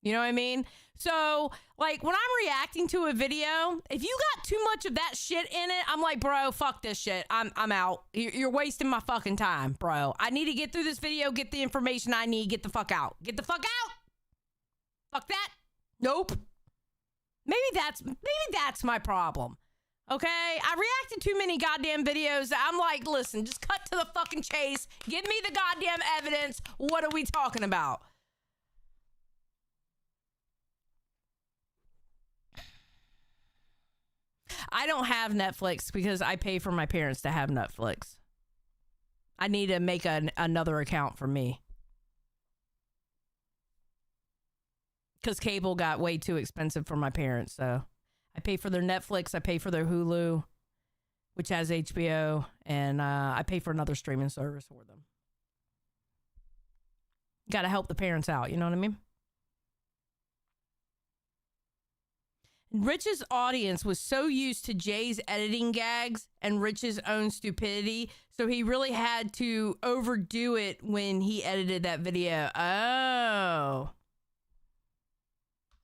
You know what I mean? So, like, when I'm reacting to a video, if you got too much of that shit in it, I'm like, bro, fuck this shit. I'm out. You're wasting my fucking time, bro. I need to get through this video, get the information I need, get the fuck out. Get the fuck out. Fuck that. Nope. Maybe that's my problem. Okay? I reacted to too many goddamn videos. I'm like, listen, just cut to the fucking chase. Give me the goddamn evidence. What are we talking about? I don't have Netflix because I pay for my parents to have Netflix. I need to make another account for me. Because cable got way too expensive for my parents, so I pay for their Netflix, I pay for their Hulu, which has HBO, and I pay for another streaming service for them. Got to help the parents out, you know what I mean? Rich's audience was so used to Jay's editing gags and Rich's own stupidity, so he really had to overdo it when he edited that video. Oh.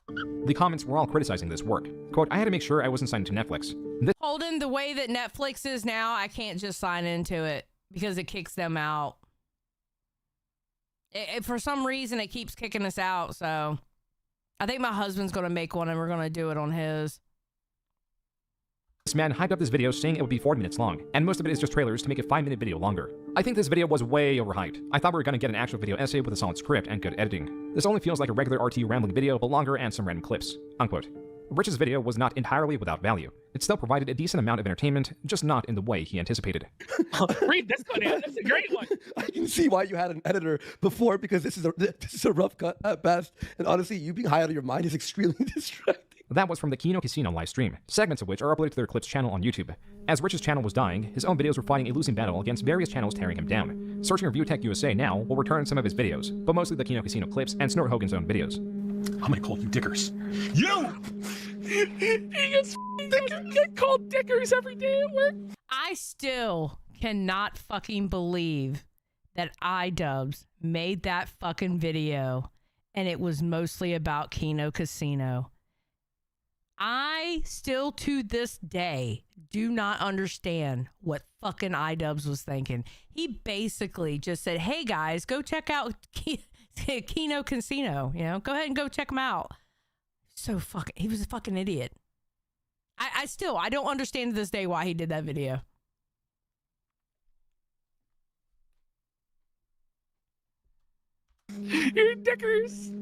The comments were all criticizing this work. Quote, I had to make sure I wasn't signed to Netflix. Holden, the way that Netflix is now, I can't just sign into it because it kicks them out. For some reason, it keeps kicking us out, so I think my husband's going to make one and we're going to do it on his. This man hyped up this video saying it would be 40 minutes long, and most of it is just trailers to make a 5-minute video longer. I think this video was way overhyped. I thought we were going to get an actual video essay with a solid script and good editing. This only feels like a regular RTU rambling video, but longer and some random clips. Unquote. Rich's video was not entirely without value. It still provided a decent amount of entertainment, just not in the way he anticipated. Read this one, Ann. This is a great one. I can see why you had an editor before, because this is a rough cut at best. And honestly, you being high out of your mind is extremely distracting. That was from the Kino Casino live stream, segments of which are uploaded to their Clips channel on YouTube. As Rich's channel was dying, his own videos were fighting a losing battle against various channels tearing him down. Searching ReviewTechUSA now will return some of his videos, but mostly the Kino Casino clips and Snort Hogan's own videos. I'm gonna call you Dickers. You! He gets get called Dickers every day at work. I still cannot fucking believe that iDubbbz made that fucking video and it was mostly about Kino Casino. I still to this day do not understand what fucking iDubbbz was thinking. He basically just said, hey guys, go check out Kino Casino, you know, go ahead and go check him out. So fucking, he was a fucking idiot. I don't understand to this day why he did that video. You're Dickers.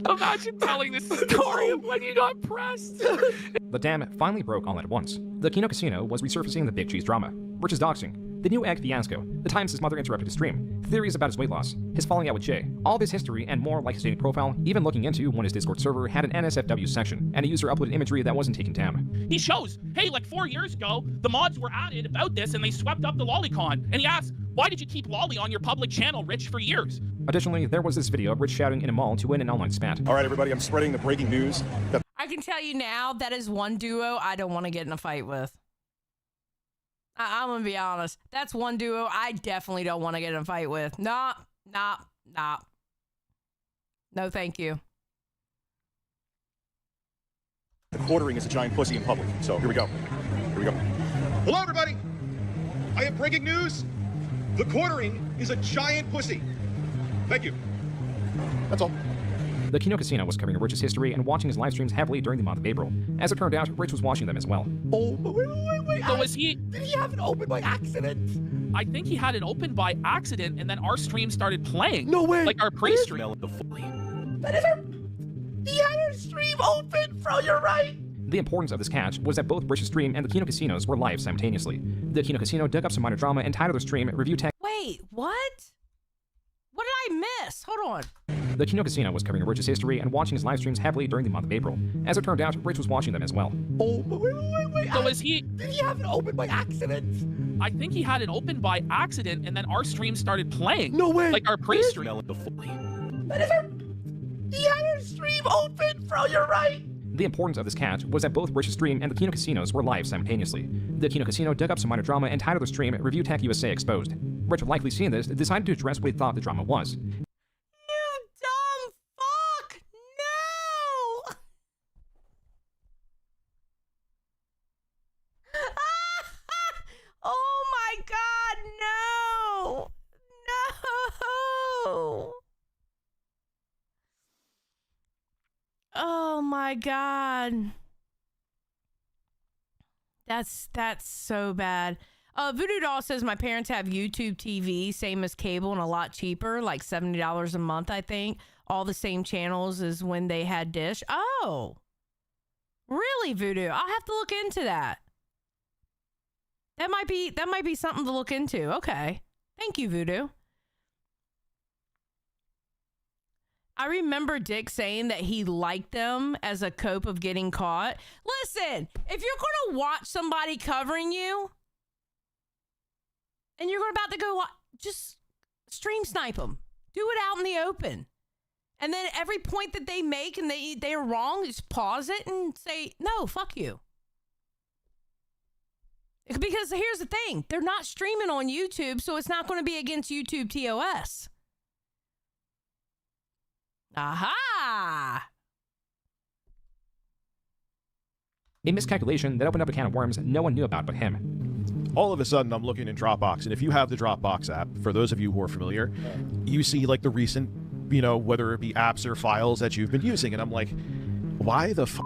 Imagine telling this story of when you got pressed. The dam finally broke all at once. The Kino Casino was resurfacing the Big Cheese drama. Rich's doxing, the new egg fiasco, the times his mother interrupted his stream, theories about his weight loss, his falling out with Jay, all of his history and more like his dating profile, even looking into when his Discord server had an NSFW section, and a user uploaded imagery that wasn't taken down. He shows, hey, like 4 years ago, the mods were added about this and they swept up the Lolicon. And he asks, why did you keep Lolly on your public channel, Rich, for years? Additionally, there was this video of Rich shouting in a mall to win an online spat. All right, everybody, I'm spreading the breaking news that I can tell you now, that is one duo I don't want to get in a fight with. I'm going to be honest. That's one duo I definitely don't want to get in a fight with. Nah. No, thank you. the quartering is a giant pussy in public. So here we go. Hello, everybody. I have breaking news. The quartering is a giant pussy. Thank you. That's all. The Kino Casino was covering Rich's history and watching his live streams heavily during the month of April. As it turned out, Rich was watching them as well. Oh, wait. So was he? Did he have it open by accident? I think he had it open by accident, and then our stream started playing. No way. Like our pre-stream. That is our... He had our stream open, bro. You're right. The importance of this catch was that both Rich's stream and the Kino Casinos were live simultaneously. The Kino Casino dug up some minor drama and titled their stream ReviewTech. Wait, what? What did I miss? Hold on. The Kino Casino was covering Rich's history and watching his live streams heavily during the month of April. As it turned out, Rich was watching them as well. Oh, wait. So was he? Did he have it open by accident? I think he had it open by accident, and then our stream started playing. No way. Like our pre-stream. That is our... He had our stream open, bro. You're right. The importance of this catch was that both Rich's stream and the Kino Casinos were live simultaneously. The Kino Casino dug up some minor drama and titled their stream ReviewTechUSA Exposed. Rich, likely seeing this, decided to address what he thought the drama was. Oh my God, no! No! Oh my God. That's so bad. Voodoo Doll says my parents have YouTube TV, same as cable and a lot cheaper, like $70 a month, I think. All the same channels as when they had Dish. Oh, really, Voodoo? I'll have to look into that. That might be something to look into. Okay. Thank you, Voodoo. I remember Dick saying that he liked them as a cope of getting caught. Listen, if you're going to watch somebody covering you and you're about to go, just stream snipe them. Do it out in the open. And then every point that they make and they're wrong, just pause it and say, no, fuck you. Because here's the thing, they're not streaming on YouTube, so it's not going to be against YouTube TOS. Aha! A miscalculation that opened up a can of worms no one knew about but him. All of a sudden, I'm looking in Dropbox, and if you have the Dropbox app, for those of you who are familiar, you see like the recent, you know, whether it be apps or files that you've been using, and I'm like, why the f?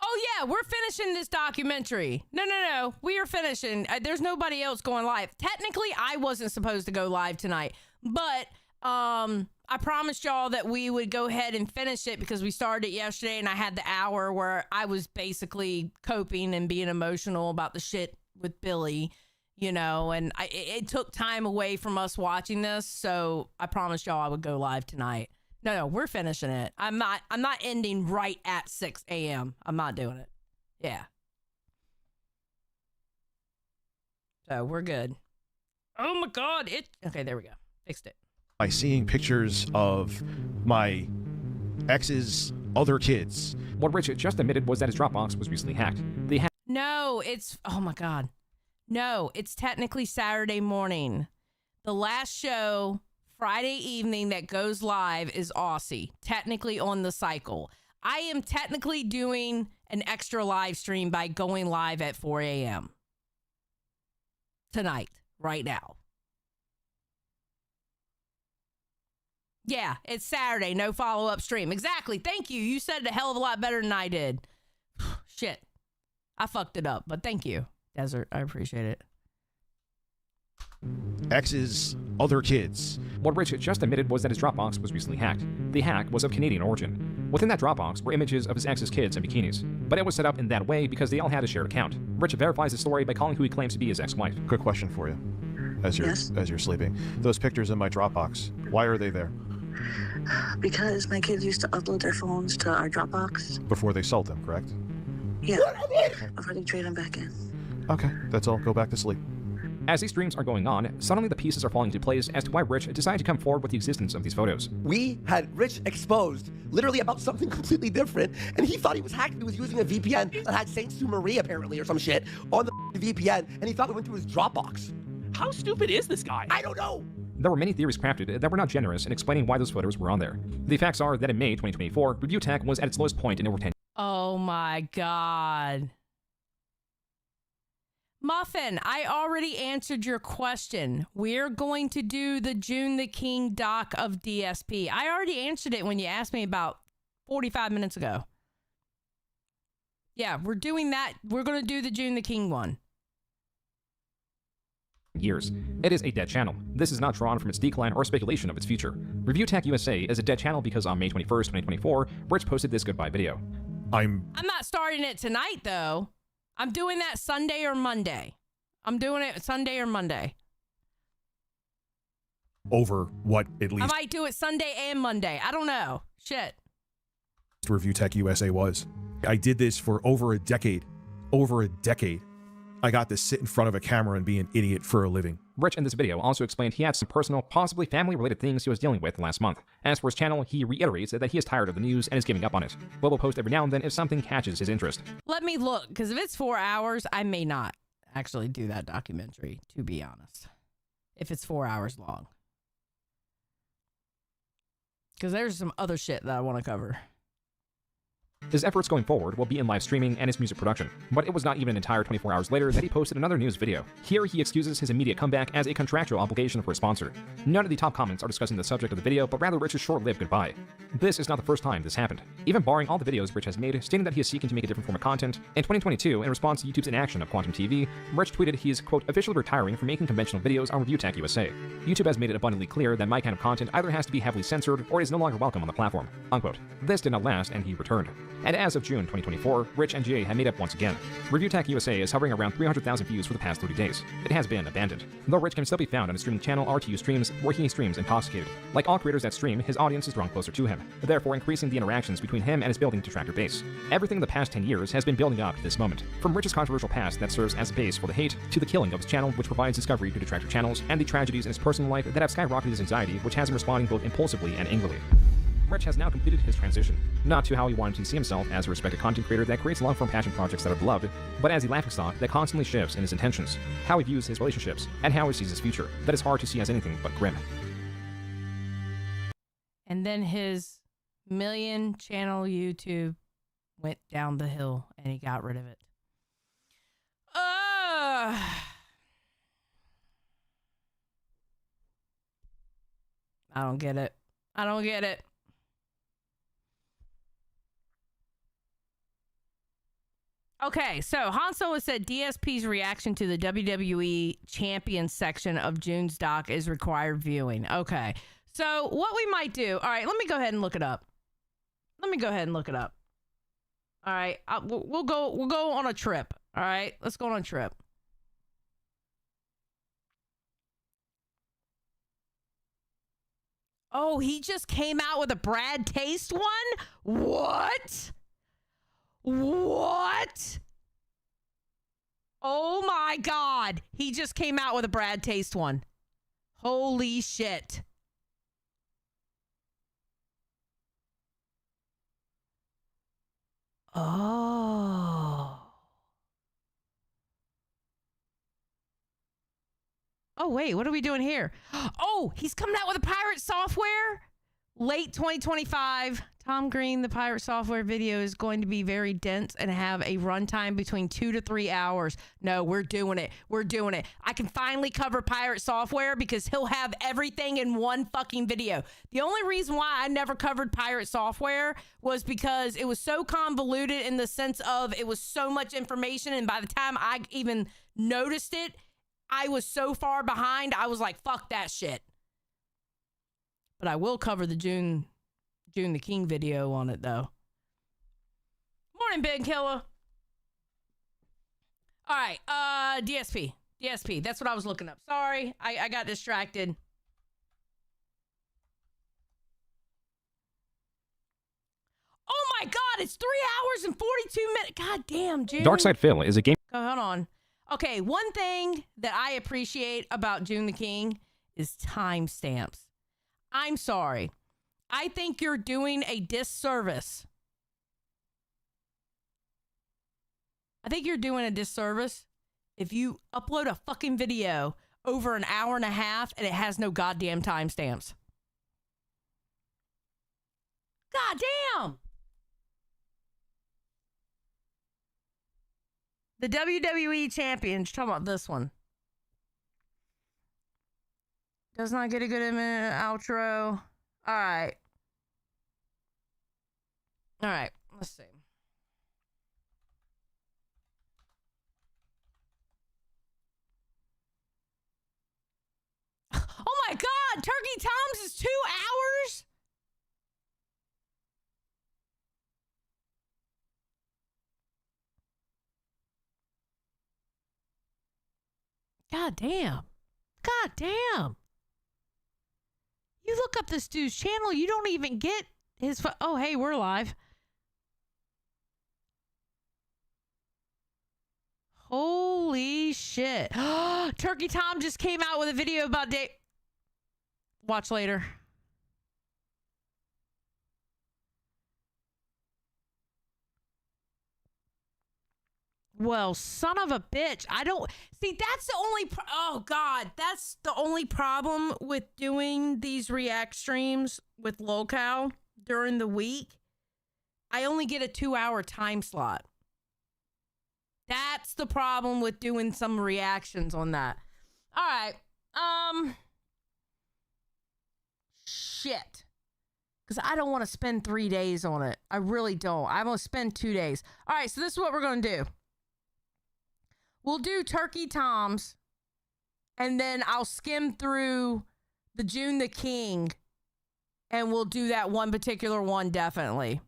Oh yeah, we're finishing this documentary. No, we are finishing. There's nobody else going live. Technically, I wasn't supposed to go live tonight, but I promised y'all that we would go ahead and finish it because we started it yesterday, and I had the hour where I was basically coping and being emotional about the shit with Billy, you know, and it took time away from us watching this, so I promised y'all I would go live tonight. No, we're finishing it. I'm not ending right at 6 a.m. I'm not doing it. Yeah. So we're good. Oh my God. Okay, there we go. Fixed it. By seeing pictures of my ex's other kids. What Rich just admitted was that his Dropbox was recently hacked. No, oh my God. No, it's technically Saturday morning. The last show Friday evening that goes live is Aussie, technically on the cycle. I am technically doing an extra live stream by going live at 4 a.m. tonight, right now. Yeah, it's Saturday, no follow-up stream. Exactly, thank you. You said it a hell of a lot better than I did. Shit, I fucked it up, but thank you, Desert. I appreciate it. Ex's other kids. What Rich just admitted was that his Dropbox was recently hacked. The hack was of Canadian origin. Within that Dropbox were images of his ex's kids in bikinis, but it was set up in that way because they all had a shared account. Rich verifies the story by calling who he claims to be his ex-wife. Quick question for you, as you're sleeping. Those pictures in my Dropbox, why are they there? Because my kids used to upload their phones to our Dropbox. Before they sold them, correct? Yeah, before they trade them back in. Okay, that's all. Go back to sleep. As these streams are going on, suddenly the pieces are falling into place as to why Rich decided to come forward with the existence of these photos. We had Rich exposed literally about something completely different, and he thought he was hacked. He was using a VPN that had Saint Sue Marie apparently or some shit on the VPN, and he thought we went through his Dropbox. How stupid is this guy? I don't know. There were many theories crafted that were not generous in explaining why those photos were on there. The facts are that in May 2024, ReviewTech was at its lowest point in over 10 years. Oh my God. Muffin, I already answered your question. We're going to do the June the King doc of DSP. I already answered it when you asked me about 45 minutes ago. Yeah, we're doing that. We're going to do the June the King one. Years. It is a dead channel. This is not drawn from its decline or speculation of its future. ReviewTechUSA is a dead channel because on May 21st, 2024, Rich posted this goodbye video. I'm not starting it tonight, though. I'm doing that Sunday or Monday. I'm doing it Sunday or Monday. Over what, at least? I might do it Sunday and Monday. I don't know. Shit. ReviewTechUSA was. I did this for over a decade. Over a decade. I got to sit in front of a camera and be an idiot for a living. Rich in this video also explained he had some personal, possibly family-related things he was dealing with last month. As for his channel, he reiterates that he is tired of the news and is giving up on it, but will post every now and then if something catches his interest. Let me look, because if it's 4 hours, I may not actually do that documentary, to be honest. If it's 4 hours long. Because there's some other shit that I want to cover. His efforts going forward will be in live streaming and his music production, but it was not even an entire 24 hours later that he posted another news video. Here he excuses his immediate comeback as a contractual obligation for a sponsor. None of the top comments are discussing the subject of the video, but rather Rich's short-lived goodbye. This is not the first time this happened. Even barring all the videos Rich has made stating that he is seeking to make a different form of content, in 2022, in response to YouTube's inaction of Quantum TV, Rich tweeted he is, quote, officially retiring from making conventional videos on ReviewTechUSA. YouTube has made it abundantly clear that my kind of content either has to be heavily censored or is no longer welcome on the platform, unquote. This did not last, and he returned. And as of June 2024, Rich and Jay have made up once again. ReviewTechUSA is hovering around 300,000 views for the past 30 days. It has been abandoned. Though Rich can still be found on his streaming channel RTU Streams, where he streams intoxicated. Like all creators that stream, his audience is drawn closer to him, therefore increasing the interactions between him and his building detractor base. Everything in the past 10 years has been building up to this moment. From Rich's controversial past that serves as a base for the hate, to the killing of his channel, which provides discovery to detractor channels, and the tragedies in his personal life that have skyrocketed his anxiety, which has him responding both impulsively and angrily. Rich has now completed his transition, not to how he wanted to see himself as a respected content creator that creates long-form passion projects that are beloved, but as a laughingstock that constantly shifts in his intentions, how he views his relationships, and how he sees his future, that is hard to see as anything but grim. And then his million channel YouTube went down the hill and he got rid of it. I don't get it. I don't get it. Okay, so Han Solo said DSP's reaction to the WWE Champions section of June's doc is required viewing. Okay, so what we might do... All right, let me go ahead and look it up. All right, we'll go on a trip. All right, let's go on a trip. Oh, he just came out with a Brad Taste one? What? What? Oh my God. He just came out with a Brad Taste one. Holy shit. Oh. Oh, wait, what are we doing here? Oh, he's coming out with a pirate software? Late 2025. Tom Green, the pirate software video is going to be very dense and have a runtime between 2 to 3 hours. No, we're doing it. I can finally cover pirate software because he'll have everything in one fucking video. The only reason why I never covered pirate software was because it was so convoluted in the sense of it was so much information, and by the time I even noticed it, I was so far behind, I was like, fuck that shit. But I will cover the June the King video on it, though. Morning, Big Killer. All right, DSP. That's what I was looking up. Sorry, I got distracted. Oh my God, it's 3 hours and 42 minutes. God damn, June. Darkside Phil is a game. Oh, hold on. Okay, one thing that I appreciate about June the King is timestamps. I'm sorry. I think you're doing a disservice. If you upload a fucking video over an hour and a half and it has no goddamn timestamps. God damn! The WWE Champions, talking about this one. Does not get a good outro. All right, let's see. Oh my God, Turkey Tom's is 2 hours? God damn. You look up this dude's channel, you don't even get his... Oh, hey, we're live. Holy shit. Turkey Tom just came out with a video about day... Watch later. Well, son of a bitch. I don't... See, that's the only... Oh, God. That's the only problem with doing these react streams with Lolcow during the week. I only get a 2-hour time slot. That's the problem with doing some reactions on that. All right. Shit. Because I don't want to spend 3 days on it. I really don't. I'm going to spend 2 days. All right, so this is what we're going to do. We'll do Turkey Tom's, and then I'll skim through the June the King, and we'll do that one particular one, definitely.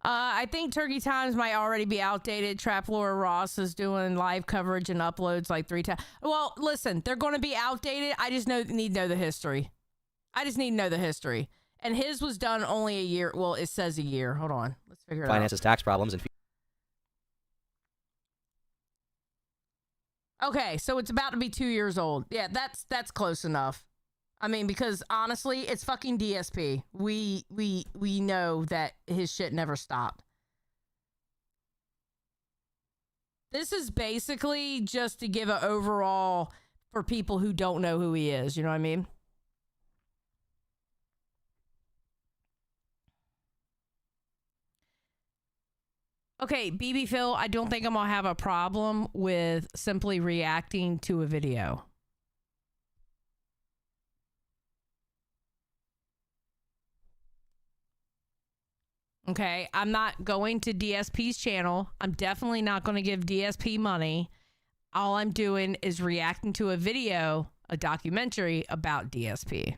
I think Turkey Times might already be outdated. Trap Laura Ross is doing live coverage and uploads like 3 times. Well, listen, they're going to be outdated. I just need to know the history. And his was done only a year. Well, it says a year. Hold on. Let's figure it out. Finances, tax problems, and... Okay, so it's about to be 2 years old. Yeah, that's close enough. I mean, because honestly, it's fucking DSP. We know that his shit never stopped. This is basically just to give an overall for people who don't know who he is. You know what I mean? Okay, BB Phil, I don't think I'm going to have a problem with simply reacting to a video. Okay, I'm not going to DSP's channel. I'm definitely not going to give DSP money. All I'm doing is reacting to a video, a documentary about DSP.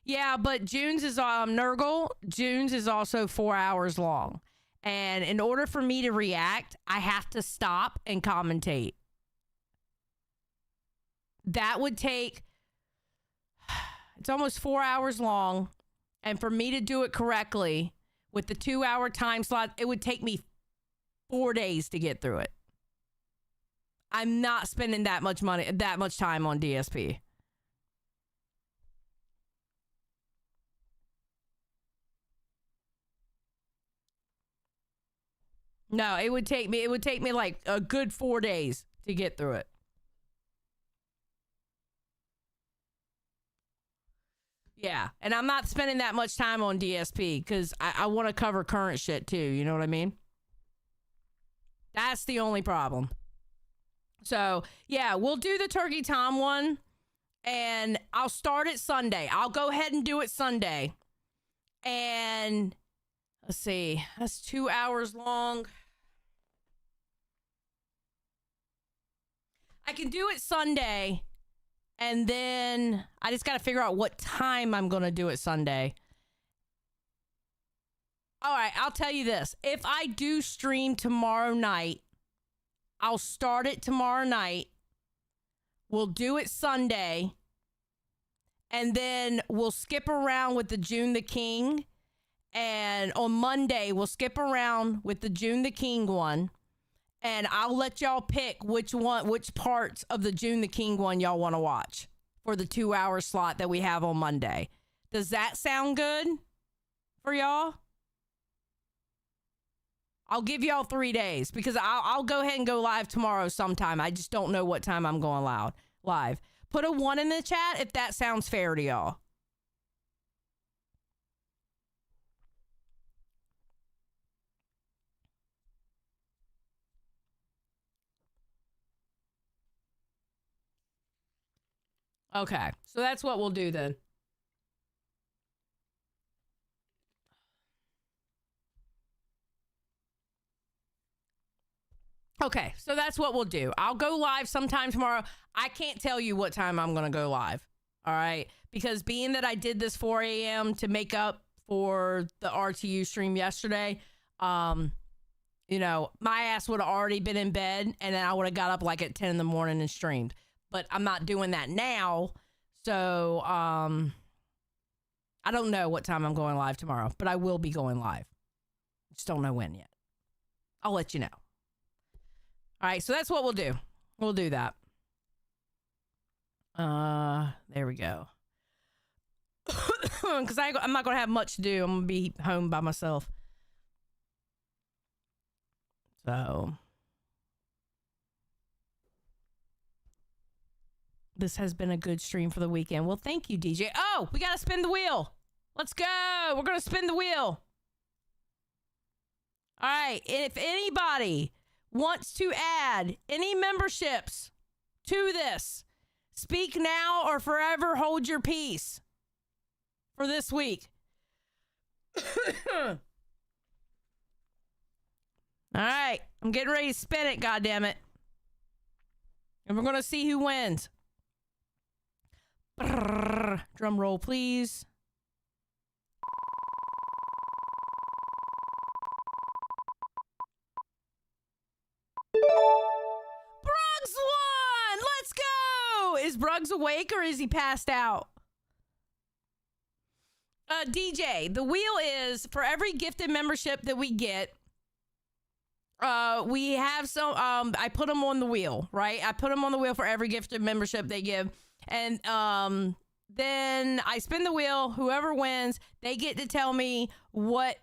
Yeah, but June's is Nurgle. June's is also 4 hours long. And in order for me to react, I have to stop and commentate. That would take, it's almost 4 hours long. And for me to do it correctly with the 2 hour time slot, it would take me 4 days to get through it. I'm not spending that much money, that much time on DSP. No, it would take me like a good 4 days to get through it. Yeah, and I'm not spending that much time on DSP because I want to cover current shit too, you know what I mean? That's the only problem. So, yeah, we'll do the Turkey Tom one, and I'll start it Sunday. I'll go ahead and do it Sunday. And let's see, that's 2 hours long. I can do it Sunday, and then I just got to figure out what time I'm going to do it Sunday. All right, I'll tell you this. If I do stream tomorrow night, I'll start it tomorrow night. We'll do it Sunday, and then we'll skip around with the June the King. And on Monday, we'll skip around with the June the King one. And I'll let y'all pick which parts of the June the King one y'all want to watch for the 2 hour slot that we have on Monday. Does that sound good for y'all? I'll give y'all 3 days because I'll go ahead and go live tomorrow sometime. I just don't know what time I'm going live. Put a 1 in the chat if that sounds fair to y'all. Okay, so that's what we'll do then. Okay, so that's what we'll do. I'll go live sometime tomorrow. I can't tell you what time I'm going to go live, all right? Because being that I did this 4 a.m. to make up for the RTU stream yesterday, you know, my ass would have already been in bed, and then I would have got up like at 10 in the morning and streamed. But I'm not doing that now, so I don't know what time I'm going live tomorrow, but I will be going live. Just don't know when yet. I'll let you know. All right, so that's what we'll do. We'll do that. There we go. Because I'm not going to have much to do. I'm going to be home by myself. So this has been a good stream for the weekend. Well, thank you, DJ. Oh, we got to spin the wheel. Let's go. We're going to spin the wheel. All right. If anybody wants to add any memberships to this, speak now or forever hold your peace for this week. All right. I'm getting ready to spin it, goddammit. And we're going to see who wins. Brrr. Drum roll, please. Bruggs won! Let's go! Is Bruggs awake or is he passed out? DJ, the wheel is for every gifted membership that we get. We have some, I put them on the wheel, right? I put them on the wheel for every gifted membership they give. And then I spin the wheel. Whoever wins, they get to tell me what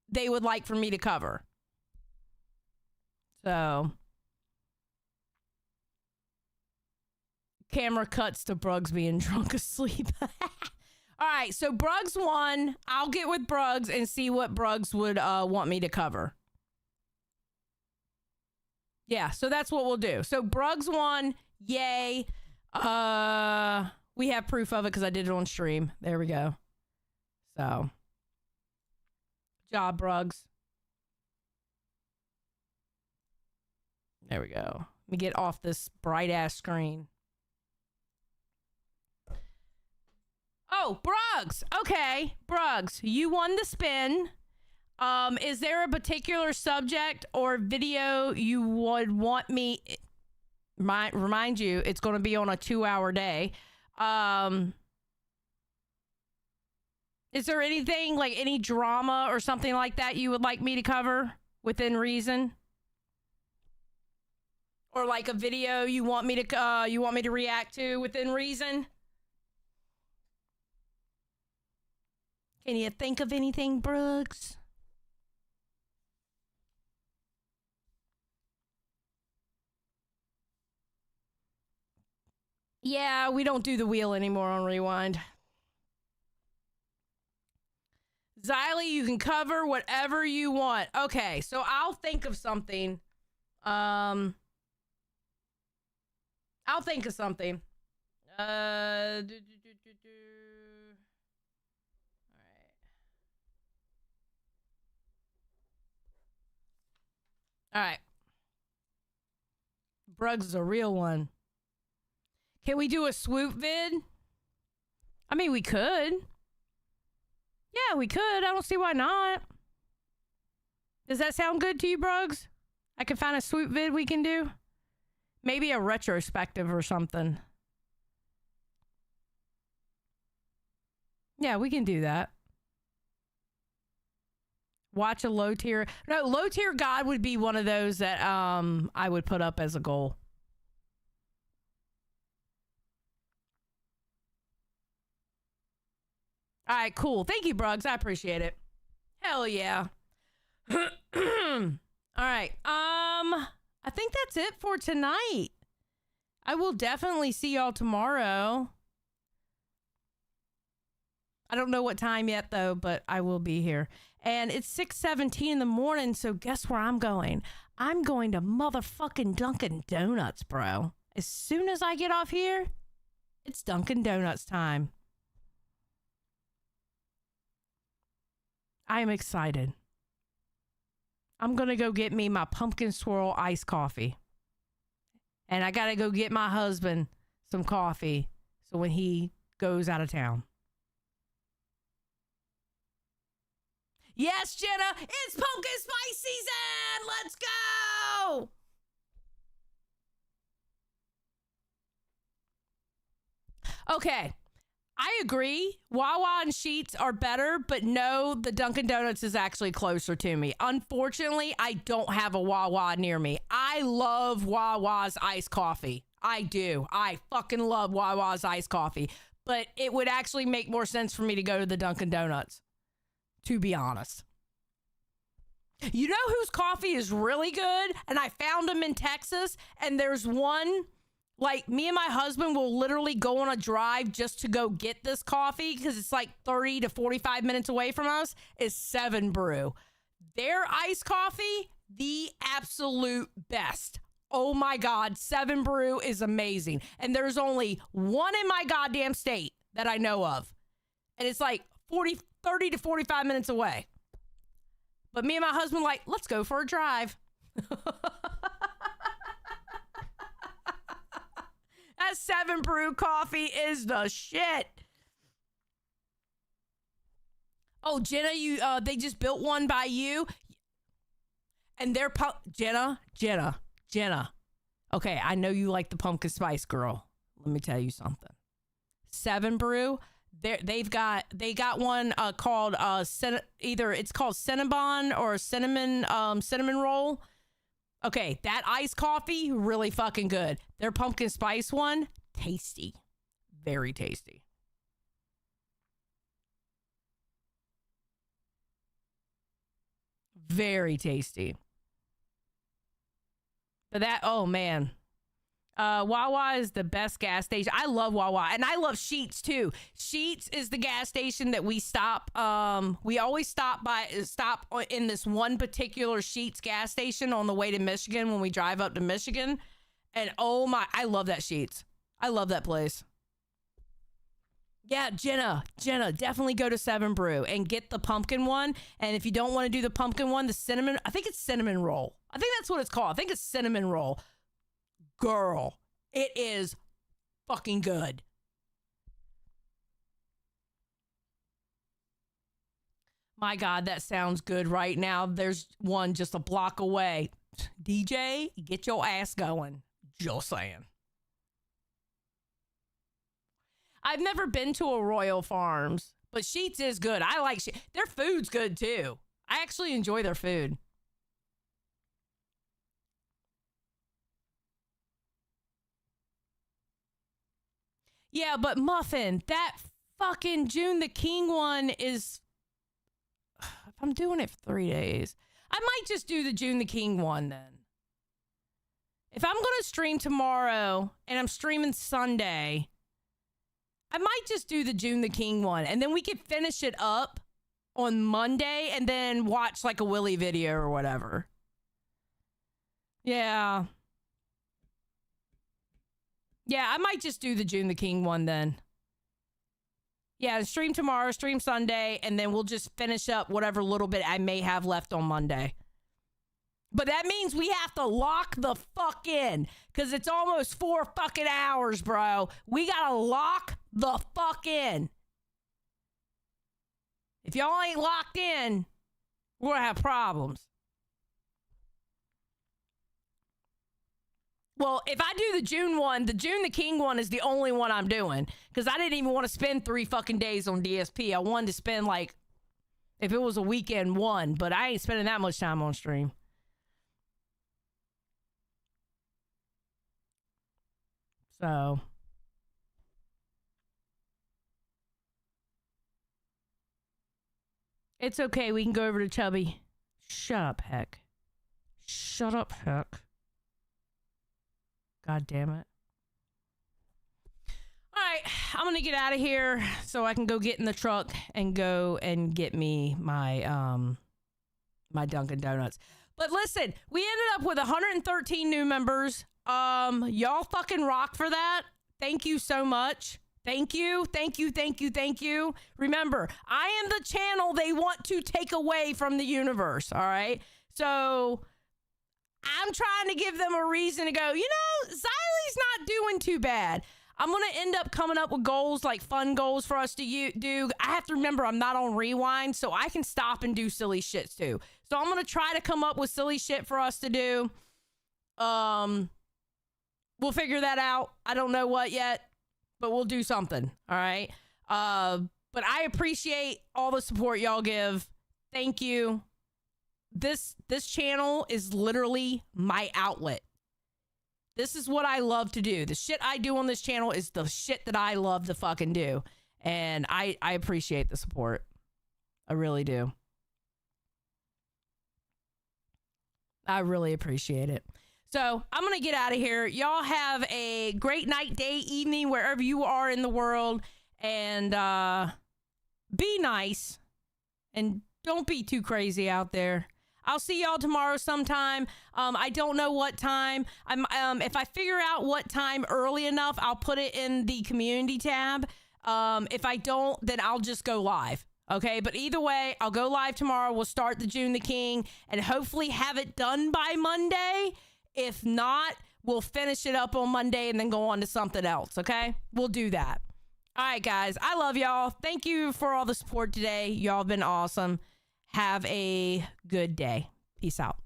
they would like for me to cover. So, camera cuts to Bruggs being drunk asleep. All right, so Bruggs won. I'll get with Bruggs and see what Bruggs would want me to cover. Yeah, so that's what we'll do. So Bruggs won. Yay. We have proof of it because I did it on stream. There we go. So, good job, Bruggs. There we go. Let me get off this bright-ass screen. Oh, Bruggs. Okay, Bruggs, you won the spin. Is there a particular subject or video you would want me... Remind you, it's going to be on a 2-hour day. Is there anything, like any drama or something like that you would like me to cover within reason? Or like a video you want me to react to within reason? Can you think of anything, Brooks? Yeah, we don't do the wheel anymore on Rewind. Xylee, you can cover whatever you want. Okay, so I'll think of something. I'll think of something. All right. Bruggs is a real one. Can we do a swoop vid? I mean, we could. Yeah, we could. I don't see why not. Does that sound good to you, Bruggs? I can find a swoop vid we can do. Maybe a retrospective or something. Yeah, we can do that. Watch a low tier. No, low tier God would be one of those that I would put up as a goal. All right, cool. Thank you, Bruggs. I appreciate it. Hell yeah. All right. I think that's it for tonight. I will definitely see y'all tomorrow. I don't know what time yet, though, but I will be here. And it's 6:17 in the morning, so guess where I'm going? I'm going to motherfucking Dunkin' Donuts, bro. As soon as I get off here, it's Dunkin' Donuts time. I am excited. I'm going to go get me my pumpkin swirl iced coffee. And I got to go get my husband some coffee so when he goes out of town. Yes, Jenna, it's pumpkin spice season. Let's go. Okay. I agree. Wawa and Sheetz are better, but no, the Dunkin' Donuts is actually closer to me. Unfortunately, I don't have a Wawa near me. I love Wawa's iced coffee. I do. I fucking love Wawa's iced coffee. But it would actually make more sense for me to go to the Dunkin' Donuts, to be honest. You know whose coffee is really good? And I found them in Texas, and there's one... Like, me and my husband will literally go on a drive just to go get this coffee because it's like 30 to 45 minutes away from us, is 7 Brew. Their iced coffee, the absolute best. Oh my God, 7 Brew is amazing. And there's only one in my goddamn state that I know of. And it's like 30 to 45 minutes away. But me and my husband like, let's go for a drive. That 7 Brew coffee is the shit. Oh, Jenna, they just built one by you, and they're Jenna. Okay, I know you like the pumpkin spice, girl. Let me tell you something. 7 Brew, they got one called either it's called Cinnabon or cinnamon roll. Okay, that iced coffee, really fucking good. Their pumpkin spice one, tasty. Very tasty. Very tasty. But that, oh man. Wawa is the best gas station. I love Wawa, and I love Sheetz too. Sheetz is the gas station that we stop. We always stop in this one particular Sheetz gas station on the way to Michigan when we drive up to Michigan. And oh my, I love that Sheetz. I love that place. Yeah, Jenna, definitely go to 7 Brew and get the pumpkin one. And if you don't want to do the pumpkin one, the cinnamon, I think it's cinnamon roll. I think that's what it's called. I think it's cinnamon roll. Girl, it is fucking good. My God, that sounds good right now. There's one just a block away. DJ, get your ass going. Just saying. I've never been to a Royal Farms, but Sheetz is good. I like Sheetz. Their food's good too. I actually enjoy their food. Yeah, but Muffin, that fucking June the King one is... If I'm doing it for 3 days, I might just do the June the King one then. If I'm going to stream tomorrow and I'm streaming Sunday, I might just do the June the King one. And then we could finish it up on Monday and then watch like a Willy video or whatever. Yeah. Yeah, I might just do the June the King one then. Yeah, stream tomorrow, stream Sunday, and then we'll just finish up whatever little bit I may have left on Monday. But that means we have to lock the fuck in, because it's almost 4 fucking hours, bro. We gotta lock the fuck in. If y'all ain't locked in, we're gonna have problems. Well, if I do the June one, the June the King one is the only one I'm doing. Because I didn't even want to spend 3 fucking days on DSP. I wanted to spend like, if it was a weekend, 1. But I ain't spending that much time on stream. So. It's okay. We can go over to Chubby. Shut up, Heck. Shut up, Heck. God damn it. All right, I'm going to get out of here so I can go get in the truck and go and get me my my Dunkin' Donuts. But listen, we ended up with 113 new members. Y'all fucking rock for that. Thank you so much. Thank you. Remember, I am the channel they want to take away from the universe, all right? So I'm trying to give them a reason to go, you know, Xylie's not doing too bad. I'm going to end up coming up with goals, like fun goals for us to do. I have to remember I'm not on Rewind, so I can stop and do silly shits too. So I'm going to try to come up with silly shit for us to do. We'll figure that out. I don't know what yet, but we'll do something. All right. But I appreciate all the support y'all give. Thank you. This channel is literally my outlet. This is what I love to do. The shit I do on this channel is the shit that I love to fucking do. And I appreciate the support. I really do. I really appreciate it. So I'm going to get out of here. Y'all have a great night, day, evening, wherever you are in the world. And be nice. And don't be too crazy out there. I'll see y'all tomorrow sometime. I don't know what time. If I figure out what time early enough, I'll put it in the community tab. If I don't, then I'll just go live. Okay, but either way, I'll go live tomorrow. We'll start the June the King and hopefully have it done by Monday. If not, we'll finish it up on Monday and then go on to something else. Okay, we'll do that. All right, guys. I love y'all. Thank you for all the support today. Y'all have been awesome. Have a good day. Peace out.